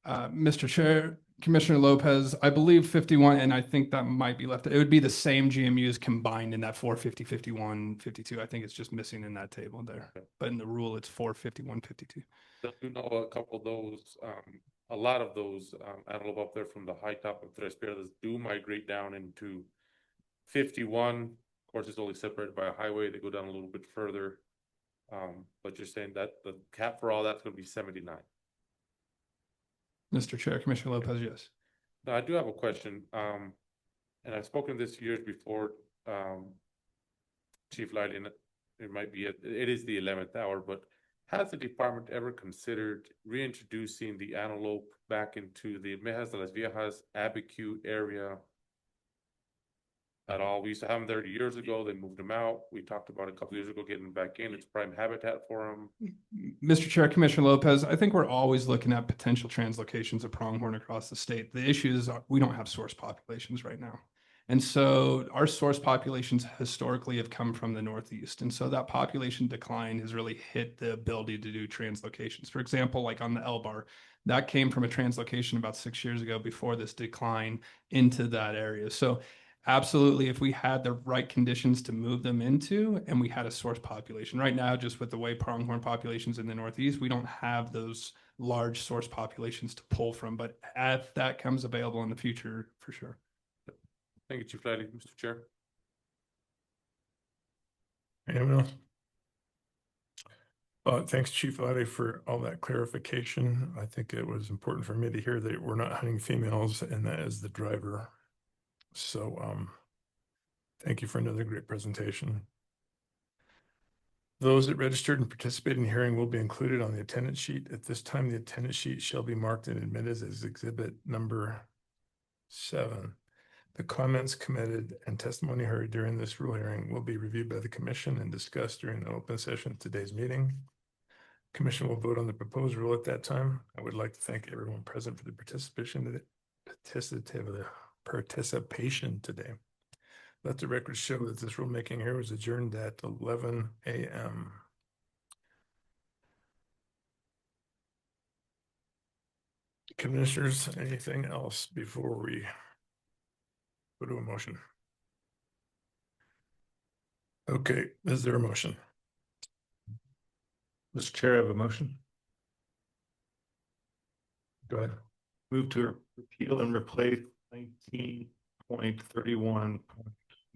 Speaker 9: Mr. Chair, Commissioner Lopez, I believe 51, and I think that might be left. It would be the same GMUs combined in that 450, 51, 52. I think it's just missing in that table there.
Speaker 4: Okay.
Speaker 9: But in the rule, it's 451, 52.
Speaker 4: I do know a couple of those, a lot of those antelope up there from the high top of Tres Piedras do migrate down into 51. Of course, it's only separated by a highway. They go down a little bit further. But you're saying that the cap for all that's going to be 79.
Speaker 9: Mr. Chair, Commissioner Lopez, yes.
Speaker 4: Now, I do have a question, and I've spoken this years before, Chief Lively, and it might be, it is the 11th hour, but has the department ever considered reintroducing the antelope back into the Mejas de las Viejas, Abiquiu area at all? We used to have them 30 years ago. They moved them out. We talked about a couple of years ago getting them back in. It's prime habitat for them.
Speaker 9: Mr. Chair, Commissioner Lopez, I think we're always looking at potential translocations of pronghorn across the state. The issue is we don't have source populations right now. And so our source populations historically have come from the Northeast. And so that population decline has really hit the ability to do translocations. For example, like on the Elbar, that came from a translocation about 6 years ago before this decline into that area. So absolutely, if we had the right conditions to move them into and we had a source population. Right now, just with the way pronghorn populations in the Northeast, we don't have those large source populations to pull from. But if that comes available in the future, for sure.
Speaker 4: Thank you, Chief Lively. Mr. Chair.
Speaker 1: Anyone else? Thanks, Chief Lively, for all that clarification. I think it was important for me to hear that we're not hunting females, and that is the driver. So, thank you for another great presentation. Those that registered and participated in the hearing will be included on the attendance sheet. At this time, the attendance sheet shall be marked and admitted as exhibit number 7. The comments committed and testimony heard during this rule hearing will be reviewed by the commission and discussed during the open session of today's meeting. Commission will vote on the proposed rule at that time. I would like to thank everyone present for the participation today. Let the record show that this rulemaking here was adjourned at 11 a.m. Commissioners, anything else before we go to a motion? Okay, is there a motion?
Speaker 14: Mr. Chair, I have a motion.
Speaker 1: Go ahead.
Speaker 14: Move to repeal and replace 19.31.15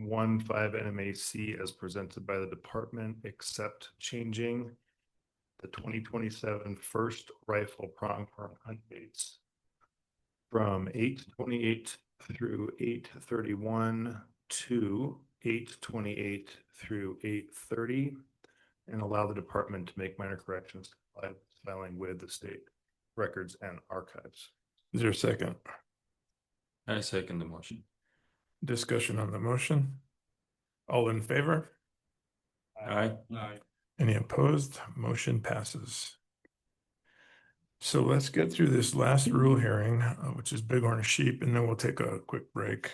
Speaker 14: NMAC as presented by the department, except changing the 2027 first rifle pronghorn hunt dates from 8/28 through 8/31 to 8/28 through 8/30, and allow the department to make minor corrections by filing with the state. Records and Archives.
Speaker 1: Is there a second?
Speaker 5: I second the motion.
Speaker 1: Discussion on the motion? All in favor?
Speaker 5: Aye.
Speaker 1: Any opposed? Motion passes. So let's get through this last rule hearing, which is Bighorn sheep, and then we'll take a quick break.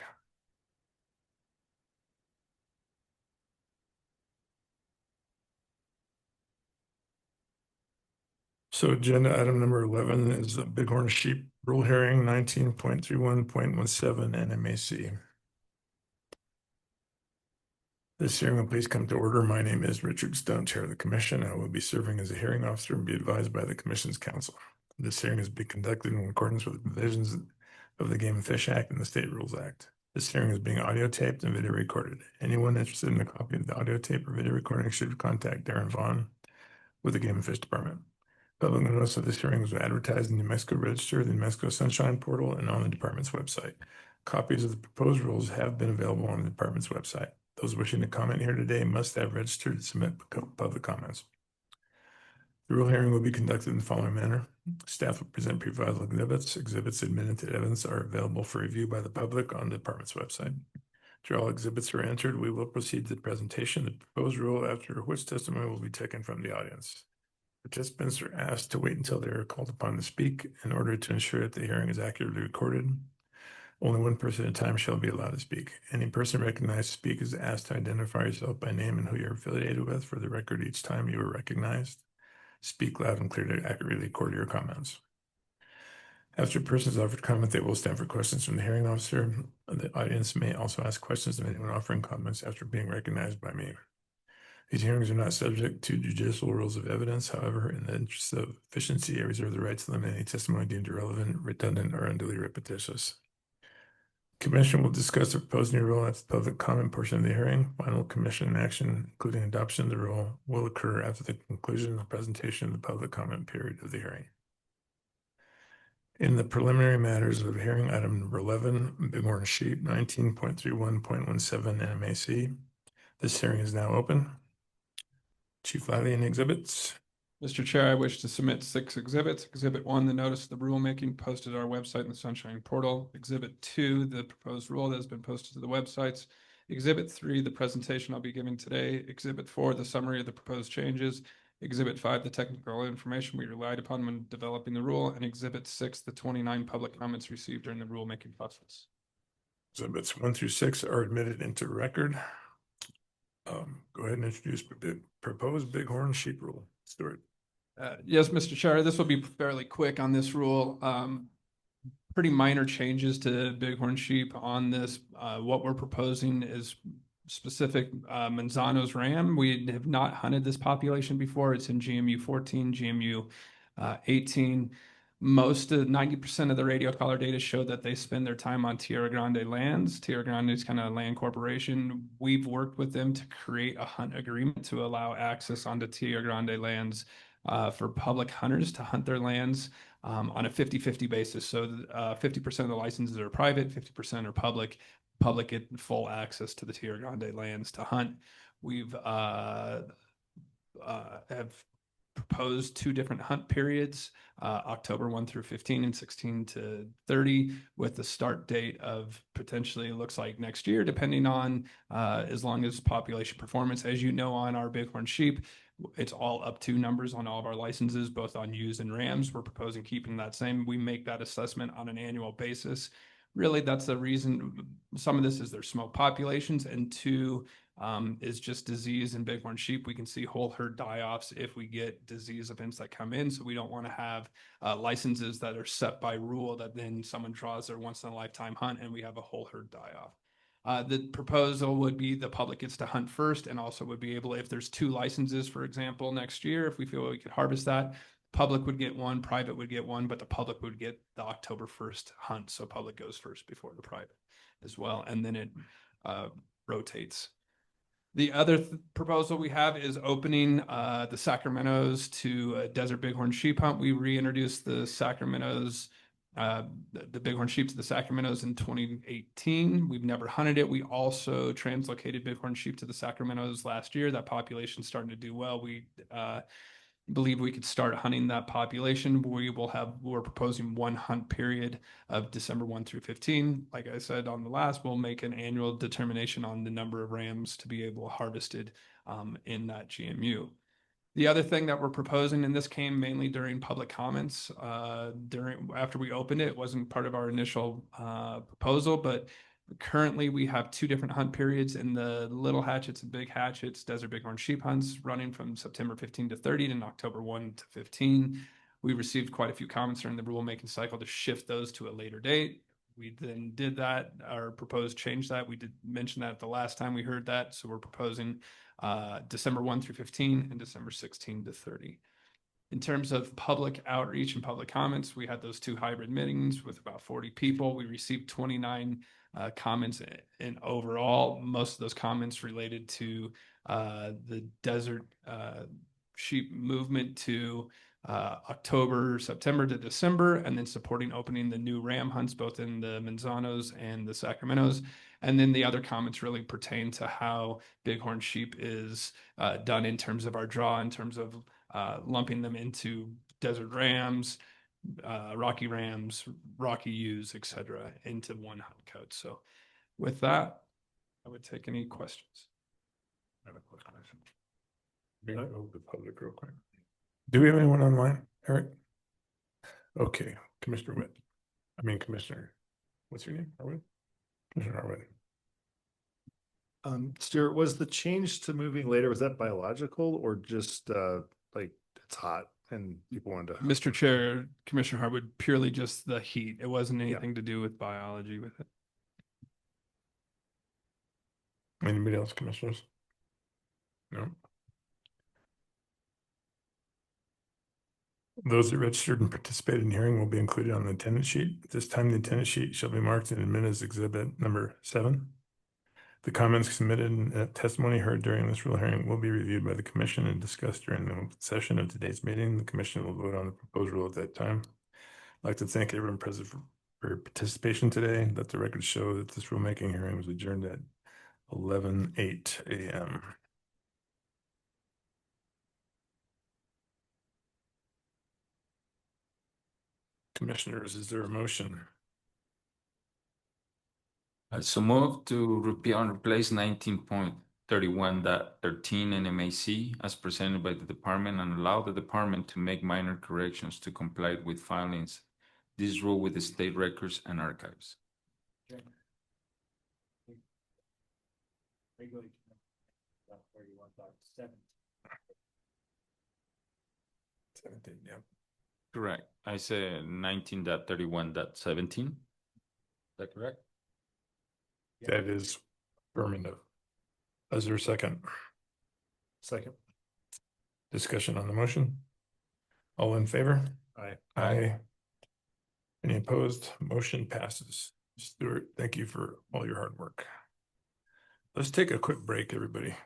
Speaker 1: So agenda item number 11 is the Bighorn sheep rule hearing 19.31.17 NMAC. This hearing will please come to order. My name is Richard Stone, Chair of the Commission. I will be serving as a hearing officer and be advised by the Commission's counsel. This hearing is being conducted in accordance with the provisions of the Game and Fish Act and the State Rules Act. This hearing is being audio taped and video recorded. Anyone interested in a copy of the audio tape or video recording should contact Darren Vaughn with the Game and Fish Department. Public notice of this hearing was advertised in the New Mexico Register, the New Mexico Sunshine Portal, and on the department's website. Copies of the proposed rules have been available on the department's website. Those wishing to comment here today must have registered to submit public comments. The rule hearing will be conducted in the following manner. Staff will present pre-filed exhibits. Exhibits admitted to evidence are available for review by the public on the department's website. After all exhibits are entered, we will proceed to the presentation of the proposed rule, after which testimony will be taken from the audience. Participants are asked to wait until they are called upon to speak in order to ensure that the hearing is accurately recorded. Only one person at a time shall be allowed to speak. Any person recognized to speak is asked to identify yourself by name and who you're affiliated with. For the record, each time you are recognized, speak loud and clear to accurately record your comments. After a person is offered comment, they will stand for questions from the hearing officer. The audience may also ask questions of anyone offering comments after being recognized by me. These hearings are not subject to judicial rules of evidence. However, in the interest of efficiency, I reserve the right to limit any testimony deemed irrelevant, redundant, or unduly repetitious. Commission will discuss the proposed new rule at the public comment portion of the hearing. Final commission action, including adoption of the rule, will occur after the conclusion of the presentation of the public comment period of the hearing. In the preliminary matters of hearing item number 11, Bighorn sheep 19.31.17 NMAC. This hearing is now open. Chief Lively, any exhibits?
Speaker 9: Mr. Chair, I wish to submit 6 exhibits. Exhibit 1, the notice of the rulemaking posted on our website in the Sunshine Portal. Exhibit 2, the proposed rule that has been posted to the websites. Exhibit 3, the presentation I'll be giving today. Exhibit 4, the summary of the proposed changes. Exhibit 5, the technical information we relied upon when developing the rule. And Exhibit 6, the 29 public comments received during the rulemaking process.
Speaker 1: Exhibits 1 through 6 are admitted into record. Go ahead and introduce proposed Bighorn sheep rule. Stuart.
Speaker 9: Yes, Mr. Chair, this will be fairly quick on this rule. Pretty minor changes to Bighorn sheep on this. What we're proposing is specific Manzano's ram. We have not hunted this population before. It's in GMU 14, GMU 18. Most of 90% of the radio collar data show that they spend their time on Tierra Grande lands. Tierra Grande is kind of a land corporation. We've worked with them to create a hunt agreement to allow access onto Tierra Grande lands for public hunters to hunt their lands on a 50-50 basis. So 50% of the licenses are private, 50% are public. Public get full access to the Tierra Grande lands to hunt. We've have proposed 2 different hunt periods, October 1 through 15 and 16 to 30, with the start date of potentially looks like next year, depending on as long as population performance. As you know, on our Bighorn sheep, it's all up to numbers on all of our licenses, both on ewes and rams. We're proposing keeping that same. We make that assessment on an annual basis. Really, that's the reason. Some of this is their smoke populations, and 2, is just disease in Bighorn sheep. We can see whole herd die-offs if we get disease events that come in. So we don't want to have licenses that are set by rule that then someone draws their once-in-a-lifetime hunt and we have a whole herd die-off. The proposal would be the public gets to hunt first, and also would be able, if there's 2 licenses, for example, next year, if we feel we could harvest that, public would get 1, private would get 1, but the public would get the October 1st hunt. So public goes first before the private as well. And then it rotates. The other proposal we have is opening the Sacramentos to a desert Bighorn sheep hunt. We reintroduced the Sacramentos, the Bighorn sheep to the Sacramentos in 2018. We've never hunted it. We also translocated Bighorn sheep to the Sacramentos last year. That population's starting to do well. We believe we could start hunting that population. We're proposing one hunt period of December 1 through 15. Like I said on the last, we'll make an annual determination on the number of rams to be able harvested in that GMU. The other thing that we're proposing, and this came mainly during public comments, after we opened it, it wasn't part of our initial proposal, but currently we have two different hunt periods in the little hatchets and big hatchets, desert bighorn sheep hunts running from September 15 to 30 and October 1 to 15. We received quite a few comments during the rulemaking cycle to shift those to a later date. We then did that, our proposed change that. We did mention that the last time we heard that. So we're proposing December 1 through 15 and December 16 to 30. In terms of public outreach and public comments, we had those two hybrid meetings with about 40 people. We received 29 comments in overall. Most of those comments related to the desert sheep movement to September to December, and then supporting opening the new ram hunts, both in the Manzanos and the Sacramentos. And then the other comments really pertain to how bighorn sheep is done in terms of our draw, in terms of lumping them into desert rams, Rocky rams, Rocky ewes, etc., into one hunt code. So with that, I would take any questions.
Speaker 1: I have a quick question. The public real quick. Do we have anyone online, Eric? Okay, Commissioner, what's your name? Harwood? Commissioner Harwood.
Speaker 14: Stuart, was the change to moving later, was that biological or just like it's hot and people wanted to?
Speaker 9: Mr. Chair, Commissioner Harwood, purely just the heat. It wasn't anything to do with biology with it.
Speaker 1: Anybody else, commissioners? No. Those that registered and participated in the hearing will be included on the attendance sheet. At this time, the attendance sheet shall be marked and admitted as exhibit number 7. The comments submitted and testimony heard during this rule hearing will be reviewed by the commission and discussed during the session of today's meeting. The commission will vote on the proposed rule at that time. I'd like to thank everyone present for your participation today. Let the record show that this rulemaking hearing was adjourned at 11:08 a.m. Commissioners, is there a motion?
Speaker 5: I so move to repeal and replace 19.31.13 NMAC as presented by the department and allow the department to make minor corrections to comply with filings. This rule with the state records and archives.
Speaker 1: Yeah.
Speaker 5: Correct. I said 19.31.17. Is that correct?
Speaker 1: That is affirmative. Is there a second?
Speaker 14: Second.
Speaker 1: Discussion on the motion? All in favor?
Speaker 14: Aye.
Speaker 1: Aye. Any opposed? Motion passes. Stuart, thank you for all your hard work. Let's take a quick break, everybody.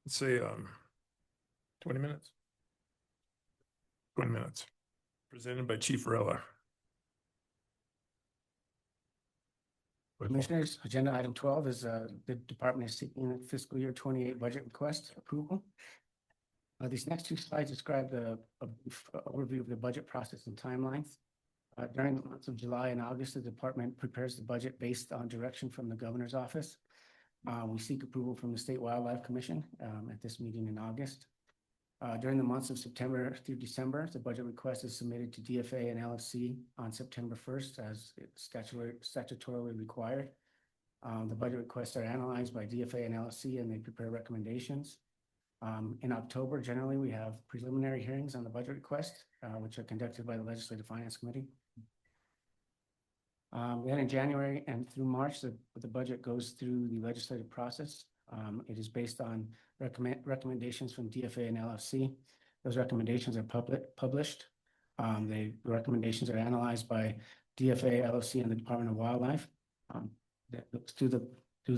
Speaker 1: Let's say 20 minutes. 20 minutes. Presented by Chief Varela.
Speaker 18: Commissioners, agenda item 12 is the department is seeking a fiscal year 28 budget request approval. These next two slides describe a brief overview of the budget process and timelines. During the months of July and August, the department prepares the budget based on direction from the governor's office. We seek approval from the State Wildlife Commission at this meeting in August. During the months of September through December, the budget request is submitted to DFA and LFC on September 1st as statutorily required. The budget requests are analyzed by DFA and LFC and they prepare recommendations. In October, generally, we have preliminary hearings on the budget request, which are conducted by the Legislative Finance Committee. Then in January and through March, the budget goes through the legislative process. It is based on recommendations from DFA and LFC. Those recommendations are published. The recommendations are analyzed by DFA, LFC, and the Department of Wildlife. That looks through the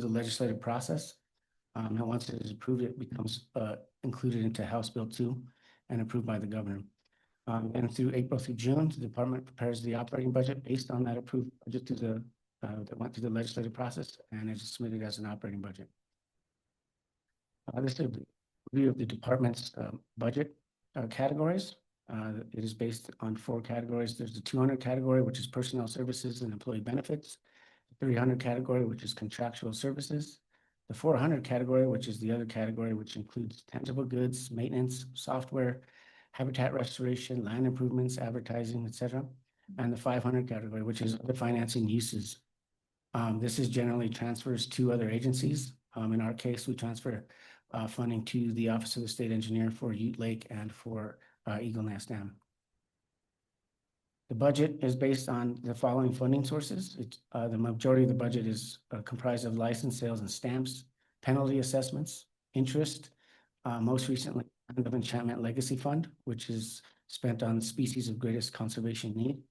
Speaker 18: legislative process. And once it is approved, it becomes included into House Bill 2 and approved by the governor. And through April through June, the department prepares the operating budget based on that approved budget that went through the legislative process, and it is submitted as an operating budget. This is a review of the department's budget. categories. It is based on 4 categories. There's the 200 category, which is personnel services and employee benefits. The 300 category, which is contractual services. The 400 category, which is the other category, which includes tangible goods, maintenance, software, habitat restoration, land improvements, advertising, etc. And the 500 category, which is other financing uses. This is generally transfers to other agencies. In our case, we transfer funding to the Office of the State Engineer for Ute Lake and for Eagle Nest Dam. The budget is based on the following funding sources. The majority of the budget is comprised of license sales and stamps, penalty assessments, interest, most recently Land of Enchantment Legacy Fund, which is spent on species of greatest conservation need,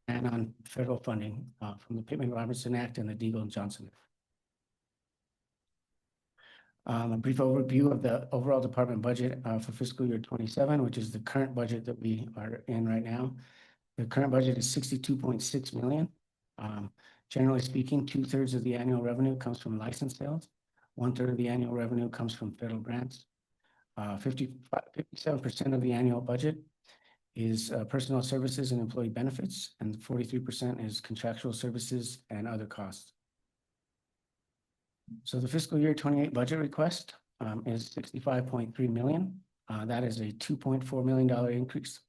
Speaker 18: and on federal funding from the Pittman-Robertson Act and the Deagle and Johnson Act. A brief overview of the overall department budget for fiscal year 27, which is the current budget that we are in right now. The current budget is 62.6 million. Generally speaking, 2/3 of the annual revenue comes from license sales. 1/3 of the annual revenue comes from federal grants. 57% of the annual budget is personnel services and employee benefits, and 43% is contractual services and other costs. So the fiscal year 28 budget request is 65.3 million. That is a $2.4 million increase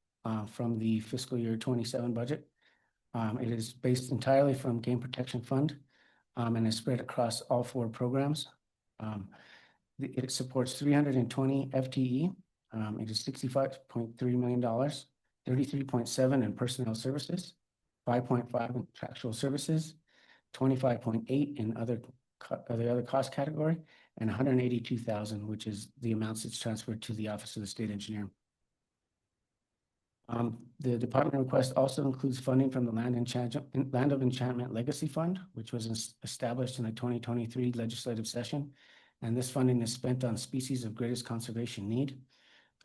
Speaker 18: from the fiscal year 27 budget. It is based entirely from Game Protection Fund and is spread across all 4 programs. It supports 320 FTE. It is $65.3 million, 33.7 in personnel services, 5.5 in contractual services, 25.8 in the other cost category, and 182,000, which is the amounts that's transferred to the Office of the State Engineer. The department request also includes funding from the Land of Enchantment Legacy Fund, which was established in the 2023 legislative session. And this funding is spent on species of greatest conservation need.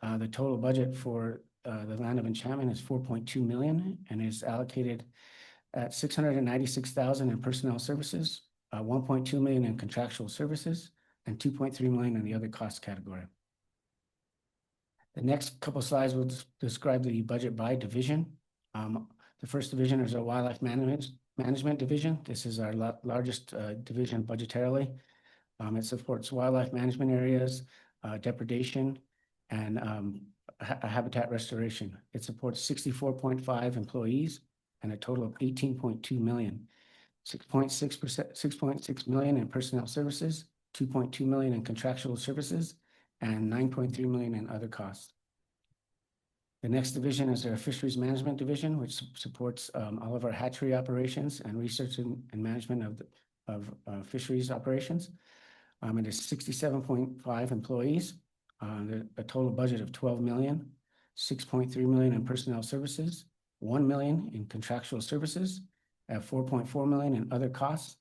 Speaker 18: The total budget for the Land of Enchantment is 4.2 million and is allocated at 696,000 in personnel services, 1.2 million in contractual services, and 2.3 million in the other cost category. The next couple slides will describe the budget by division. The first division is our Wildlife Management Division. This is our largest division budgetarily. It supports wildlife management areas, depredation, and habitat restoration. It supports 64.5 employees and a total of 18.2 million. 6.6 million in personnel services, 2.2 million in contractual services, and 9.3 million in other costs. The next division is our Fisheries Management Division, which supports all of our hatchery operations and research and management of fisheries operations. It is 67.5 employees, a total budget of 12 million, 6.3 million in personnel services, 1 million in contractual services, 4.4 million in other costs,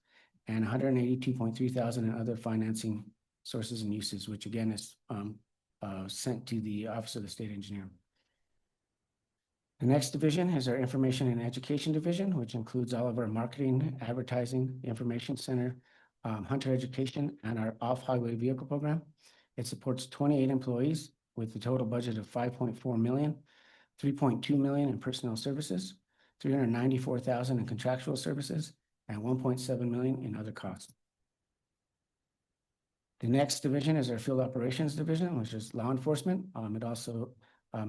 Speaker 18: and 182.3 thousand in other financing sources and uses, which again is sent to the Office of the State Engineer. The next division is our Information and Education Division, which includes all of our marketing, advertising, information center, hunter education, and our off-highway vehicle program. It supports 28 employees with a total budget of 5.4 million, 3.2 million in personnel services, 394,000 in contractual services, and 1.7 million in other costs. The next division is our Field Operations Division, which is law enforcement. It also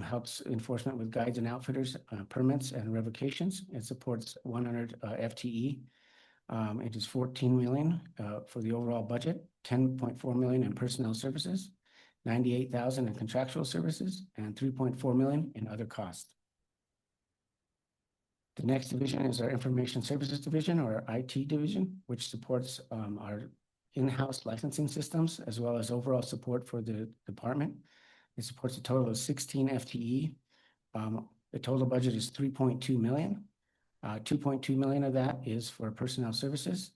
Speaker 18: helps enforcement with guides and outfitters, permits and revocations. It supports 100 FTE. It is 14 million for the overall budget, 10.4 million in personnel services, 98,000 in contractual services, and 3.4 million in other costs. The next division is our Information Services Division, or our IT division, which supports our in-house licensing systems, as well as overall support for the department. It supports a total of 16 FTE. The total budget is 3.2 million. 2.2 million of that is for personnel services,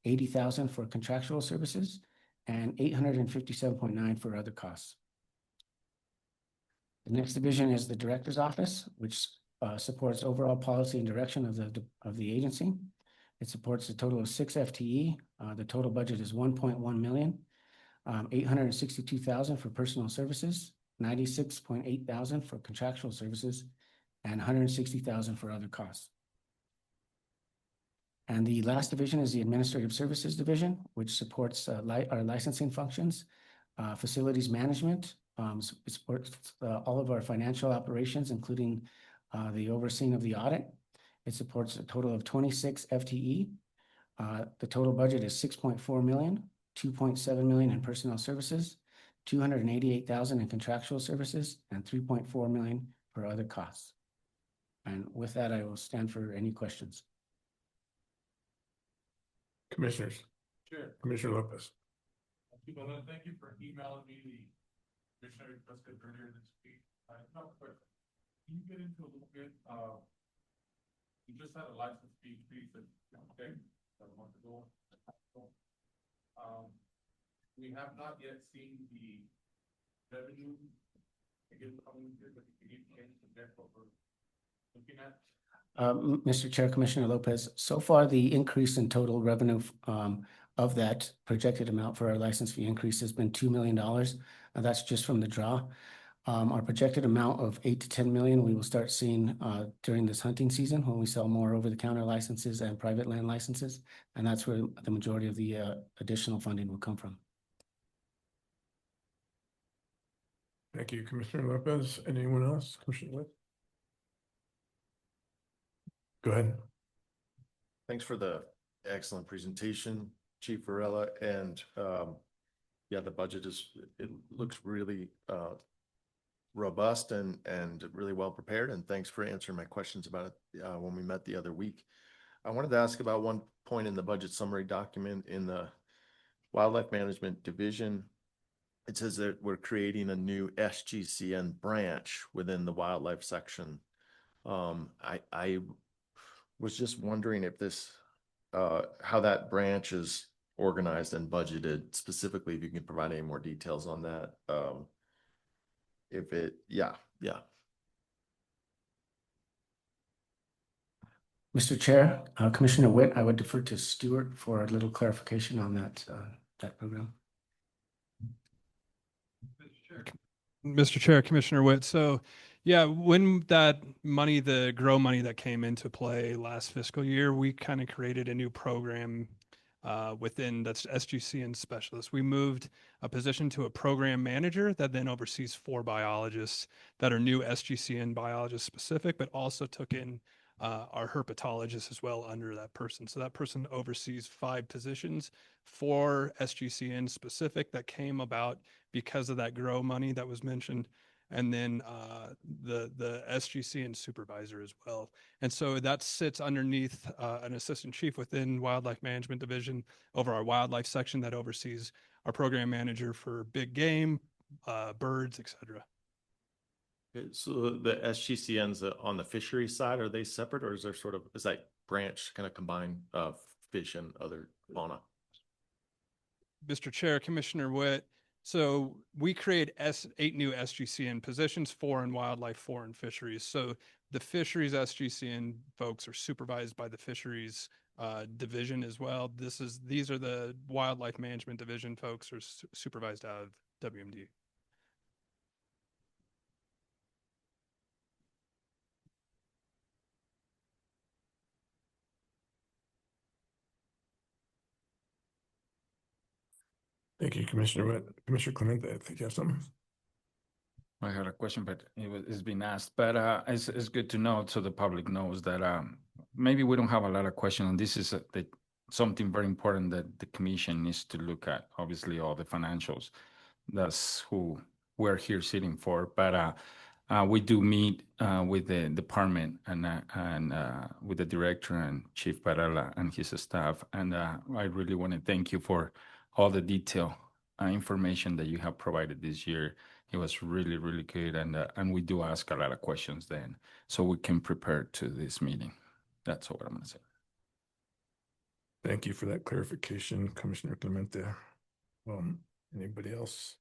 Speaker 18: 80,000 for contractual services, and 857.9 for other costs. The next division is the Director's Office, which supports overall policy and direction of the agency. It supports a total of 6 FTE. The total budget is 1.1 million, 862,000 for personal services, 96.8 thousand for contractual services, and 160,000 for other costs. And the last division is the Administrative Services Division, which supports our licensing functions, facilities management, it supports all of our financial operations, including the overseeing of the audit. It supports a total of 26 FTE. The total budget is 6.4 million, 2.7 million in personnel services, 288,000 in contractual services, and 3.4 million for other costs. And with that, I will stand for any questions.
Speaker 1: Commissioners.
Speaker 4: Sure.
Speaker 1: Commissioner Lopez.
Speaker 4: Thank you for emailing me the commissioner requested earlier this week. I have a question. Can you get into a little bit, you just had a license fee increase at, okay, a month ago. We have not yet seen the revenue again coming here, but can you change the deck what we're looking at?
Speaker 18: Mr. Chair, Commissioner Lopez, so far the increase in total revenue of that projected amount for our license fee increase has been $2 million. That's just from the draw. Our projected amount of 8 to 10 million, we will start seeing during this hunting season when we sell more over-the-counter licenses and private land licenses. And that's where the majority of the additional funding will come from.
Speaker 1: Thank you, Commissioner Lopez. Anyone else? Commissioner Witt? Go ahead.
Speaker 3: Thanks for the excellent presentation, Chief Varela. And yeah, the budget it looks really robust and really well prepared. And thanks for answering my questions about it when we met the other week. I wanted to ask about one point in the budget summary document in the Wildlife Management Division. It says that we're creating a new SGCN branch within the wildlife section. I was just wondering if this, how that branch is organized and budgeted, specifically, if you can provide any more details on that. Yeah.
Speaker 18: Mr. Chair, Commissioner Witt, I would defer to Stuart for a little clarification on that program.
Speaker 9: Mr. Chair, Commissioner Witt. So yeah, when that money, the grow money that came into play last fiscal year, we kind of created a new program within that's SGCN specialist. We moved a position to a program manager that then oversees 4 biologists that are new SGCN biologist specific, but also took in our herpetologist as well under that person. So that person oversees 5 positions for SGCN specific that came about because of that grow money that was mentioned. And then the SGCN supervisor as well. And so that sits underneath an assistant chief within Wildlife Management Division over our wildlife section that oversees our program manager for big game, birds, etc.
Speaker 3: So the SGCNs on the fishery side, are they separate, or is there is that branch kind of combine fish and other fauna?
Speaker 9: Mr. Chair, Commissioner Witt, so we create 8 new SGCN positions, 4 in wildlife, 4 in fisheries. So the fisheries SGCN folks are supervised by the fisheries division as well. These are the wildlife management division folks are supervised out of WMD.
Speaker 1: Thank you, Commissioner Witt. Commissioner Clemente, I think you have something.
Speaker 5: I had a question, but it's been asked. But it's good to know, so the public knows that maybe we don't have a lot of questions. And this is something very important that the commission needs to look at. Obviously, all the financials. That's who we're here sitting for. But we do meet with the department and with the director and Chief Varela and his staff. And I really want to thank you for all the detail information that you have provided this year. It was really, really good. And we do ask a lot of questions then, so we can prepare to this meeting. That's all I'm going to say.
Speaker 1: Thank you for that clarification, Commissioner Clemente. Anybody else?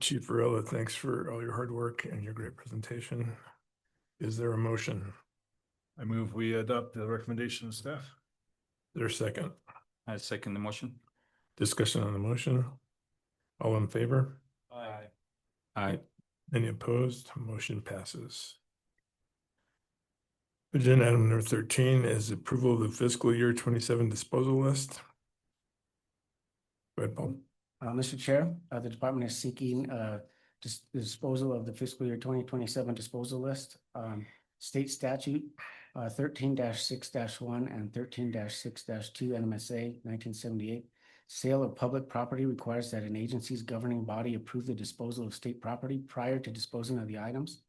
Speaker 1: Chief Varela, thanks for all your hard work and your great presentation. Is there a motion?
Speaker 14: I move we adopt the recommendation of staff.
Speaker 1: Is there a second?
Speaker 5: I second the motion.
Speaker 1: Discussion on the motion. All in favor?
Speaker 14: Aye.
Speaker 5: Aye.
Speaker 1: Any opposed? Motion passes. Agenda item number 13 is approval of the fiscal year 27 disposal list. Go ahead, Paul.
Speaker 18: Mr. Chair, the department is seeking the disposal of the fiscal year 2027 disposal list. State statute 13-6-1 and 13-6-2 NMSA 1978. Sale of public property requires that an agency's governing body approve the disposal of state property prior to disposing of the items.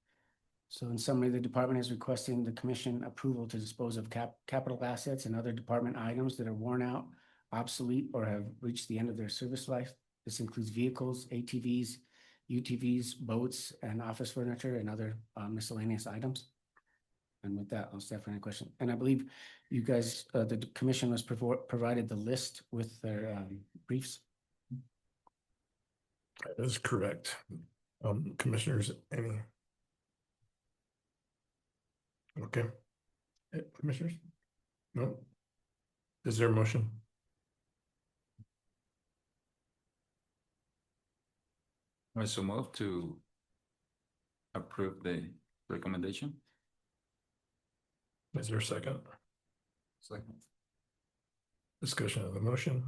Speaker 18: So in summary, the department is requesting the commission approval to dispose of capital assets and other department items that are worn out, obsolete, or have reached the end of their service life. This includes vehicles, ATVs, UTVs, boats, and office furniture and other miscellaneous items. And with that, I'll start for any question. And I believe you guys, the commission was provided the list with their briefs.
Speaker 1: That is correct. Commissioners, any? Okay. Commissioners? No? Is there a motion?
Speaker 5: I so move to approve the recommendation.
Speaker 1: Is there a second?
Speaker 5: Second.
Speaker 1: Discussion of the motion.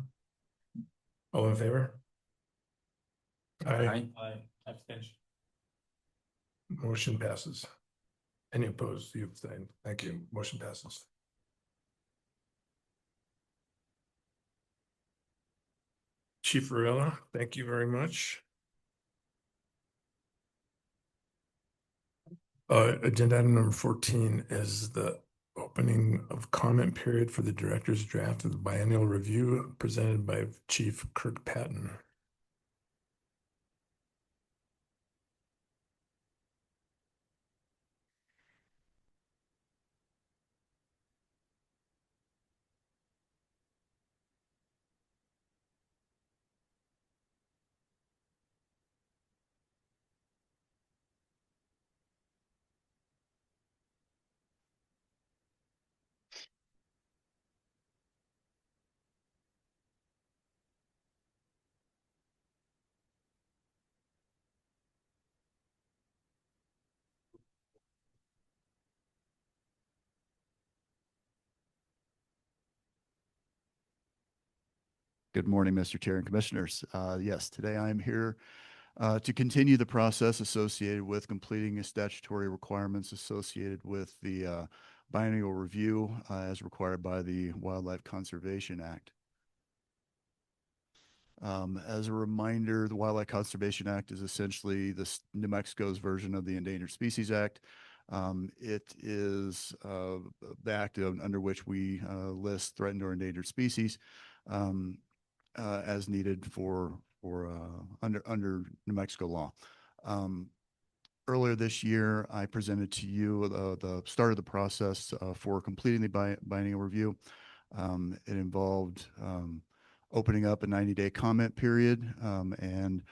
Speaker 1: All in favor? Aye.
Speaker 4: Aye. Abstention.
Speaker 1: Motion passes. Any opposed? You abstain. Thank you. Motion passes. Chief Varela, thank you very much. Agenda item number 14 is the opening of comment period for the director's draft of the biennial review presented by Chief Kirk Patton.
Speaker 19: Good morning, Mr. Chair and Commissioners. Yes, today I'm here to continue the process associated with completing the statutory requirements associated with the biennial review as required by the Wildlife Conservation Act. As a reminder, the Wildlife Conservation Act is essentially New Mexico's version of the Endangered Species Act. It is the act under which we list threatened or endangered species as needed for under New Mexico law. Earlier this year, I presented to you the start of the process for completing the biennial review. It involved opening up a 90-day comment period, and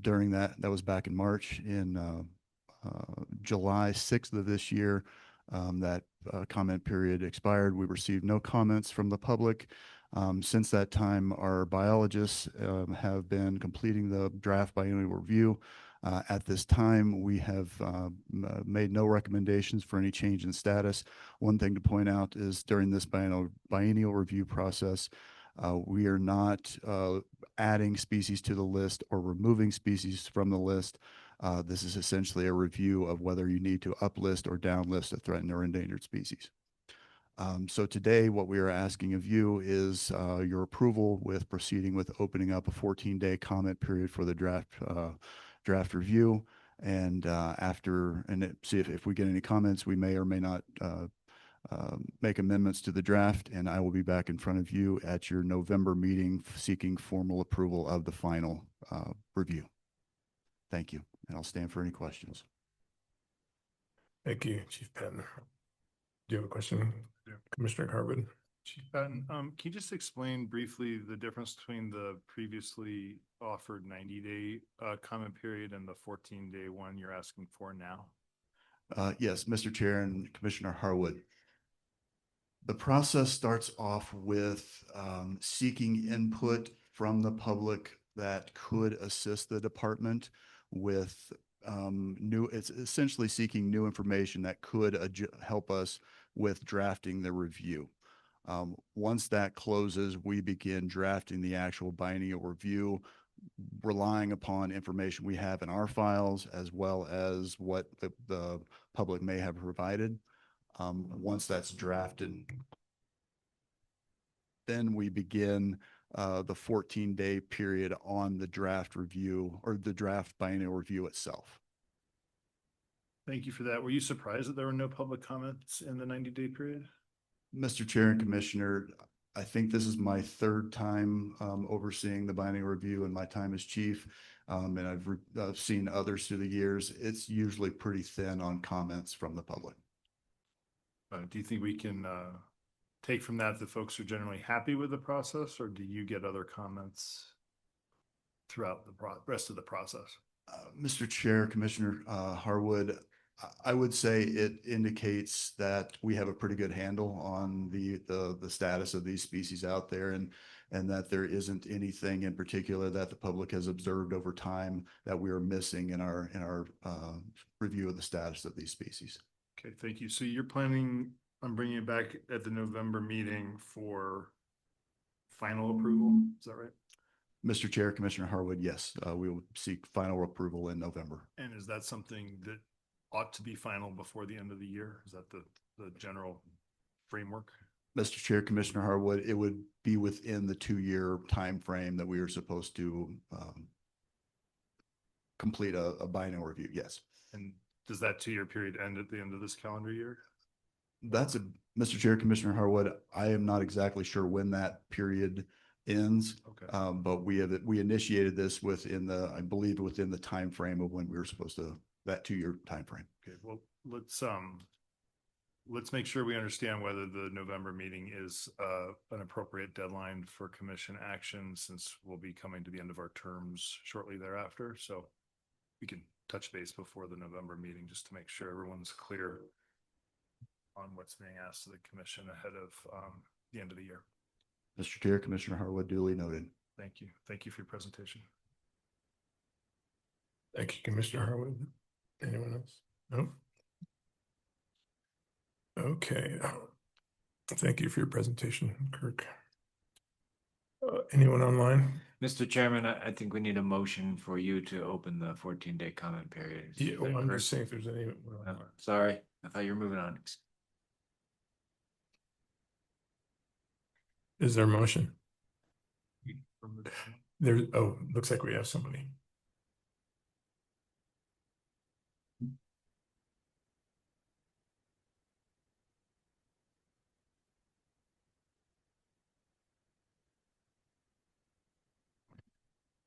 Speaker 19: during that was back in March. In July 6th of this year, that comment period expired. We received no comments from the public. Since that time, our biologists have been completing the draft biennial review. At this time, we have made no recommendations for any change in status. One thing to point out is during this biennial review process, we are not adding species to the list or removing species from the list. This is essentially a review of whether you need to uplist or downlist a threatened or endangered species. So today, what we are asking of you is your approval with proceeding with opening up a 14-day comment period for the draft review. And see if we get any comments, we may or may not make amendments to the draft. And I will be back in front of you at your November meeting seeking formal approval of the final review. Thank you. And I'll stand for any questions.
Speaker 1: Thank you, Chief Patton. Do you have a question, Commissioner Harwood?
Speaker 14: Chief Patton, can you just explain briefly the difference between the previously offered 90-day comment period and the 14-day one you're asking for now?
Speaker 19: Yes, Mr. Chair and Commissioner Harwood. The process starts off with seeking input from the public that could assist the department with it's essentially seeking new information that could help us with drafting the review. Once that closes, we begin drafting the actual biennial review, relying upon information we have in our files as well as what the public may have provided. Once that's drafted, then we begin the 14-day period on the draft review or the draft biennial review itself.
Speaker 14: Thank you for that. Were you surprised that there were no public comments in the 90-day period?
Speaker 19: Mr. Chair and Commissioner, I think this is my third time overseeing the biennial review in my time as chief. And I've seen others through the years. It's usually pretty thin on comments from the public.
Speaker 14: Do you think we can take from that folks are generally happy with the process, or do you get other comments throughout the rest of the process?
Speaker 19: Mr. Chair, Commissioner Harwood, I would say it indicates that we have a pretty good handle on the status of these species out there, and that there isn't anything in particular that the public has observed over time that we are missing in our review of the status of these species.
Speaker 14: Okay, thank you. So you're planning on bringing it back at the November meeting for final approval? Is that right?
Speaker 19: Mr. Chair, Commissioner Harwood, yes, we will seek final approval in November.
Speaker 14: And is that something that ought to be final before the end of the year? Is that the general framework?
Speaker 19: Mr. Chair, Commissioner Harwood, it would be within the 2-year time frame that we are supposed to complete a biennial review, yes.
Speaker 14: And does that 2-year period end at the end of this calendar year?
Speaker 19: Mr. Chair, Commissioner Harwood, I am not exactly sure when that period ends.
Speaker 14: Okay.
Speaker 19: But we initiated this I believe within the time frame of when we were supposed to, that 2-year time frame.
Speaker 14: Okay, well, let's make sure we understand whether the November meeting is an appropriate deadline for commission action, since we'll be coming to the end of our terms shortly thereafter. So we can touch base before the November meeting just to make sure everyone's clear on what's being asked of the commission ahead of the end of the year.
Speaker 19: Mr. Chair, Commissioner Harwood, duly noted.
Speaker 14: Thank you. Thank you for your presentation.
Speaker 1: Thank you, Commissioner Harwood. Anyone else? No? Okay. Thank you for your presentation, Kirk. Anyone online?
Speaker 2: Mr. Chairman, I think we need a motion for you to open the 14-day comment period.
Speaker 1: Yeah, well, I'm just saying if there's any.
Speaker 2: Sorry, I thought you were moving on.
Speaker 1: Is there a motion? Looks like we have somebody.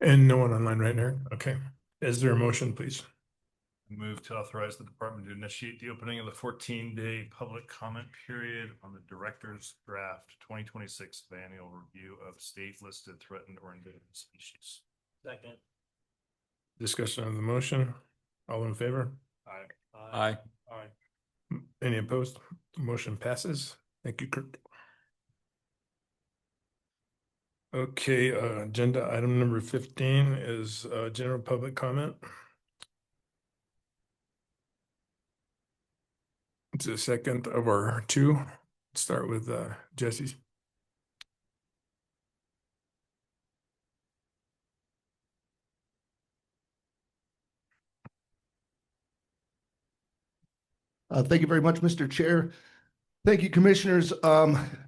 Speaker 1: And no one online right now? Okay. Is there a motion, please?
Speaker 14: Move to authorize the department to initiate the opening of the 14-day public comment period on the director's draft 2026 biennial review of state listed threatened or endangered species.
Speaker 2: Second.
Speaker 1: Discussion on the motion. All in favor?
Speaker 14: Aye.
Speaker 5: Aye.
Speaker 1: Any opposed? Motion passes. Thank you, Kirk. Okay, agenda item number 15 is general public comment. It's the second of our two. Start with Jesse's.
Speaker 10: Thank you very much, Mr. Chair. Thank you, commissioners.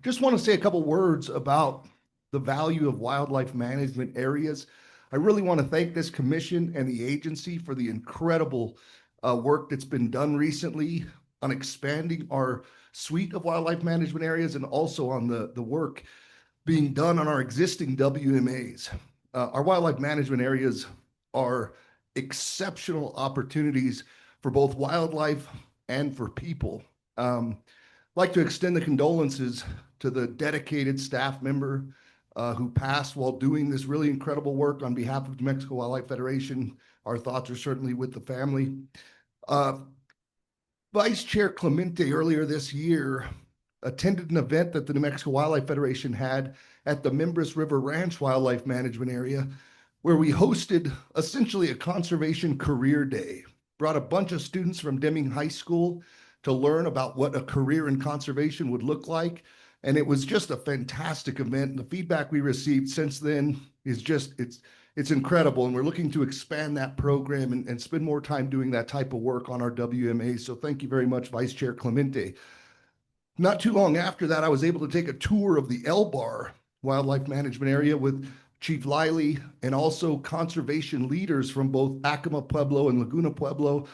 Speaker 10: Just want to say a couple words about the value of wildlife management areas. I really want to thank this commission and the agency for the incredible work that's been done recently on expanding our suite of wildlife management areas, and also on the work being done on our existing WMAs. Our wildlife management areas are exceptional opportunities for both wildlife and for people. I'd like to extend the condolences to the dedicated staff member who passed while doing this really incredible work on behalf of New Mexico Wildlife Federation. Our thoughts are certainly with the family. Vice Chair Clemente earlier this year attended an event that the New Mexico Wildlife Federation had at the Mimbres River Ranch Wildlife Management Area, where we hosted essentially a conservation career day. Brought a bunch of students from Deming High School to learn about what a career in conservation would look like. And it was just a fantastic event. The feedback we received since then is just, it's incredible. And we're looking to expand that program and spend more time doing that type of work on our WMA. So thank you very much, Vice Chair Clemente. Not too long after that, I was able to take a tour of the Elbar Wildlife Management Area with Chief Liley and also conservation leaders from both Acoma Pueblo and Laguna Pueblo.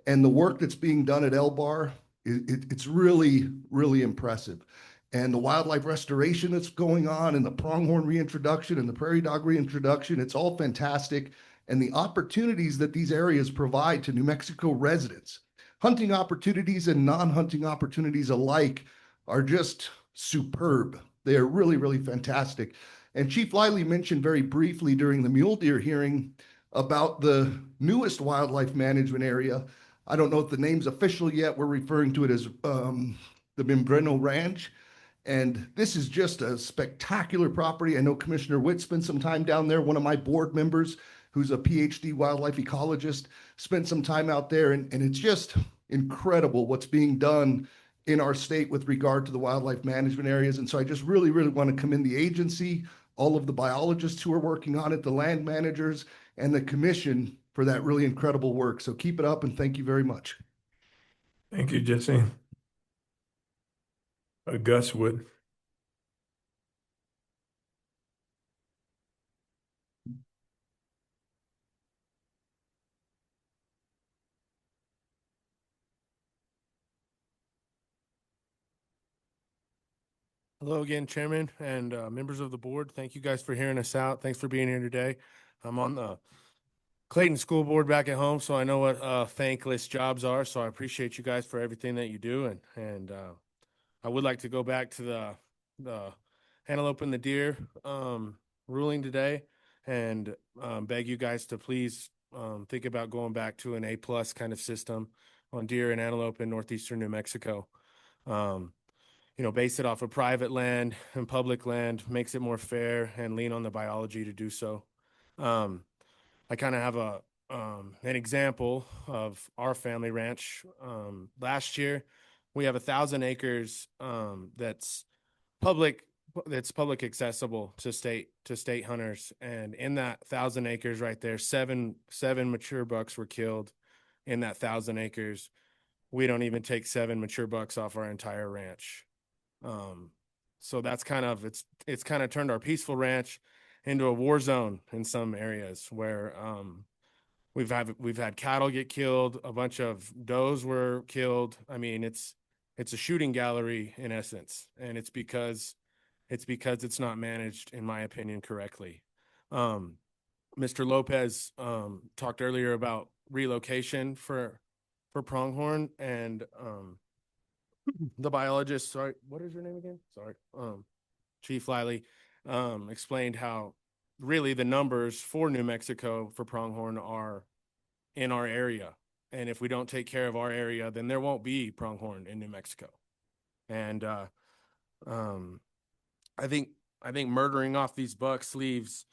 Speaker 10: And the work that's being done at Elbar, it's really, really impressive. And the wildlife restoration that's going on and the pronghorn reintroduction and the prairie dog reintroduction, it's all fantastic. And the opportunities that these areas provide to New Mexico residents, hunting opportunities and non-hunting opportunities alike, are just superb. They are really, really fantastic. And Chief Liley mentioned very briefly during the mule deer hearing about the newest wildlife management area. I don't know if the name's official yet. We're referring to it as the Membreno Ranch. And this is just a spectacular property. I know Commissioner Witt spent some time down there. One of my board members, who's a PhD wildlife ecologist, spent some time out there. And it's just incredible what's being done in our state with regard to the wildlife management areas. And so I just really, really want to commend the agency, all of the biologists who are working on it, the land managers, and the commission for that really incredible work. So keep it up and thank you very much.
Speaker 1: Thank you, Jesse. Gus Wood.
Speaker 15: Hello again, Chairman and members of the board. Thank you guys for hearing us out. Thanks for being here today. I'm on the Clayton School Board back at home, so I know what thankless jobs are. So I appreciate you guys for everything that you do. And I would like to go back to the antelope and the deer ruling today and beg you guys to please think about going back to an A+ kind of system on deer and antelope in northeastern New Mexico. Base it off of private land and public land, makes it more fair, and lean on the biology to do so. I kind of have an example of our family ranch. Last year, we have 1,000 acres that's public accessible to state hunters, and in that 1,000 acres right there, seven mature bucks were killed in that 1,000 acres. We don't even take 7 mature bucks off our entire ranch. So that's it's kind of turned our peaceful ranch into a war zone in some areas where we've had cattle get killed, a bunch of does were killed. I mean, it's a shooting gallery in essence, and it's because it's not managed, in my opinion, correctly. Mr. Lopez talked earlier about relocation for pronghorn, and the biologist, sorry, what is your name again? Sorry. Chief Liley explained how really the numbers for New Mexico for pronghorn are in our area. And if we don't take care of our area, then there won't be pronghorn in New Mexico. And I think murdering off these bucks leaves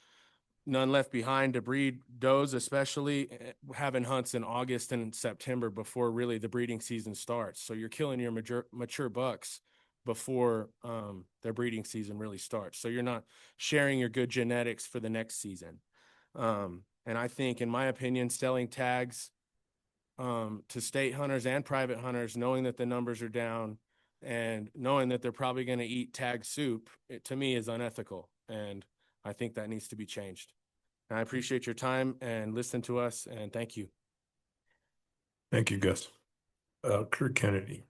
Speaker 15: none left behind to breed does, especially having hunts in August and September before really the breeding season starts. So you're killing your mature bucks before their breeding season really starts. So you're not sharing your good genetics for the next season. And I think, in my opinion, selling tags to state hunters and private hunters, knowing that the numbers are down and knowing that they're probably going to eat tag soup, to me is unethical. And I think that needs to be changed. And I appreciate your time and listen to us, and thank you.
Speaker 1: Thank you, Gus. Kurt Kennedy.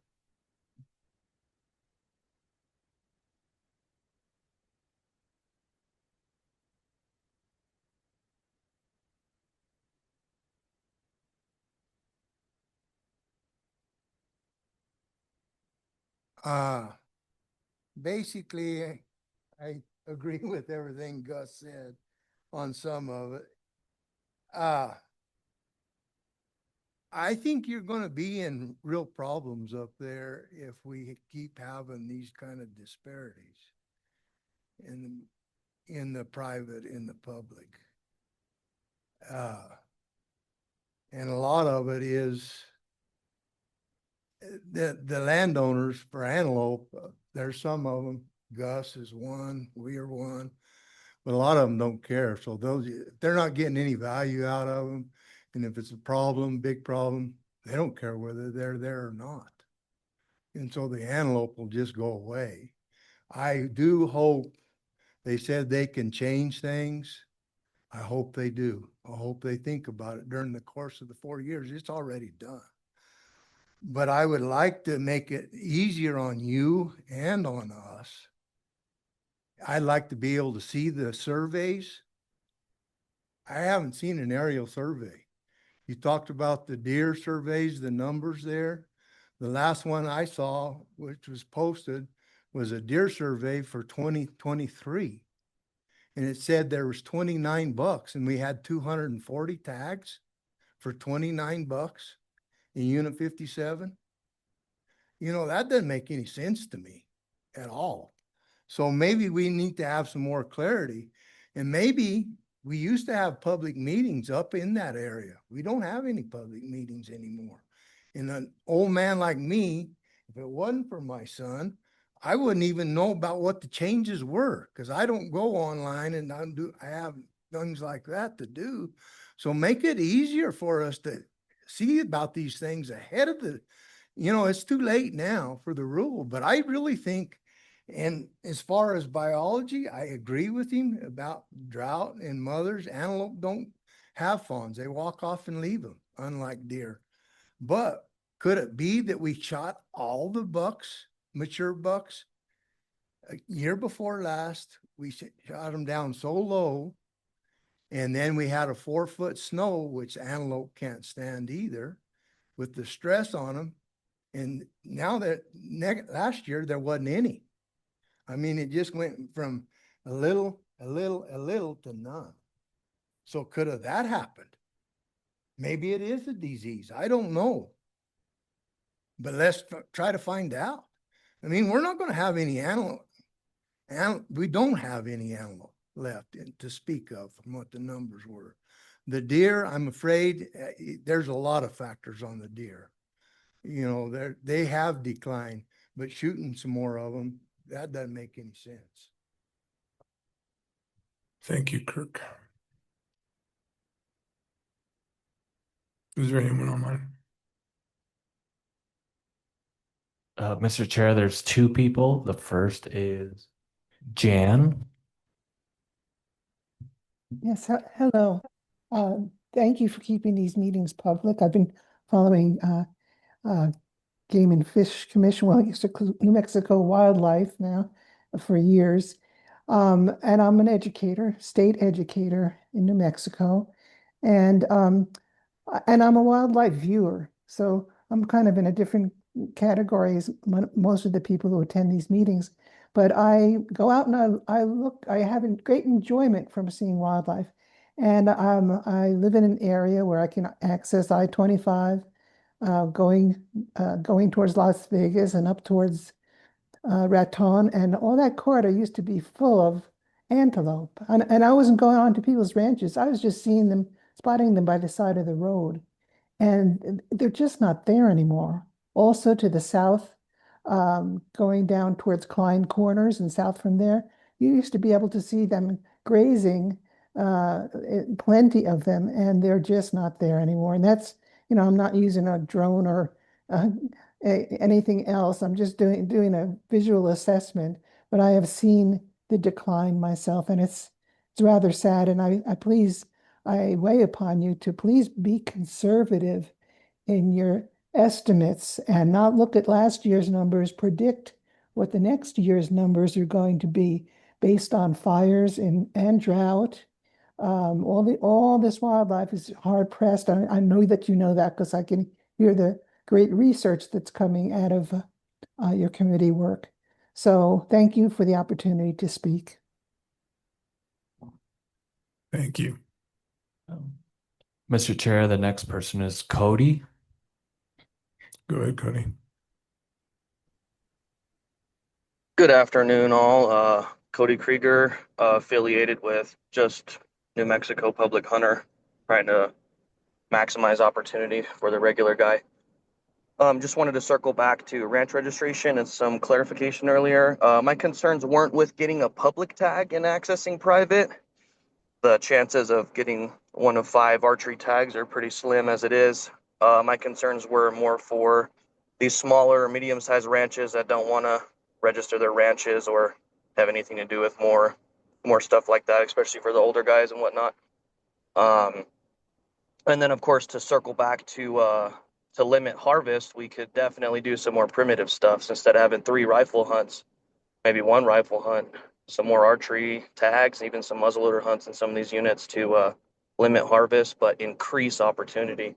Speaker 11: Basically, I agree with everything Gus said on some of it. I think you're going to be in real problems up there if we keep having these kind of disparities in the private, in the public. And a lot of it is the landowners for antelope. There's some of them. Gus is one, we are one, but a lot of them don't care. So they're not getting any value out of them. And if it's a problem, big problem, they don't care whether they're there or not. And so the antelope will just go away. I do hope, they said they can change things. I hope they do. I hope they think about it during the course of the 4 years. It's already done. But I would like to make it easier on you and on us. I'd like to be able to see the surveys. I haven't seen an aerial survey. You talked about the deer surveys, the numbers there. The last one I saw, which was posted, was a deer survey for 2023. And it said there was 29 bucks and we had 240 tags for 29 bucks in unit 57. You know, that doesn't make any sense to me at all. So maybe we need to have some more clarity. And maybe we used to have public meetings up in that area. We don't have any public meetings anymore. And an old man like me, if it wasn't for my son, I wouldn't even know about what the changes were because I don't go online and I have things like that to do. So make it easier for us to see about these things ahead of the, you know, it's too late now for the rule, but I really think, and as far as biology, I agree with him about drought and mothers. Antelope don't have fawns. They walk off and leave them, unlike deer. But could it be that we shot all the bucks, mature bucks, a year before last? We shot them down so low. And then we had a 4-foot snow, which antelope can't stand either, with the stress on them. And now that last year, there wasn't any. I mean, it just went from a little to none. So could have that happened? Maybe it is a disease. I don't know. But let's try to find out. I mean, we're not going to have any antelope. We don't have any antelope left to speak of from what the numbers were. The deer, I'm afraid there's a lot of factors on the deer. You know, they have declined, but shooting some more of them, that doesn't make any sense.
Speaker 1: Thank you, Kirk. Is there anyone online?
Speaker 17: Mr. Chair, there's two people. The first is Jan.
Speaker 20: Yes, hello. Thank you for keeping these meetings public. I've been following Game and Fish Commission, well, I guess New Mexico Wildlife now for years. And I'm an educator, state educator in New Mexico. And I'm a wildlife viewer. So I'm kind of in a different category as most of the people who attend these meetings. But I go out and I look, I have great enjoyment from seeing wildlife. And I live in an area where I can access I-25 going towards Las Vegas and up towards Raton. And all that corridor used to be full of antelope. And I wasn't going on to people's ranches. I was just seeing them, spotting them by the side of the road. And they're just not there anymore. Also to the south, going down towards Klein Corners and south from there, you used to be able to see them grazing, plenty of them, and they're just not there anymore. And that's, you know, I'm not using a drone or anything else. I'm just doing a visual assessment, but I have seen the decline myself, and it's rather sad. And I weigh upon you to please be conservative in your estimates and not look at last year's numbers, predict what the next year's numbers are going to be based on fires and drought. All this wildlife is hard pressed. I know that you know that because I can hear the great research that's coming out of your committee work. So thank you for the opportunity to speak.
Speaker 1: Thank you.
Speaker 17: Mr. Chair, the next person is Cody.
Speaker 1: Go ahead, Cody.
Speaker 12: Good afternoon, all. Cody Krieger, affiliated with just New Mexico Public Hunter. trying to maximize opportunity for the regular guy. Just wanted to circle back to ranch registration and some clarification earlier. My concerns weren't with getting a public tag and accessing private. The chances of getting one of 5 archery tags are pretty slim as it is. My concerns were more for these smaller, medium-sized ranches that don't want to register their ranches or have anything to do with more stuff like that, especially for the older guys and whatnot. And then, of course, to circle back to limit harvest, we could definitely do some more primitive stuff. So instead of having 3 rifle hunts, maybe 1 rifle hunt, some more archery tags, even some muzzleloader hunts in some of these units to limit harvest, but increase opportunity.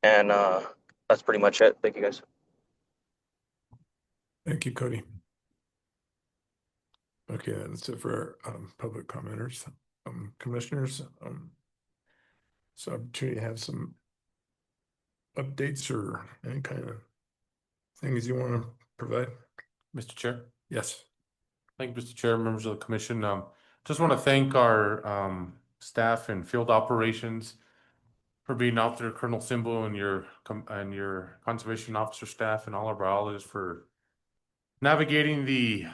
Speaker 12: And that's pretty much it. Thank you, guys.
Speaker 1: Thank you, Cody. Okay, that's it for public commenters. Commissioners, so opportunity to have some updates or any kind of things you want to provide?
Speaker 4: Mr. Chair?
Speaker 1: Yes.
Speaker 4: Thank you, Mr. Chair, members of the commission. Just want to thank our staff and field operations for being out there, Colonel Simbo and your conservation officer staff and all our biologists for navigating the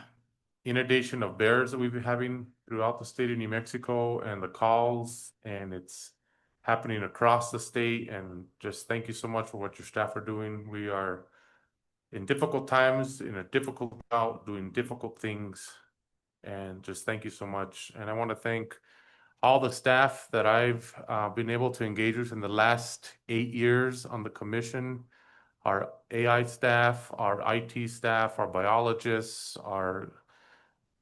Speaker 4: inundation of bears that we've been having throughout the state of New Mexico and the calls, and it's happening across the state. And just thank you so much for what your staff are doing. We are in difficult times, in a difficult route, doing difficult things, and just thank you so much. And I want to thank all the staff that I've been able to engage with in the last 8 years on the commission, our AI staff, our IT staff, our biologists,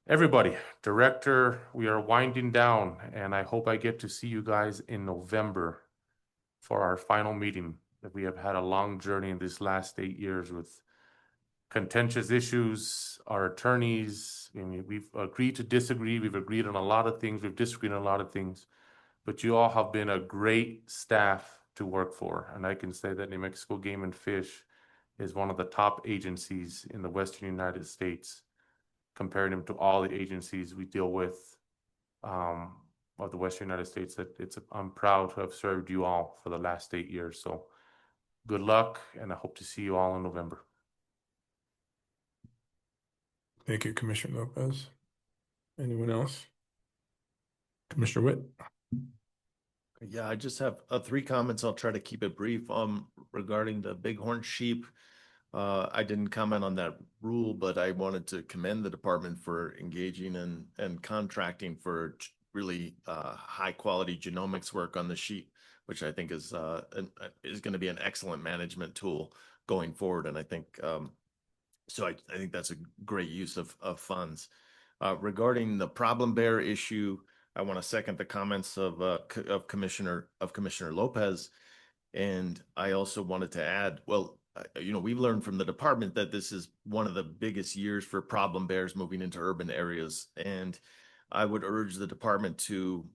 Speaker 4: everybody, director. We are winding down, and I hope I get to see you guys in November for our final meeting. That we have had a long journey in these last 8 years with contentious issues, our attorneys. I mean, we've agreed to disagree. We've agreed on a lot of things. We've disagreed on a lot of things, but you all have been a great staff to work for. And I can say that New Mexico Game and Fish is one of the top agencies in the Western United States, comparing them to all the agencies we deal with of the Western United States. I'm proud to have served you all for the last 8 years. So good luck, and I hope to see you all in November.
Speaker 1: Thank you, Commissioner Lopez. Anyone else? Commissioner Witt.
Speaker 3: Yeah, I just have 3 comments. I'll try to keep it brief. Regarding the Bighorn sheep, I didn't comment on that rule, but I wanted to commend the department for engaging and contracting for really high quality genomics work on the sheep, which I think is going to be an excellent management tool going forward. And I think so. I think that's a great use of funds. Regarding the problem bear issue, I want to second the comments of Commissioner Lopez, and I also wanted to add, well, we've learned from the department that this is one of the biggest years for problem bears moving into urban areas, and I would urge the department to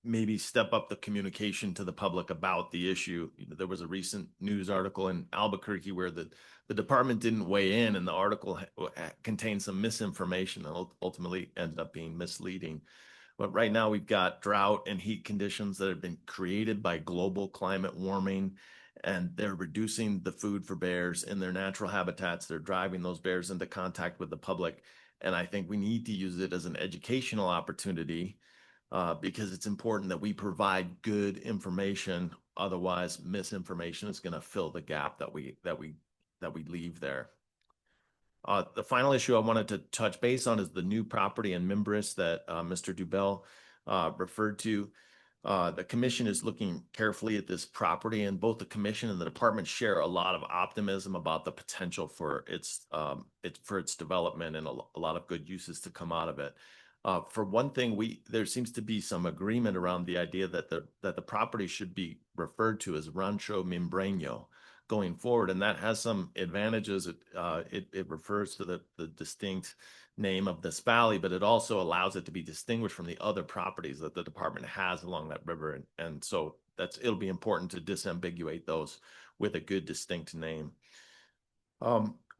Speaker 3: maybe step up the communication to the public about the issue. There was a recent news article in Albuquerque where the department didn't weigh in, and the article contained some misinformation and ultimately ended up being misleading. But right now we've got drought and heat conditions that have been created by global climate warming, and they're reducing the food for bears in their natural habitats. They're driving those bears into contact with the public. And I think we need to use it as an educational opportunity because it's important that we provide good information. Otherwise, misinformation is going to fill the gap that we leave there. The final issue I wanted to touch base on is the new property in Mimbres that Mr. Dubell referred to. The commission is looking carefully at this property, and both the commission and the department share a lot of optimism about the potential for its development and a lot of good uses to come out of it. For one thing, there seems to be some agreement around the idea that the property should be referred to as Rancho Mimbreño going forward, and that has some advantages. It refers to the distinct name of this valley, but it also allows it to be distinguished from the other properties that the department has along that river, and so it'll be important to disambiguate those with a good distinct name.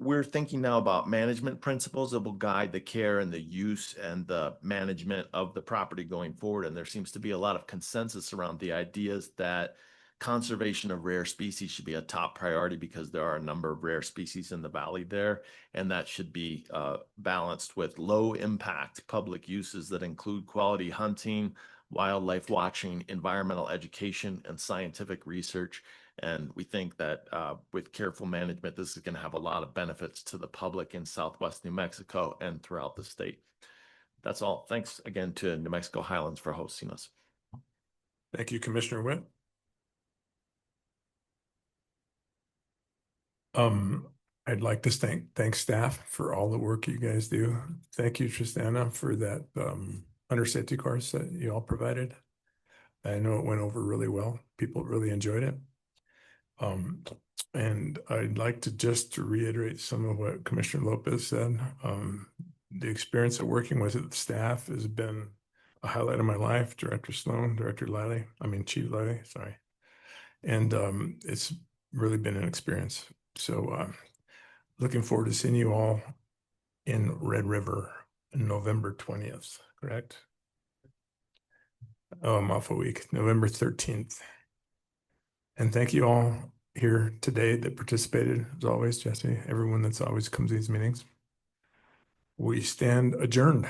Speaker 3: we're thinking now about management principles that will guide the care and the use and the management of the property going forward. And there seems to be a lot of consensus around the ideas that conservation of rare species should be a top priority because there are a number of rare species in the valley there, and that should be balanced with low impact public uses that include quality hunting, wildlife watching, environmental education, and scientific research. And we think that with careful management, this is going to have a lot of benefits to the public in Southwest New Mexico and throughout the state. That's all. Thanks again to New Mexico Highlands for hosting us.
Speaker 1: Thank you, Commissioner Witt. I'd like to thank staff for all the work you guys do. Thank you, Tristana, for that hunter safety course that you all provided. I know it went over really well. People really enjoyed it. And I'd like to just reiterate some of what Commissioner Lopez said. The experience of working with the staff has been a highlight of my life. Director Sloan, Chief Liley, sorry. And it's really been an experience. So looking forward to seeing you all in Red River on November 20th, correct? Oh, I'm off a week, November 13th. And thank you all here today that participated, as always, Jesse, everyone that's always comes to these meetings. We stand adjourned.